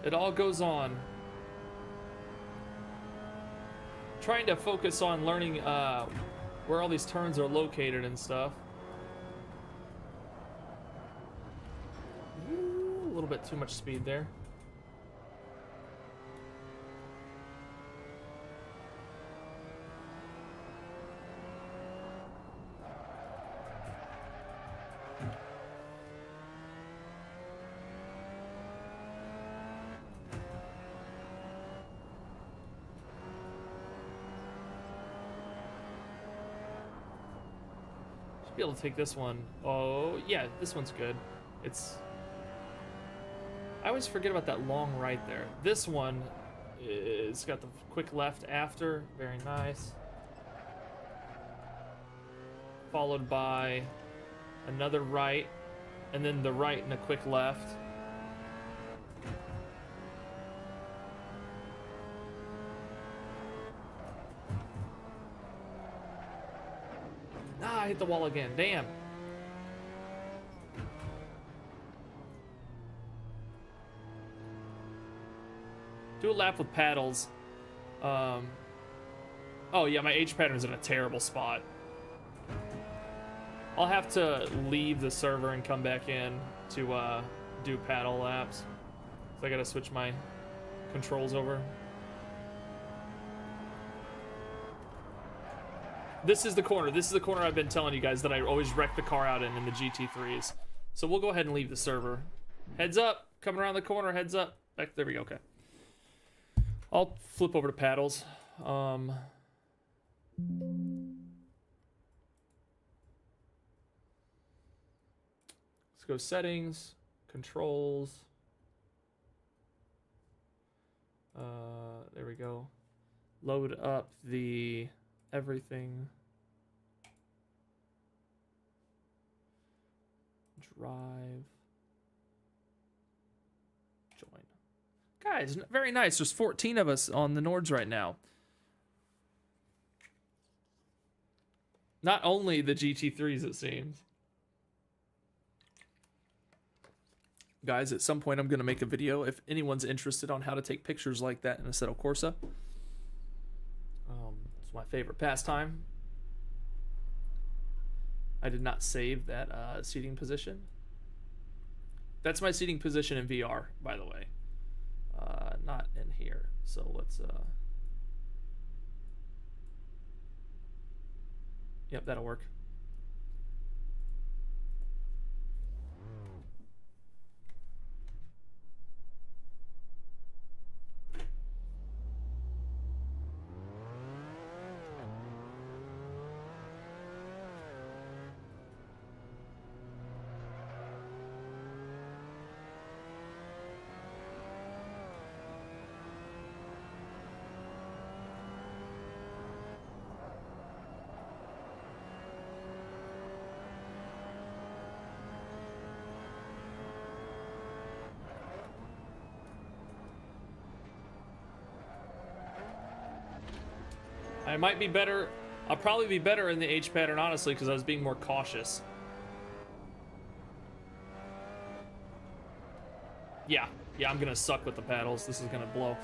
It all goes on. Trying to focus on learning where all these turns are located and stuff. A little bit too much speed there. be able to take this one. Oh, yeah, this one's good. It's... I always forget about that long right there. This one, it's got the quick left after. Very nice. Followed by another right, and then the right and a quick left. Ah, I hit the wall again. Damn. Do a lap with paddles. Oh yeah, my H pattern's in a terrible spot. I'll have to leave the server and come back in to do paddle laps. So I gotta switch my controls over. This is the corner. This is the corner I've been telling you guys that I always wreck the car out in the GT3s. So we'll go ahead and leave the server. Heads up, coming around the corner, heads up. Back, there we go, okay. I'll flip over to paddles. Let's go settings, controls. There we go. Load up the everything. Drive. Join. Guys, very nice. There's 14 of us on the Nords right now. Not only the GT3s, it seems. Guys, at some point I'm going to make a video if anyone's interested on how to take pictures like that in Assetto Corsa. It's my favorite pastime. I did not save that seating position. That's my seating position in VR, by the way. Not in here. So let's... Yep, that'll work. I might be better. I'll probably be better in the H pattern, honestly, because I was being more cautious. Yeah, I'm gonna suck with the paddles. This is gonna blow.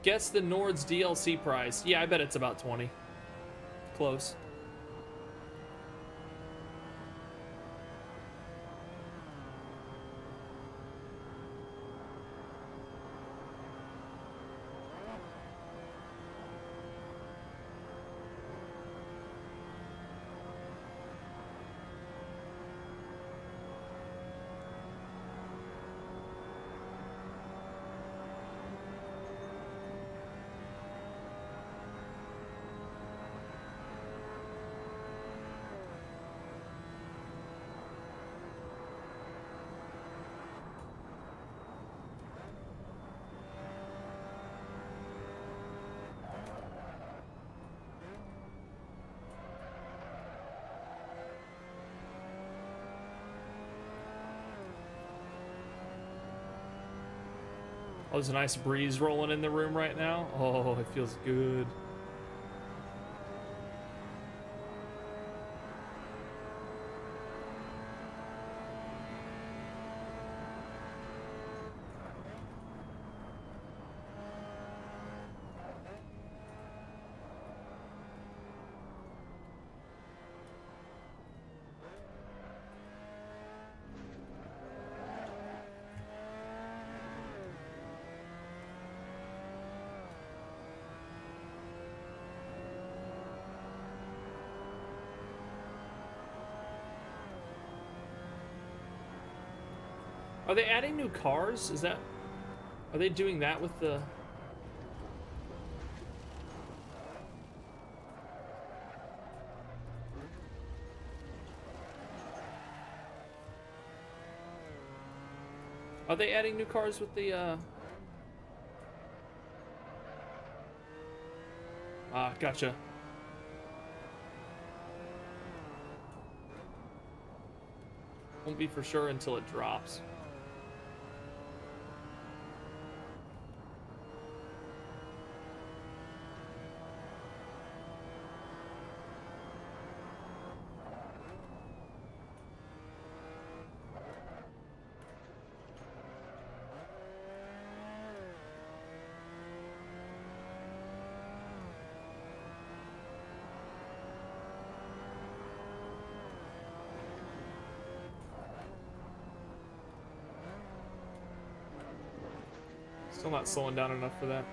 Guess the Nord's DLC price. Yeah, I bet it's about 20. Close. Oh, there's a nice breeze rolling in the room right now. Oh, it feels good. Are they adding new cars? Is that... Are they doing that with the... Are they adding new cars with the, Ah, gotcha. Won't be for sure until it drops. Still not slowing down enough for that.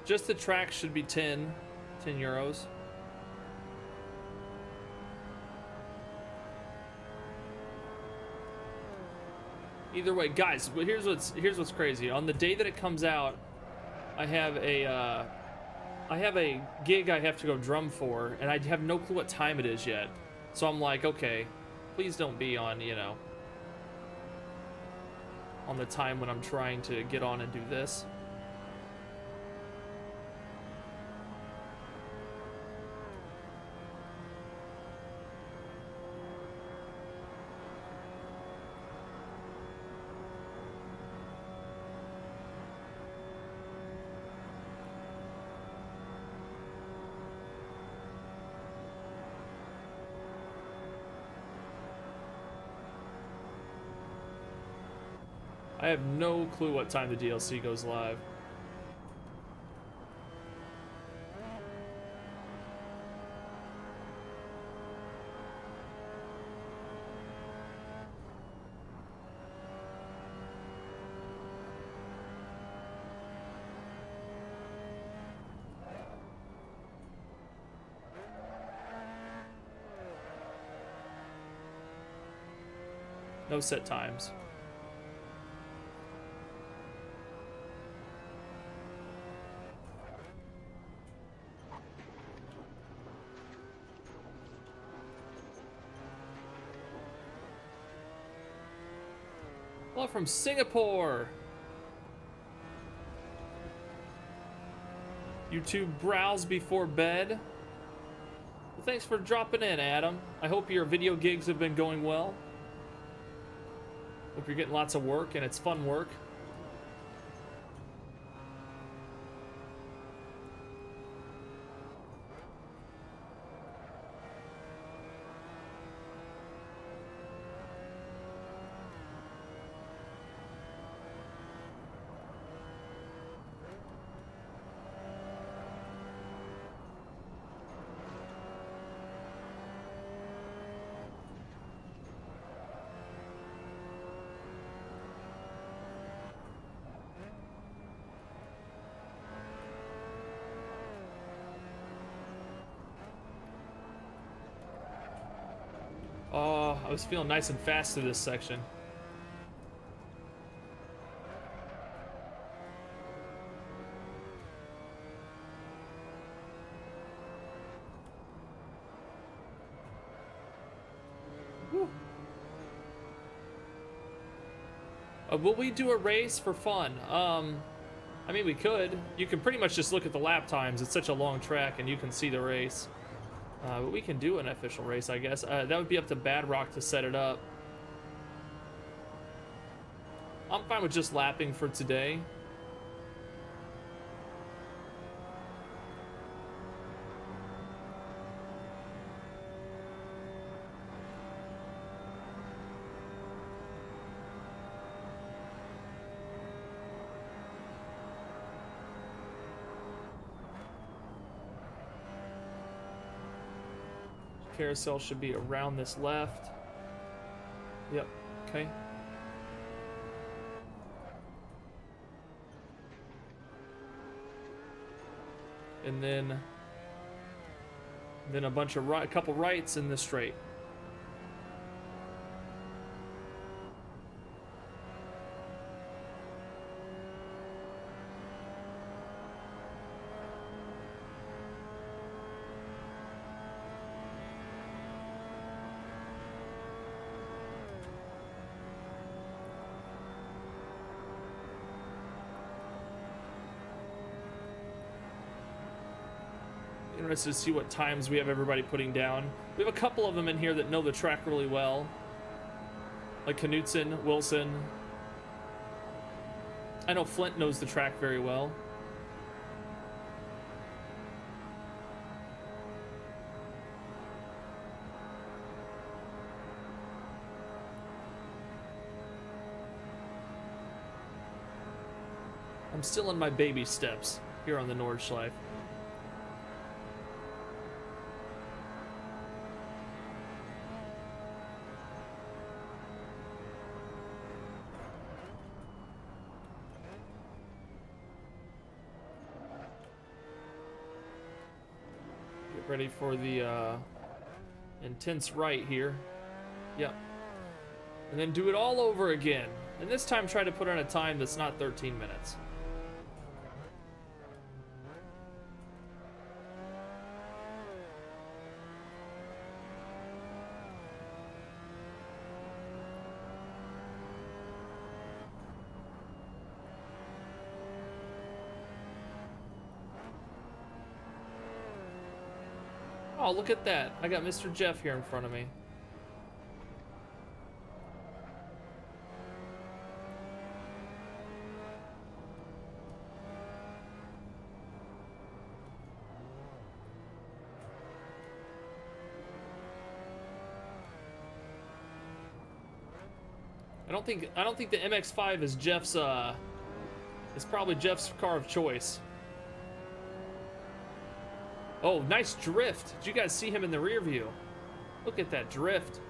Just the track should be 10 euros. Either way, guys, here's what's crazy. On the day that it comes out, I have a gig I have to go drum for, and I have no clue what time it is yet. So I'm like, okay, please don't be on, you know, on the time when I'm trying to get on and do this. I have no clue what time the DLC goes live. No set times. Hello from Singapore. YouTube browse before bed. Well, thanks for dropping in, Adam. I hope your video gigs have been going well. Hope you're getting lots of work and it's fun work. Oh, I was feeling nice and fast through this section. Whew. Will we do a race for fun? I mean, we could. You can pretty much just look at the lap times. It's such a long track, and you can see the race. But we can do an official race, I guess. That would be up to Bad Rock to set it up. I'm fine with just lapping for today. Carousel should be around this left. Yep, okay. And then a couple rights in the straight. interested to see what times we have everybody putting down. We have a couple of them in here that know the track really well. Like Knutson, Wilson. I know Flint knows the track very well. I'm still in my baby steps here on the Nordschleife. Get ready for the intense right here. Yep. And then do it all over again. And this time try to put on a time that's not 13 minutes. Oh, look at that. I got Mr. Jeff here in front of me. I don't think the MX-5 is Jeff's it's probably Jeff's car of choice. Oh, nice drift. Did you guys see him in the rear view? Look at that drift.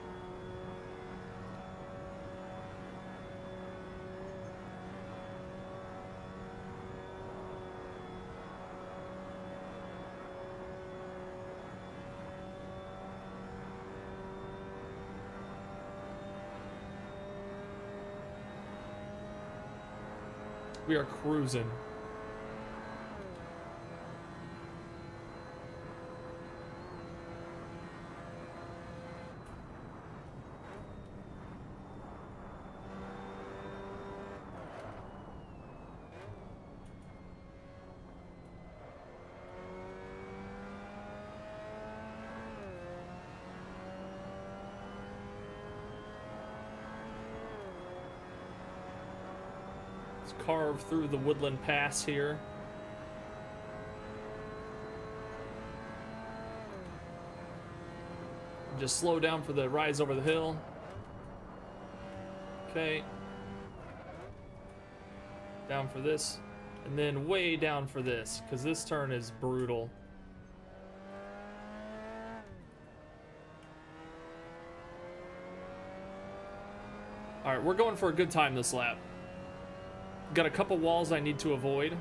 We are cruising. Carve through the woodland pass here. Just slow down for the rise over the hill. Okay. Down for this. And then way down for this, because this turn is brutal. Alright, we're going for a good time this lap. Got a couple walls I need to avoid.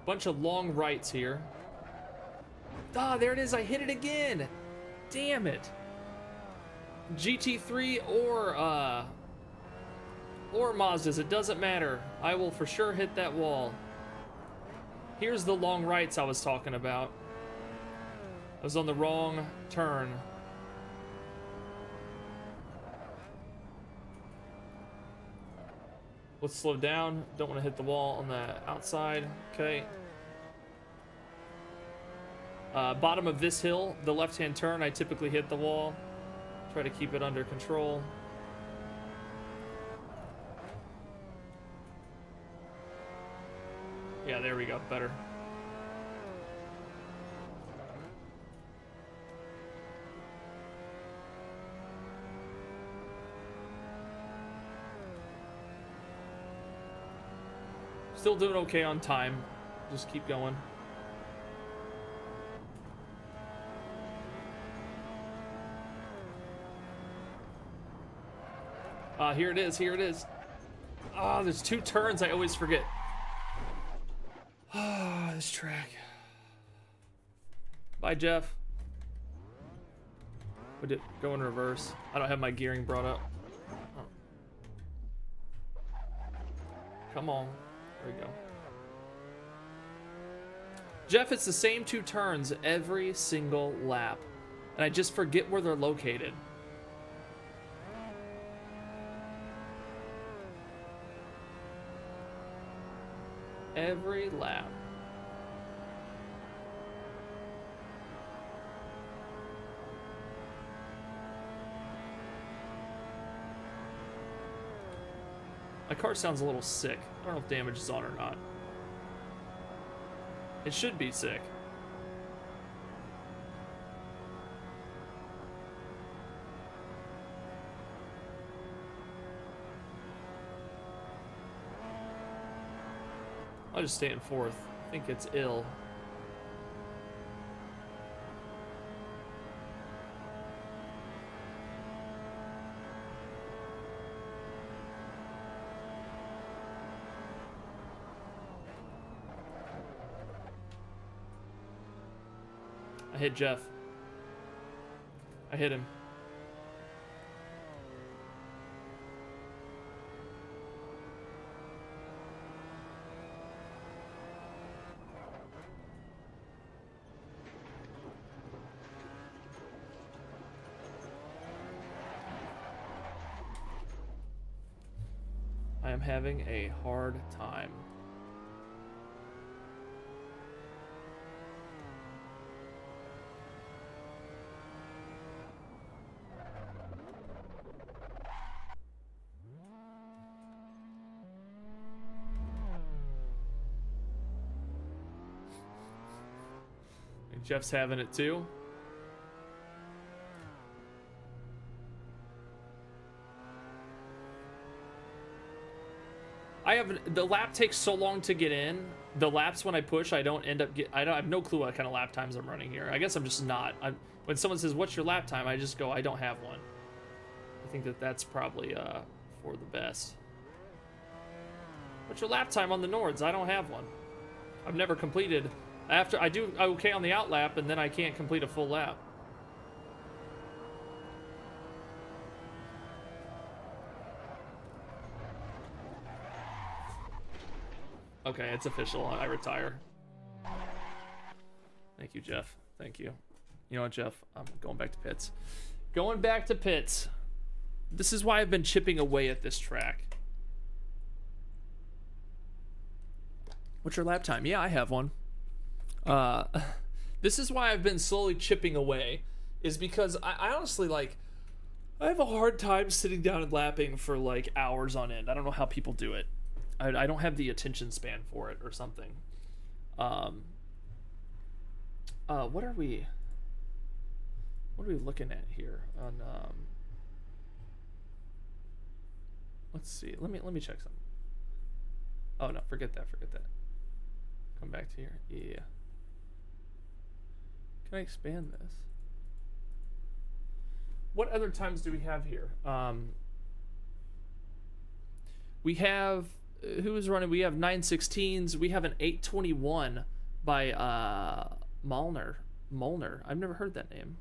Bunch of long rights here. Ah, there it is. I hit it again. Damn it. GT3 or Mazdas, it doesn't matter. I will for sure hit that wall. Here's the long rights I was talking about. I was on the wrong turn. Let's slow down. Don't want to hit the wall on the outside. Okay. Bottom of this hill, the left-hand turn, I typically hit the wall. Try to keep it under control. Yeah, there we go. Better. Still doing okay on time. Just keep going. Here it is, here it is. Ah, there's two turns I always forget. Ah, this track. Bye, Jeff. Would it go in reverse? I don't have my gearing brought up. Oh. Come on. There we go. Jeff, it's the same 2 turns every single lap. And I just forget where they're located. Every lap. My car sounds a little sick. I don't know if damage is on or not. It should be sick. I'll just stay in 4th. I think it's ill. I hit Jeff. I hit him. I am having a hard time. Jeff's having it too. The lap takes so long to get in. The laps when I push, I don't end up I have no clue what kind of lap times I'm running here. I guess I'm just not. When someone says, "What's your lap time?" I just go, "I don't have one." I think that's probably for the best. What's your lap time on the Nords? I don't have one. I've never completed. After I do okay on the out lap, and then I can't complete a full lap. Okay, it's official. I retire. Thank you, Jeff. Thank you. You know what, Jeff? I'm going back to pits. Going back to pits. This is why I've been chipping away at this track. What's your lap time? Yeah, I have one. This is why I've been slowly chipping away, is because I honestly, like, I have a hard time sitting down and lapping for like hours on end. I don't know how people do it. I don't have the attention span for it or something. What are we looking at here on let's see. Let me check something. Oh no, forget that. Come back to here. Yeah. Can I expand this? What other times do we have here? We have who is running? We have 916s. We have an 821 by Molnar. I've never heard that name.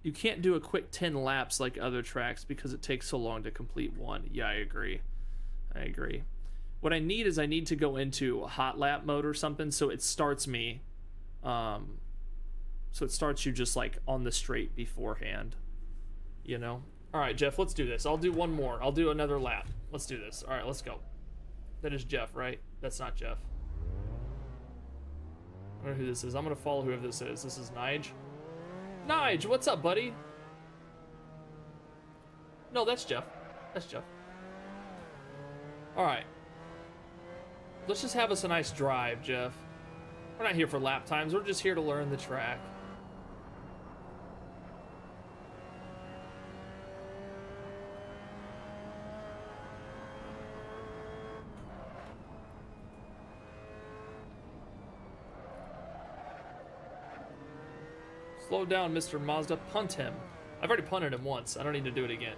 You can't do a quick 10 laps like other tracks because it takes so long to complete one. Yeah, I agree. What I need is I need to go into hot lap mode or something so it starts me. So it starts you just like on the straight beforehand. You know? Alright, Jeff, let's do this. I'll do one more. I'll do another lap. Let's do this. Alright, let's go. That is Jeff, right? That's not Jeff. I don't know who this is. I'm gonna follow whoever this is. This is Nige. Nige, what's up, buddy? No, that's Jeff. That's Jeff. Alright. Let's just have us a nice drive, Jeff. We're not here for lap times. We're just here to learn the track. Slow down, Mr. Mazda. Punt him. I've already punted him once. I don't need to do it again.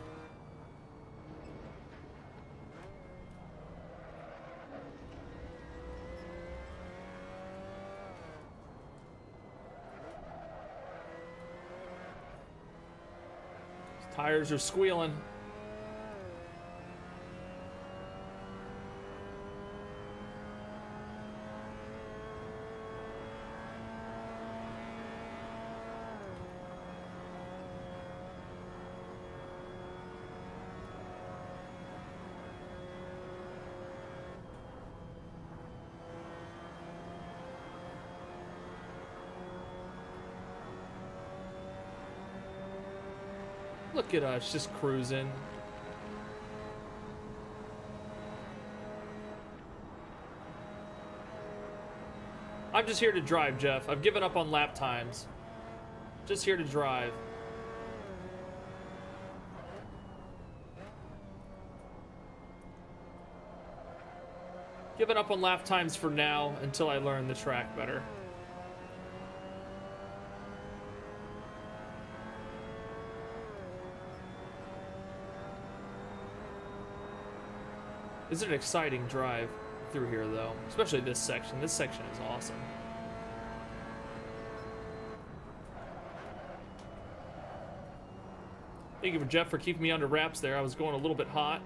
Tires are squealing. Look at us, just cruising. I'm just here to drive, Jeff. I've given up on lap times. Just here to drive. Giving up on lap times for now until I learn the track better. It's an exciting drive through here, though. Especially this section. This section is awesome. Thank you for Jeff for keeping me under wraps there. I was going a little bit hot.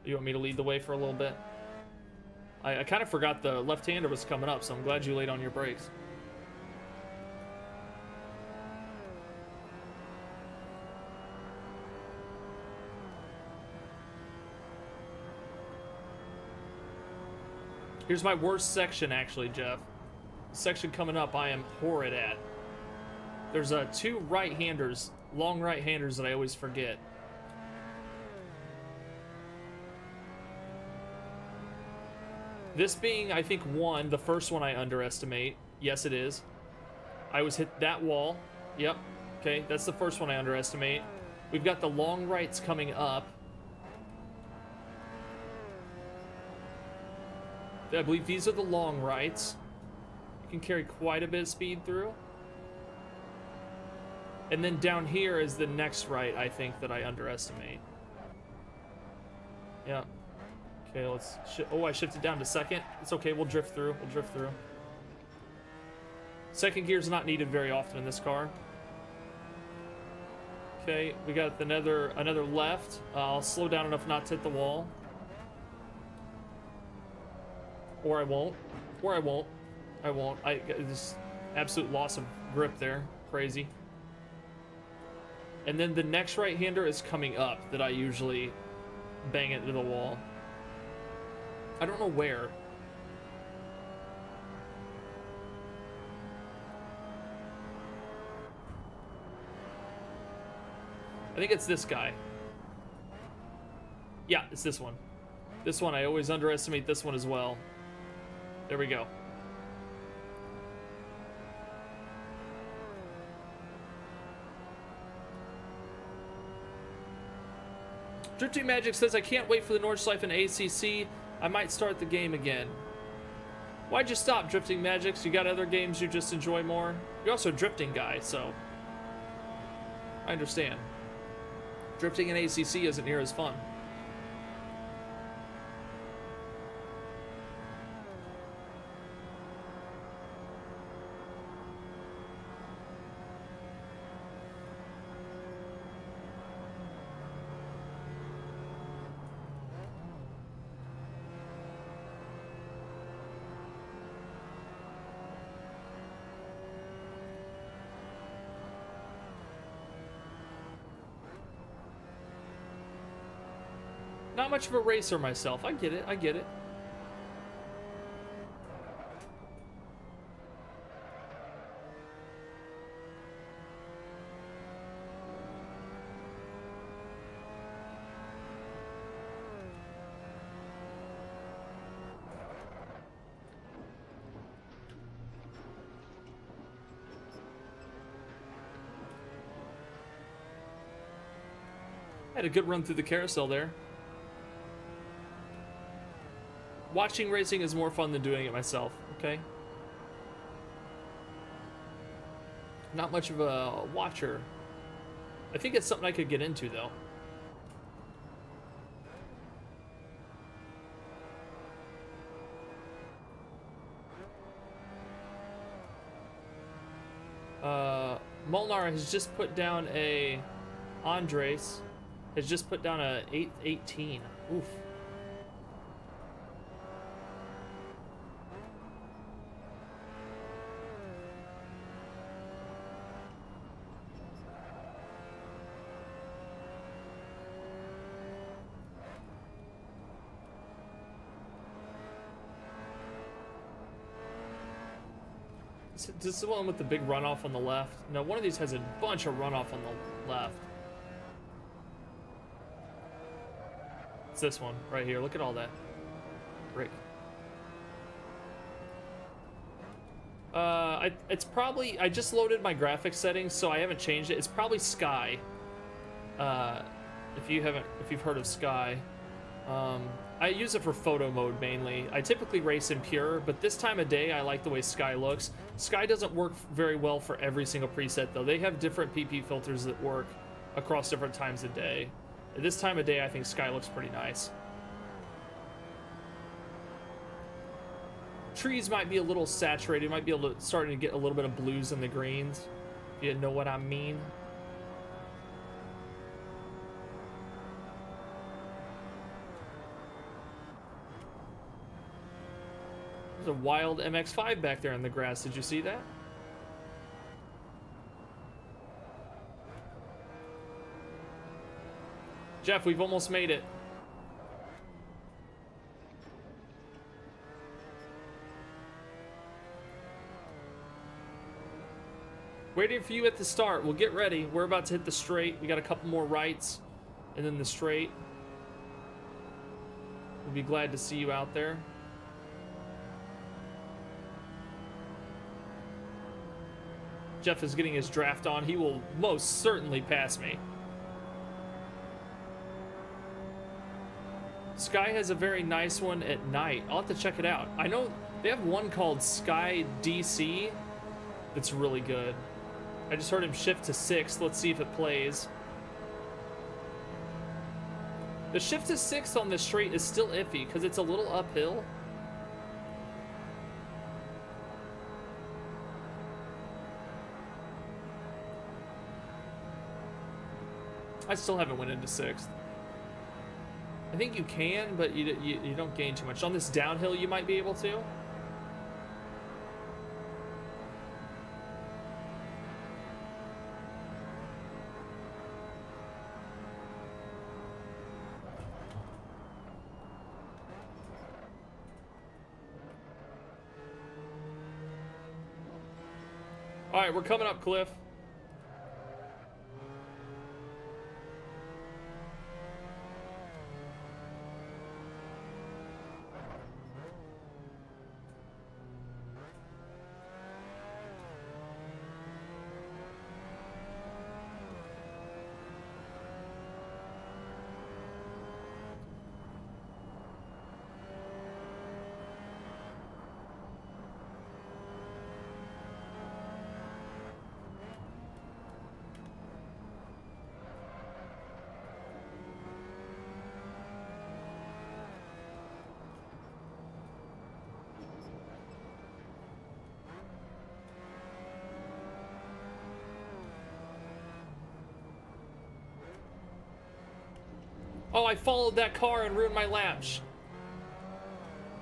You want me to lead the way for a little bit? I kind of forgot the left-hander was coming up, so I'm glad you laid on your brakes. Here's my worst section, actually, Jeff. Section coming up I am horrid at. There's two right-handers, long right-handers that I always forget. This being, I think, the first one I underestimate. Yes, it is. I always hit that wall. Yep. Okay, that's the first one I underestimate. We've got the long rights coming up. I believe these are the long rights. You can carry quite a bit of speed through. And then down here is the next right, I think, that I underestimate. Yeah. Okay, let's... oh, I shifted down to second. It's okay, we'll drift through. We'll drift through. Second gear's not needed very often in this car. Okay, we got another left. I'll slow down enough not to hit the wall. Or I won't. Or I won't. I won't. This absolute loss of grip there. Crazy. And then the next right-hander is coming up that I usually bang it into the wall. I don't know where. I think it's this guy. Yeah, it's this one. This one, I always underestimate this one as well. There we go. Drifting Magic says, I can't wait for the Nordschleife and ACC. I might start the game again. Why'd you stop, Drifting Magics? You got other games you just enjoy more? You're also a drifting guy, so... I understand. Drifting in ACC isn't near as fun. Not much of a racer myself. I get it. I get it. I had a good run through the carousel there. Watching racing is more fun than doing it myself, okay? Not much of a watcher. I think it's something I could get into, though. Molnar has just put down a... Andres has just put down a 818. Oof. This is the one with the big runoff on the left. No, one of these has a bunch of runoff on the left. It's this one right here. Look at all that. Brick. It's probably, I just loaded my graphics settings, so I haven't changed it. It's probably Sky. If you've heard of Sky. I use it for photo mode mainly. I typically race in pure, but this time of day I like the way Sky looks. Sky doesn't work very well for every single preset though. They have different PP filters that work across different times of day. At this time of day I think Sky looks pretty nice. Trees might be a little saturated, might be starting to get a little bit of blues in the greens, if you know what I mean. There's a wild MX-5 back there in the grass. Did you see that? Jeff, we've almost made it. Waiting for you at the start. We'll get ready. We're about to hit the straight. We got a couple more rights and then the straight. We'll be glad to see you out there. Jeff is getting his draft on. He will most certainly pass me. Sky has a very nice one at night. I'll have to check it out. I know they have one called Sky DC that's really good. I just heard him shift to 6. Let's see if it plays. The shift to 6 on this straight is still iffy because it's a little uphill. I still haven't went into 6th. I think you can, but you don't gain too much. On this downhill, you might be able to. All right, we're coming up, Cliff. Oh, I followed that car and ruined my lap.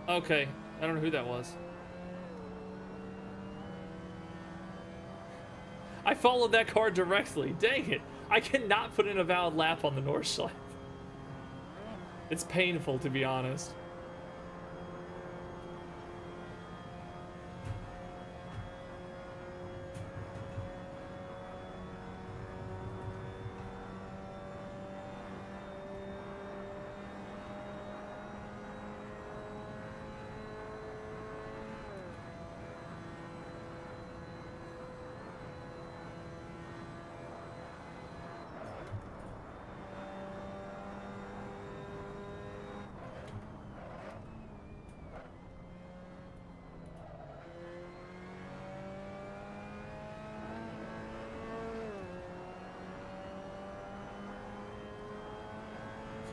Okay, I don't know who that was. I followed that car directly. Dang it. I cannot put in a valid lap on the Nordschleife. It's painful, to be honest.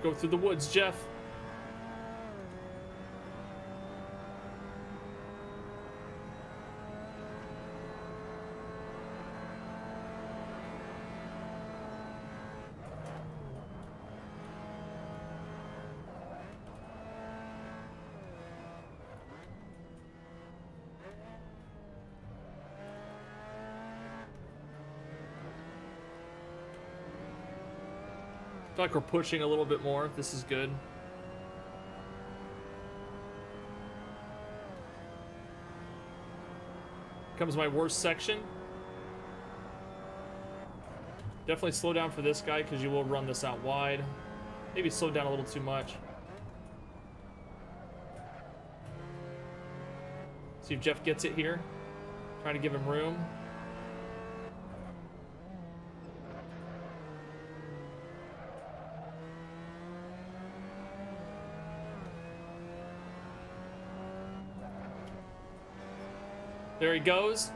Go through the woods, Jeff. feel like we're pushing a little bit more. This is good. Comes my worst section. Definitely slow down for this guy because you will run this out wide. Maybe slow down a little too much. See if Jeff gets it here. Trying to give him room. There he goes.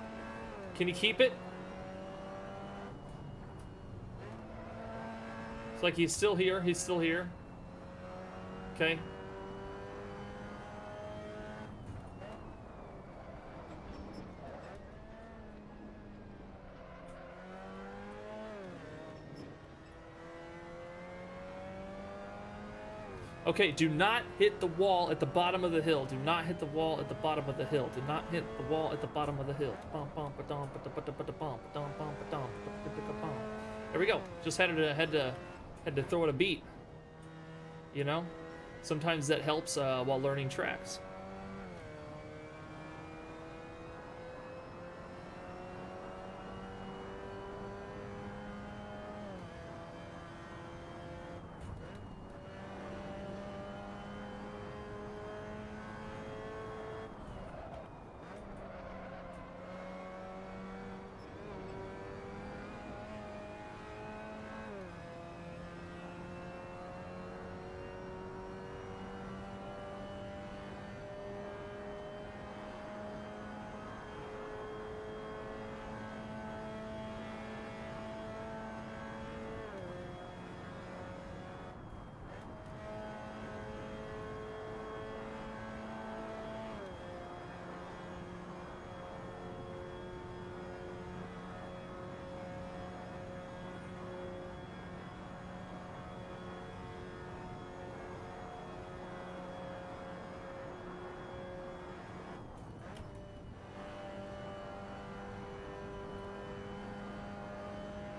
Can he keep it? It's like he's still here. He's still here. Okay. Okay, do not hit the wall at the bottom of the hill. Do not hit the wall at the bottom of the hill. Do not hit the wall at the bottom of the hill. There we go. Just had to throw it a beat. You know? Sometimes that helps while learning tracks.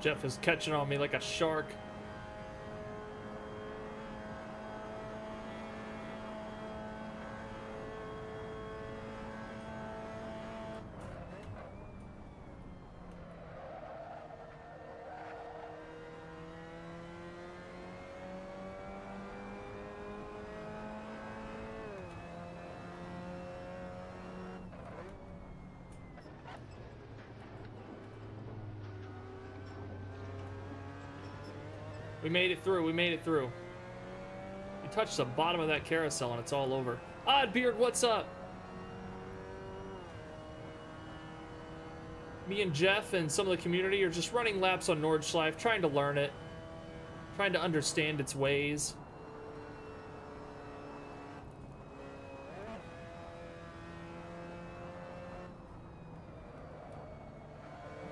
Jeff is catching on me like a shark. We made it through. We made it through. We touched the bottom of that carousel and it's all over. Oddbeard, what's up? Me and Jeff and some of the community are just running laps on Nordschleife, trying to learn it, trying to understand its ways.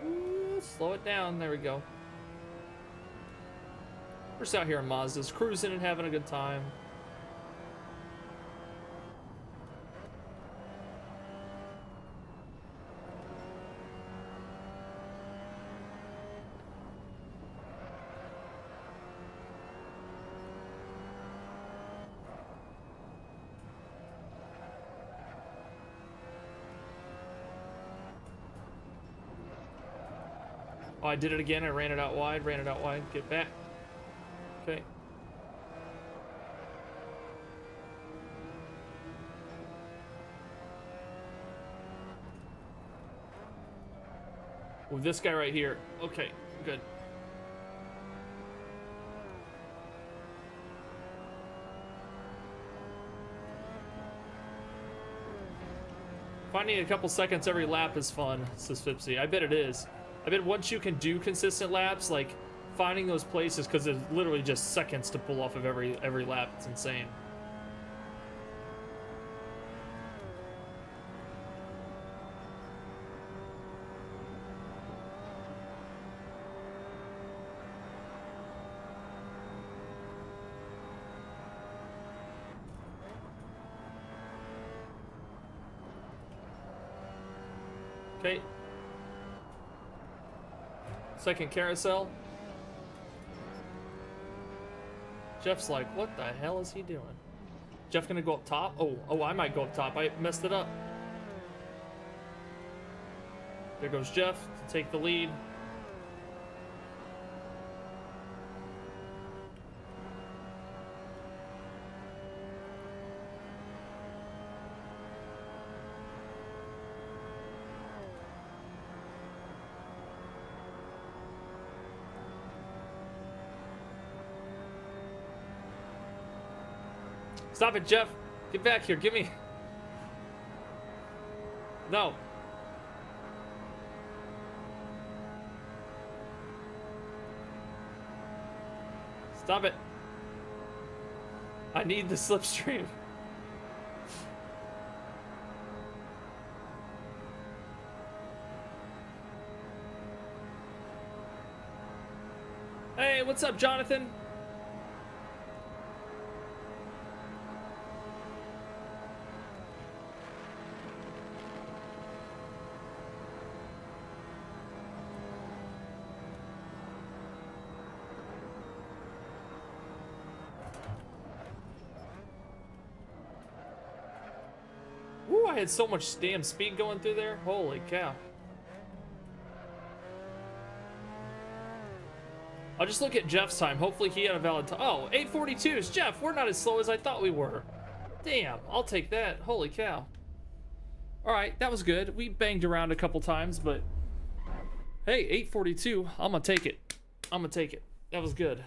Ooh, slow it down. There we go. We're just out here in Mazdas, cruising and having a good time. Oh, I did it again. I ran it out wide, Get back. Okay. With this guy right here. Okay, good. Finding a couple seconds every lap is fun, says Fipsy. I bet it is. I bet once you can do consistent laps, like finding those places, because it's literally just seconds to pull off of every lap. It's insane. Okay. Second carousel. Jeff's like, what the hell is he doing? Jeff gonna go up top? Oh, I might go up top. I messed it up. There goes Jeff to take the lead. Stop it, Jeff. Get back here. Give me... No. Stop it. I need the slipstream. Hey, what's up, Jonathan? I had so much damn speed going through there. Holy cow. I'll just look at Jeff's time. Hopefully he had a valid time. Oh, 8:42s. Jeff, we're not as slow as I thought we were. Damn, I'll take that. Holy cow. Alright, that was good. We banged around a couple times, but... Hey, 8:42. I'm gonna take it. I'm gonna take it. That was good.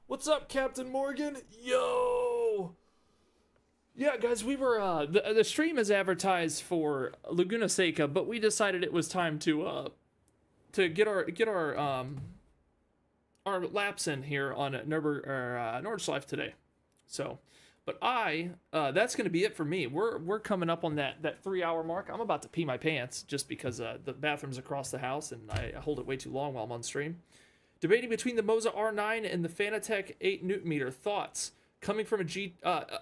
What's up, Captain Morgan? Yo! Yeah, guys, we were, the stream is advertised for Laguna Seca, but we decided it was time to get our laps in here on Nordschleife today. So, but that's going to be it for me. We're coming up on that 3-hour mark. I'm about to pee my pants just because the bathroom's across the house and I hold it way too long while I'm on stream. Debating between the Moza R9 and the FANATEC 8 Nm. Thoughts? Coming from a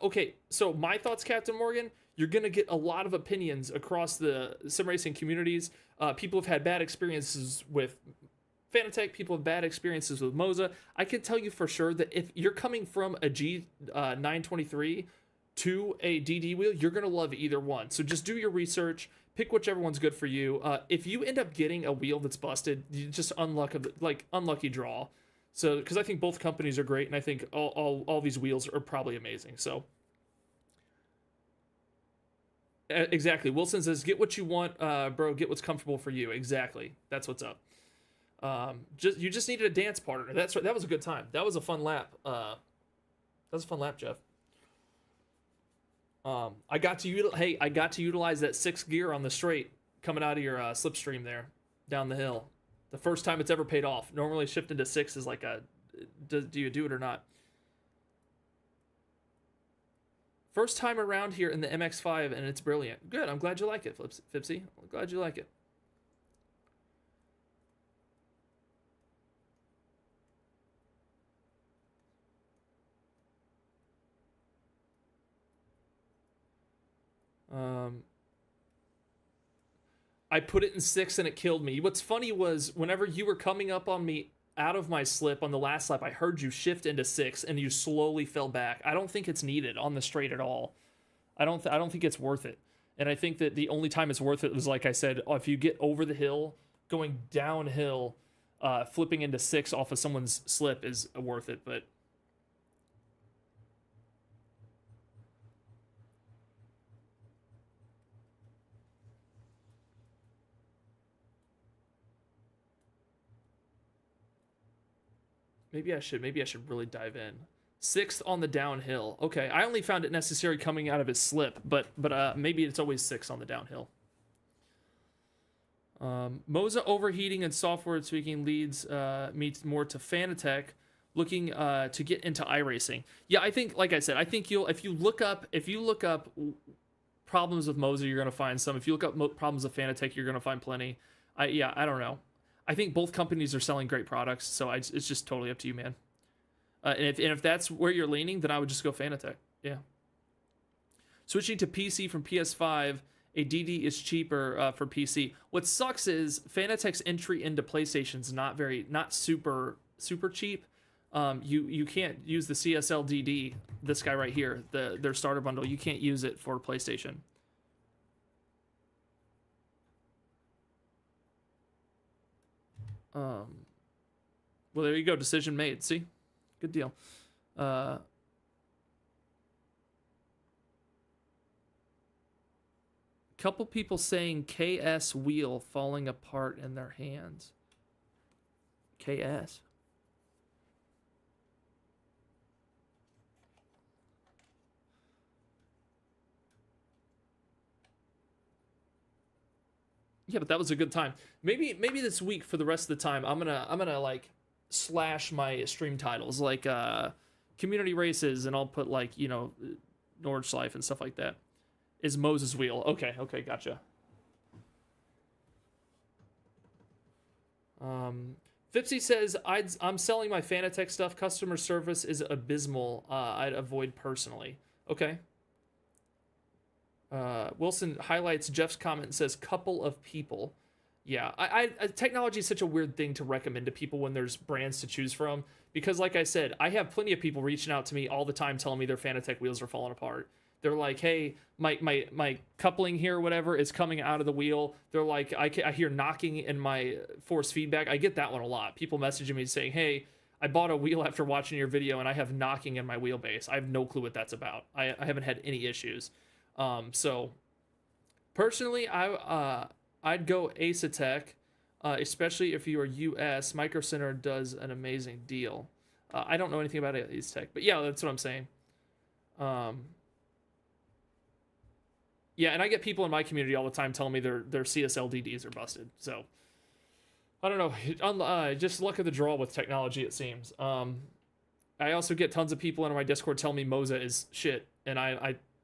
okay, so my thoughts, Captain Morgan, you're going to get a lot of opinions across the sim racing communities. People have had bad experiences with FANATEC, people have bad experiences with Moza. I can tell you for sure that if you're coming from a G923 to a DD wheel, you're going to love either one. So just do your research, pick whichever one's good for you. If you end up getting a wheel that's busted, you just unlucky draw. So, because I think both companies are great, and I think all these wheels are probably amazing. So, exactly. Wilson says, "Get what you want, bro. Get what's comfortable for you." Exactly. That's what's up. You just needed a dance partner. That's right. That was a good time. That was a fun lap. That was a fun lap, Jeff. I got to utilize that 6th gear on the straight coming out of your slipstream there down the hill. The first time it's ever paid off. Normally shifting to 6 is like do you do it or not? First time around here in the MX-5 and it's brilliant. Good, I'm glad you like it, Fipsy. I'm glad you like it. I put it in 6 and it killed me. What's funny was whenever you were coming up on me out of my slip on the last lap, I heard you shift into 6 and you slowly fell back. I don't think it's needed on the straight at all. I don't think it's worth it. And I think that the only time it's worth it was, like I said, if you get over the hill, going downhill, flipping into 6 off of someone's slip is worth it. But maybe I should really dive in. 6th on the downhill. Okay, I only found it necessary coming out of his slip, but maybe it's always 6 on the downhill. Moza overheating and software tweaking leads me more to FANATEC looking to get into iRacing. Yeah, I think, like I said, I think if you look up problems with Moza, you're gonna find some. If you look up problems with FANATEC, you're gonna find plenty. I don't know. I think both companies are selling great products, so it's just totally up to you, man. And if that's where you're leaning, then I would just go FANATEC. Yeah. Switching to PC from PS5, a DD is cheaper for PC. What sucks is FANATEC's entry into PlayStation's not super cheap. you can't use the CSL DD, this guy right here, their starter bundle. You can't use it for PlayStation. Well, there you go. Decision made. See? Good deal. Couple people saying KS wheel falling apart in their hands. KS. Yeah, but that was a good time. Maybe this week for the rest of the time, I'm gonna like slash my stream titles like community races, and I'll put like, you know, Nordschleife and stuff like that. Is Moses wheel? Okay, gotcha. Fipsy says I'm selling my FANATEC stuff. Customer service is abysmal. I'd avoid personally. Okay. Wilson highlights Jeff's comment and says couple of people. Yeah, technology is such a weird thing to recommend to people when there's brands to choose from, because like I said, I have plenty of people reaching out to me all the time telling me their FANATEC wheels are falling apart. They're like, hey, my coupling here or whatever is coming out of the wheel. They're like, I hear knocking in my force feedback. I get that one a lot. People messaging me saying, hey, I bought a wheel after watching your video and I have knocking in my wheelbase. I have no clue what that's about. I haven't had any issues. So personally, I'd go Assetto, especially if you are US. Micro Center does an amazing deal. I don't know anything about Assetto, but yeah, that's what I'm saying. Yeah, and I get people in my community all the time telling me their CSL DDs are busted. So I don't know. Just luck of the draw with technology, it seems. I also get tons of people in my Discord telling me Moza is shit, and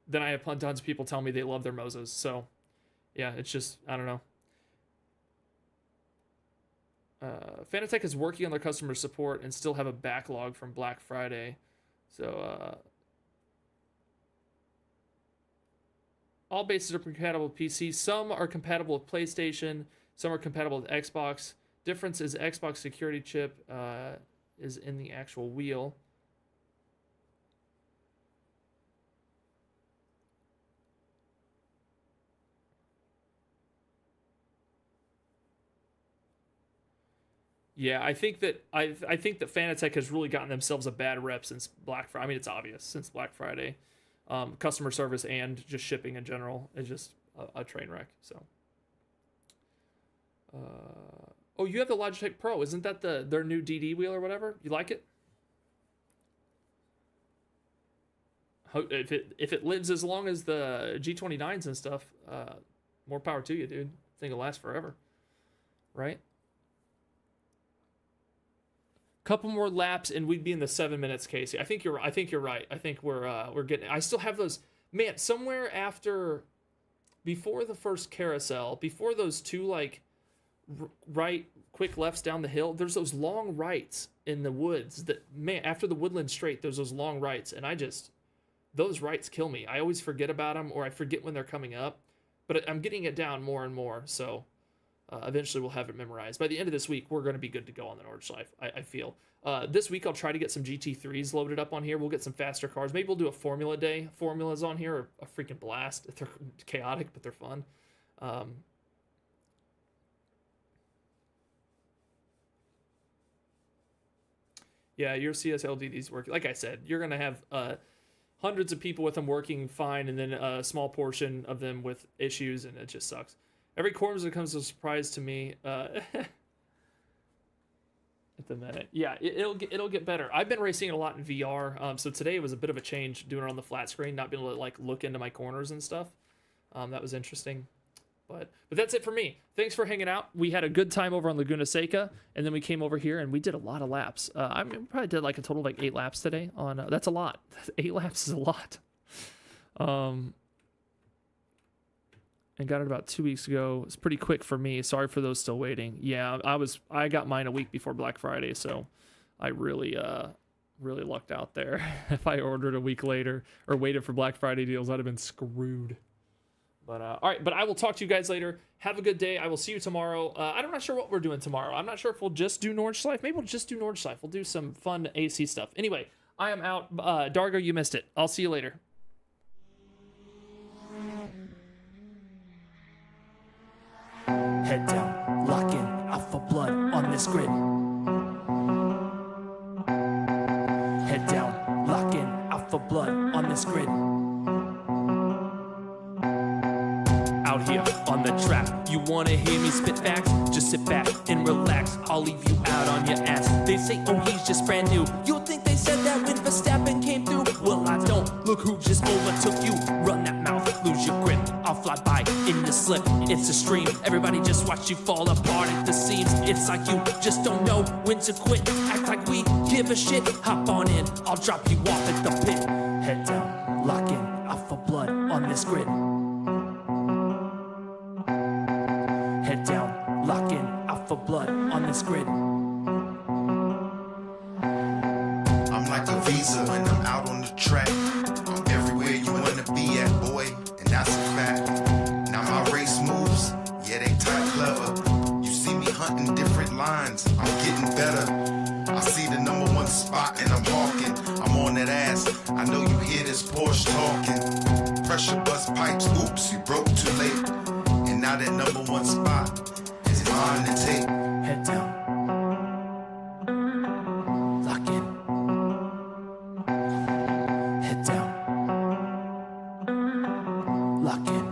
then I have tons of people telling me they love their Mozas. So yeah, it's just, I don't know. FANATEC is working on their customer support and still have a backlog from Black Friday. So all bases are compatible with PC. Some are compatible with PlayStation. Some are compatible with Xbox. Difference is Xbox security chip is in the actual wheel. Yeah, I think that FANATEC has really gotten themselves a bad rep since Black Friday. I mean, it's obvious since Black Friday. Customer service and just shipping in general is just a train wreck. So, oh, you have the Logitech Pro. Isn't that their new DD wheel or whatever? You like it? If it lives as long as the G29s and stuff, more power to you, dude. I think it'll last forever, right? Couple more laps and we'd be in the 7 minutes, Casey. I think you're right. I think we're getting. I still have those. Man, somewhere before the first carousel, before those two like right quick lefts down the hill, there's those long rights in the woods. That, man, after the woodland straight, there's those long rights, and those rights kill me. I always forget about them, or I forget when they're coming up. But I'm getting it down more and more, so. Eventually we'll have it memorized. By the end of this week, we're going to be good to go on the Nordschleife, I feel. This week I'll try to get some GT3s loaded up on here. We'll get some faster cars. Maybe we'll do a Formula Day. Formulas on here are a freaking blast. They're chaotic, but they're fun. Yeah, your CSL DD's working. Like I said, you're going to have hundreds of people with them working fine, and then a small portion of them with issues, and it just sucks. Every Corsa comes as a surprise to me. At the minute, yeah, it'll get better. I've been racing it a lot in VR, so today was a bit of a change doing it on the flat screen, not being able to like look into my corners and stuff. That was interesting, but that's it for me. Thanks for hanging out. We had a good time over on Laguna Seca, and then we came over here and we did a lot of laps. I mean, we probably did like a total of like 8 laps today. That's a lot. 8 laps is a lot. And got it about 2 weeks ago. It's pretty quick for me. Sorry for those still waiting. Yeah, I got mine a week before Black Friday, so I really lucked out there. If I ordered a week later or waited for Black Friday deals, I'd have been screwed. But all right, but I will talk to you guys later. Have a good day. I will see you tomorrow. I'm not sure what we're doing tomorrow. I'm not sure if we'll just do Nordschleife. Maybe we'll just do Nordschleife. We'll do some fun AC stuff. Anyway, I am out. Dargo, you missed it. I'll see you later. Head down, lock in, alpha blood on this grid. Head down, lock in, alpha blood on this grid. Out here on the track, you wanna hear me spit facts? Just sit back and relax, I'll leave you out on your ass. They say, oh, he's just brand new. You think they said that when Verstappen came through? Well, I don't. Look who just overtook you. Run that mouth, lose your grip. I'll fly by in the slip. It's a stream. Everybody just watch you fall apart at the seams. It's like you just don't know when to quit. Act like we give a shit. Hop on in, I'll drop you off at the pit. Head down, lock in, alpha blood on this grid. Head down, lock in, alpha blood on this grid. I'm like a visa when I'm out on the track. I'm everywhere you wanna be at, boy, and that's a fact. Now my race moves, yeah, they type clever. You see me hunting different lines, I'm getting better. I see the #1 spot and I'm hawking. I'm on that ass, I know you hear this Porsche talking. Pressure bust pipes, oops, you broke too late. And now that #1 spot is mine to take. Head down, lock in. Head down, lock in.